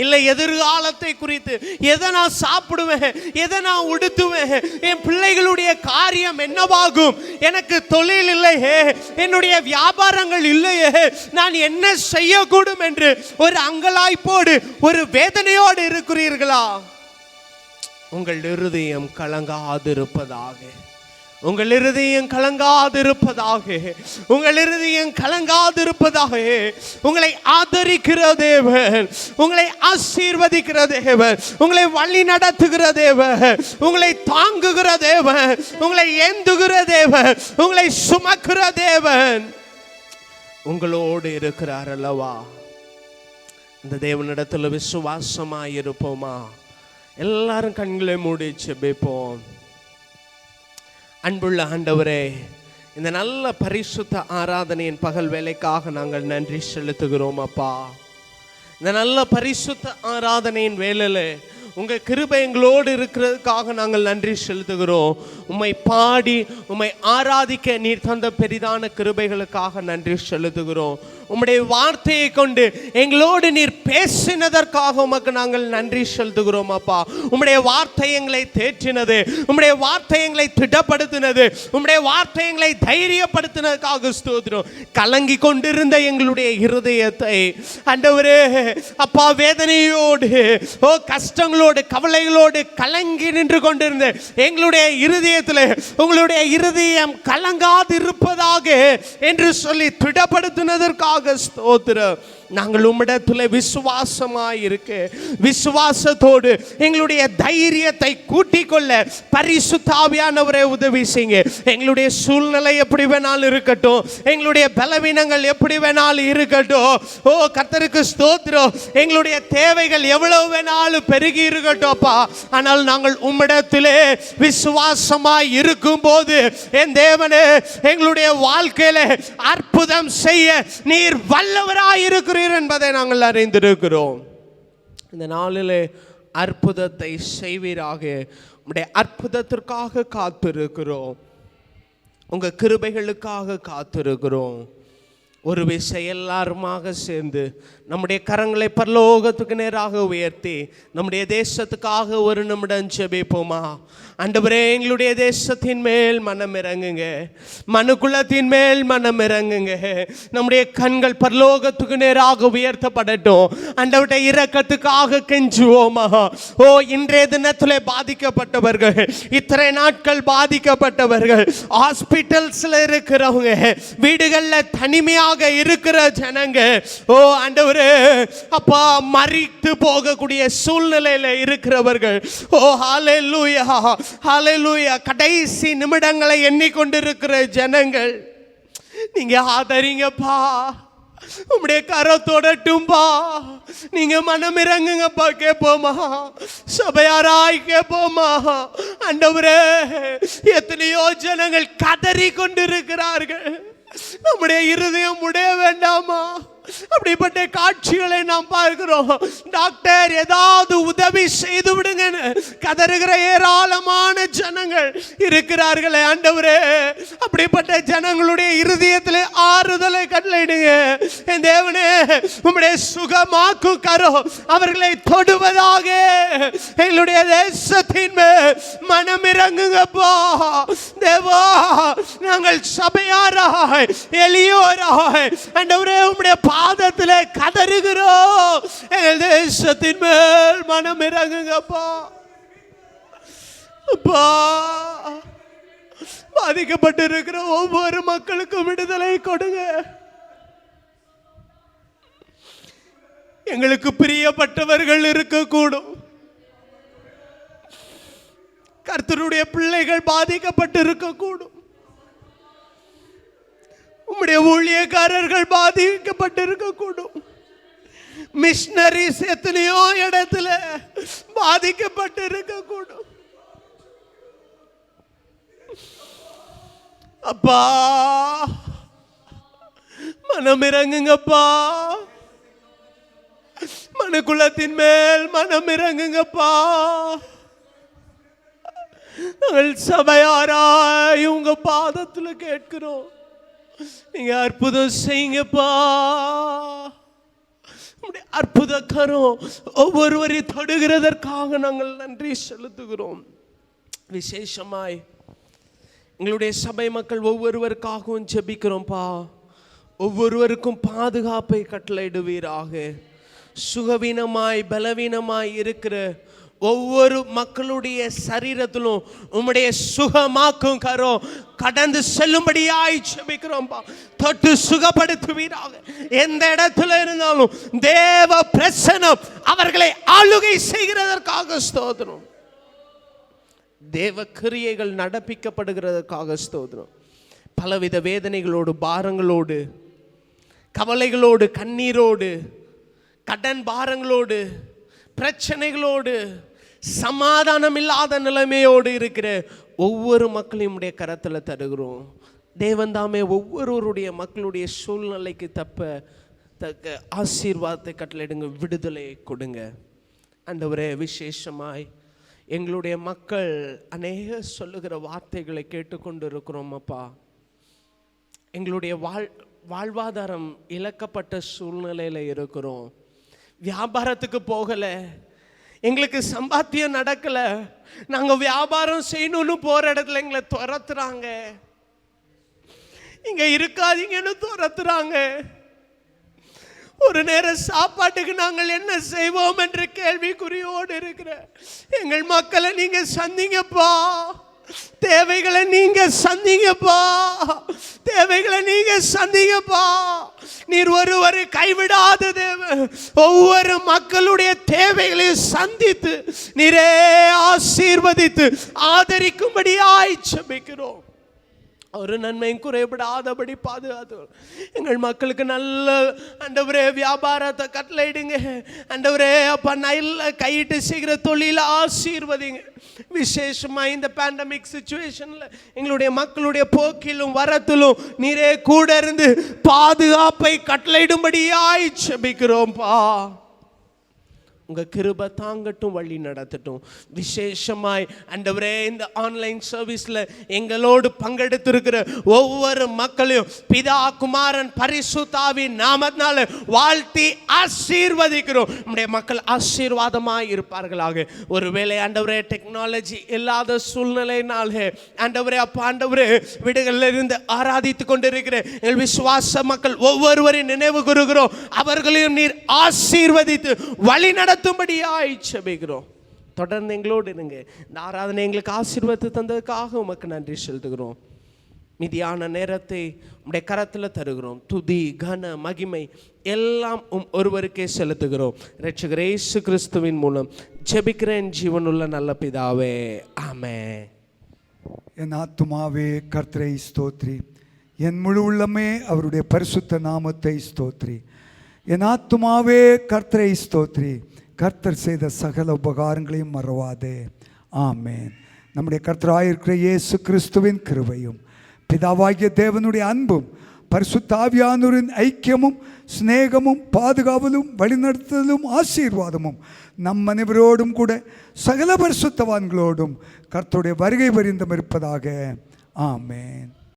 இல்லை எதிர்காலத்தை குறித்து, எதை நான் சாப்பிடுவேன், எதை நான் உடுத்துவேன், என் பிள்ளைகளுடைய காரியம் என்னவாகும், எனக்கு தொழில் இல்லையே, என்னுடைய வியாபாரங்கள் இல்லையே, நான் என்ன செய்யக்கூடும் என்று ஒரு அங்கலாய்ப்போடு, ஒரு வேதனையோடு இருக்கிறீர்களா? உங்கள் இருதயம் கலங்காதிருப்பதாக, உங்கள் இருதயம் கலங்காதிருப்பதாக, உங்கள் இருதயம் கலங்காதிருப்பதாக. உங்களை ஆதரிக்கிற தேவன், உங்களை ஆசீர்வதிக்கிற தேவன், உங்களை வழி நடத்துகிற தேவன், உங்களை தாங்குகிற தேவன், உங்களை ஏந்துகிற தேவன், உங்களை சுமக்கிற தேவன் உங்களோடு இருக்கிறார் அல்லவா? இந்த தேவனிடத்துல விசுவாசமாய் இருப்போமா? எல்லாரும் கண்களை மூடி ஜெபிப்போம். அன்புள்ள ஆண்டவரே, இந்த நல்ல பரிசுத்த ஆராதனையின் பகல் வேலைக்காக நாங்கள் நன்றி செலுத்துகிறோம் அப்பா. இந்த நல்ல பரிசுத்த ஆராதனையின் வேலையில உங்கள் கிருபை எங்களோடு இருக்கிறதுக்காக நாங்கள் நன்றி செலுத்துகிறோம். உம்மை பாடி உம்மை ஆராதிக்க நீர் தந்த பெரிதான கிருபைகளுக்காக நன்றி செலுத்துகிறோம். உம்முடைய வார்த்தையை கொண்டு எங்களோடு நீர் பேசினதற்காக உமக்கு நாங்கள் நன்றி செலுத்துகிறோம் அப்பா. உம்முடைய வார்த்தை எங்களை தேற்றினது, உம்முடைய வார்த்தை எங்களை திடப்படுத்தினது, உம்முடைய வார்த்தை எங்களை தைரியப்படுத்தினதுக்காக ஸ்தோத்திரம். கலங்கி கொண்டிருந்த எங்களுடைய இருதயத்தை ஆண்டவரே அப்பா, வேதனையோடு, கஷ்டங்களோடு, கவலைகளோடு கலங்கி நின்று கொண்டிருந்த எங்களுடைய இருதயத்தில் உங்களுடைய இருதயம் கலங்காதிருப்பதாக என்று சொல்லி திடப்படுத்தினதற்காக ஸ்தோத்திரம். நாங்கள் உம்மிடத்தில் விசுவாசமாய் இருக்க, விசுவாசத்தோடு எங்களுடைய தைரியத்தை கூட்டிக் கொள்ள பரிசுத்த ஆவியானவரே உதவி செய்யுங்க. எங்களுடைய சூழ்நிலை எப்படி வேணாலும் இருக்கட்டும், எங்களுடைய பலவீனங்கள் எப்படி வேணாலும் இருக்கட்டும், கர்த்தருக்கு ஸ்தோத்திரம். எங்களுடைய தேவைகள் எவ்வளவு வேணாலும் பெருகி இருக்கட்டும் அப்பா, ஆனால் நாங்கள் உம்மிடத்திலே விசுவாசமாய் இருக்கும் போது என் தேவனே, எங்களுடைய வாழ்க்கையில அற்புதம் செய்ய நீர் வல்லவராய் இருக்கிறீர் என்பதை நாங்கள் அறிந்திருக்கிறோம். இந்த நாளிலே அற்புதத்தை செய்வீராக. உம்முடைய அற்புதத்திற்காக காத்திருக்கிறோம், உங்க கிருபைகளுக்காக காத்திருக்கிறோம். ஒரு விஷயம் எல்லாருமாக சேர்ந்து நம்முடைய கரங்களை பரலோகத்துக்கு நேராக உயர்த்தி நம்முடைய தேசத்துக்காக ஒரு நிமிடம் ஜெபிப்போமா? ஆண்டவரே, எங்களுடைய தேசத்தின் மேல் மனம் இறங்குங்க, மனுக்குலத்தின் மேல் மனம் இறங்குங்க. நம்முடைய கண்கள் பரலோகத்துக்கு நேராக உயர்த்தப்படட்டும். ஆண்டவருடைய இரக்கத்துக்காக கெஞ்சுவோமா? இன்றைய தினத்தில் பாதிக்கப்பட்டவர்கள், இத்தனை நாட்கள் பாதிக்கப்பட்டவர்கள், ஹாஸ்பிட்டல்ஸ்ல இருக்கிறவங்க, வீடுகளில் தனிமையாக இருக்கிற ஜனங்க, ஆண்டவரே அப்பா, மரித்து போகக்கூடிய சூழ்நிலையில இருக்கிறவர்கள், ஹல்லேலூயா ஹல்லேலூயா, கடைசி நிமிடங்களை எண்ணிக்கொண்டிருக்கிற ஜனங்கள், நீங்க ஆதரிங்கப்பா, உம்முடைய கரத்தோடட்டும்பா, நீங்க மனம் இறங்குங்கப்பா. கேட்போமா? சபையாராய் கேட்போமா? ஆண்டவரே, எத்தனையோ ஜனங்கள் கதறி கொண்டிருக்கிறார்கள். நம்முடைய இருதயம் உடைய வேண்டாமா? அப்படிப்பட்ட காட்சிகளை நாம் பார்க்கிறோம். டாக்டர் ஏதாவது உதவி செய்து விடுங்கன்னு கதறுகிற ஏராளமான ஜனங்கள் இருக்கிறார்களே ஆண்டவரே, அப்படிப்பட்ட ஜனங்களுடைய இருதயத்திலே ஆறுதலை கட்டளையிடுங்க. என் தேவனே, உம்முடைய சுகமாக்கும் கரம் அவர்களை தொடுவதாக. எங்களுடைய தேசத்தின் மேல் மனம் இறங்குங்கப்பா தேவா. நாங்கள் சபையாராய் எளியோராய் ஆண்டவரே உம்முடைய பாதத்திலே கதறுகிறோம். எங்கள் தேசத்தின் மேல் மனம் இறங்குங்கப்பா. அப்பா, பாதிக்கப்பட்டிருக்கிற ஒவ்வொரு மக்களுக்கும் விடுதலை கொடுங்க. எங்களுக்கு பிரியப்பட்டவர்கள் இருக்கக்கூடும். கர்த்தருடைய பிள்ளைகள் பாதிக்கப்பட்டு இருக்கக்கூடும். உம்முடைய ஊழியக்காரர்கள் பாதிக்கப்பட்டிருக்கக்கூடும். மிஷனரிஸ் எத்தனையோ இடத்துல பாதிக்கப்பட்டிருக்கக்கூடும். அப்பா, மனம் இறங்குங்கப்பா. மனுக்குலத்தின் மேல் மனம் இறங்குங்கப்பா. நாங்கள் சபையாராய் உங்க பாதத்துல கேட்கிறோம். நீங்க அற்புதம் செய்யுங்கப்பா. அற்புத கரம் ஒவ்வொருவரையும் தொடுகிறதற்காக நாங்கள் நன்றி செலுத்துகிறோம். விசேஷமாய் எங்களுடைய சபை மக்கள் ஒவ்வொருவருக்காகவும் ஜெபிக்கிறோம்ப்பா. ஒவ்வொருவருக்கும் பாதுகாப்பை கட்டளையிடுவீராக. சுகவீனமாய் பலவீனமாய் இருக்கிற ஒவ்வொரு மக்களுடைய சரீரத்திலும் உம்முடைய சுகமாக்கும் கரம் கடந்து செல்லும்படியாய் ஜெபிக்கிறோம்பா. தொட்டு சுகப்படுத்துவீராக. எந்த இடத்துல இருந்தாலும் தேவ பிரசன்னம் அவர்களை ஆளுகை செய்கிறதற்காக ஸ்தோத்திரம். தேவ கிரியைகள் நடப்பிக்கப்படுகிறதற்காக ஸ்தோத்திரம். பலவித வேதனைகளோடு, பாரங்களோடு, கவலைகளோடு, கண்ணீரோடு, கடன் பாரங்களோடு, பிரச்சனைகளோடு, சமாதானம் இல்லாத நிலைமையோடு இருக்கிற ஒவ்வொரு மக்களையும் உடைய கரத்தில் தருகிறோம். தேவன் தாமே ஒவ்வொருவருடைய மக்களுடைய சூழ்நிலைக்கு தக்க ஆசீர்வாதத்தை கட்டளையிடுங்க, விடுதலையை கொடுங்க ஆண்டவரே. விசேஷமாய் எங்களுடைய மக்கள் அநேக சொல்லுகிற வார்த்தைகளை கேட்டுக்கொண்டு இருக்கிறோம் அப்பா. எங்களுடைய வாழ்வாதாரம் இழக்கப்பட்ட சூழ்நிலையில் இருக்கிறோம். வியாபாரத்துக்கு போகலை, எங்களுக்கு சம்பாத்தியம் நடக்கலை. நாங்கள் வியாபாரம் செய்யணும்னு போகிற இடத்துல எங்களை துரத்துறாங்க. இங்கே இருக்காதீங்கன்னு துரத்துறாங்க. ஒரு நேரம் சாப்பாட்டுக்கு நாங்கள் என்ன செய்வோம் என்ற கேள்விக்குறியோடு இருக்கிற எங்கள் மக்களை நீங்க சந்திங்கப்பா. தேவைகளை நீங்க சந்திங்கப்பா. தேவைகளை நீங்க சந்திங்கப்பா. நீர் ஒருவர் கைவிடாத தேவன். ஒவ்வொரு மக்களுடைய தேவைகளையும் சந்தித்து நீரே ஆசீர்வதித்து ஆதரிக்கும்படியாய் ஜெபிக்கிறோம். ஒரு நன்மையும் குறைபடாதபடி பாதுகாத்து எங்கள் மக்களுக்கு நல்ல ஆண்டவரே வியாபாரத்தை கட்டளையிடுங்க ஆண்டவரே. அப்பா, நல்ல கையிட்டு செய்கிற தொழில ஆசீர்வதிங்க. விசேஷமாக இந்த பேண்டமிக் சிச்சுவேஷனில் எங்களுடைய மக்களுடைய போக்கிலும் வரத்திலும் நீரே கூட இருந்து பாதுகாப்பை கட்டளையிடும்படியாய் ஜெபிக்கிறோம்பா. உங்கள் கிருபை தாங்கட்டும், வழி நடத்தட்டும். விசேஷமாய் ஆண்டவரே இந்த ஆன்லைன் சர்வீஸில் எங்களோடு பங்கெடுத்திருக்கிற ஒவ்வொரு மக்களையும் பிதா குமாரன் பரிசுத்தாவின் நாமத்தினால வாழ்த்தி ஆசீர்வதிக்கிறோம். நம்முடைய மக்கள் ஆசீர்வாதமாய் இருப்பார்களாக. ஒருவேளை ஆண்டவரே டெக்னாலஜி இல்லாத சூழ்நிலையினாலே ஆண்டவரே அப்பா ஆண்டவரே வீடுகளில் இருந்து ஆராதித்து கொண்டிருக்கிற எங்கள் விசுவாச மக்கள் ஒவ்வொருவரையும் நினைவு கூறுகிறோம். அவர்களையும் நீர் ஆசீர்வதித்து வழி நடத்தும்படியாய் ஜெபிக்கிறோம். தொடர்ந்து எங்களோடு இருங்க. இந்த ஆராதனை எங்களுக்கு ஆசீர்வாதத்தை தந்ததுக்காக உமக்கு நன்றி செலுத்துகிறோம். மீதியான நேரத்தை உம்முடைய கரத்தில் தருகிறோம். துதி கன மகிமை எல்லாம் ஒருவருக்கே செலுத்துகிறோம். இரட்சகர் இயேசு கிறிஸ்துவின் மூலம் ஜெபிக்கிறேன் ஜீவனுள்ள நல்ல பிதாவே, ஆமென். என் ஆத்துமாவே கர்த்தரை ஸ்தோத்ரி, என் முழு உள்ளமே அவருடைய பரிசுத்த நாமத்தை ஸ்தோத்ரி. என் ஆத்துமாவே கர்த்தரை ஸ்தோத்ரி, கர்த்தர் செய்த சகல உபகாரங்களையும் மறவாதே. ஆமென். நம்முடைய கர்த்தராயிருக்கிற இயேசு கிறிஸ்துவின் கிருபையும் பிதாவாகிய தேவனுடைய அன்பும் பரிசுத்தாவியானவரின் ஐக்கியமும் சிநேகமும் பாதுகாவலும் வழிநடத்துதலும் ஆசீர்வாதமும் நம் அனைவரோடும் கூட சகல பரிசுத்தவான்களோடும் கர்த்தருடைய வருகை பரிந்தும் இருப்பதாக. ஆமென்.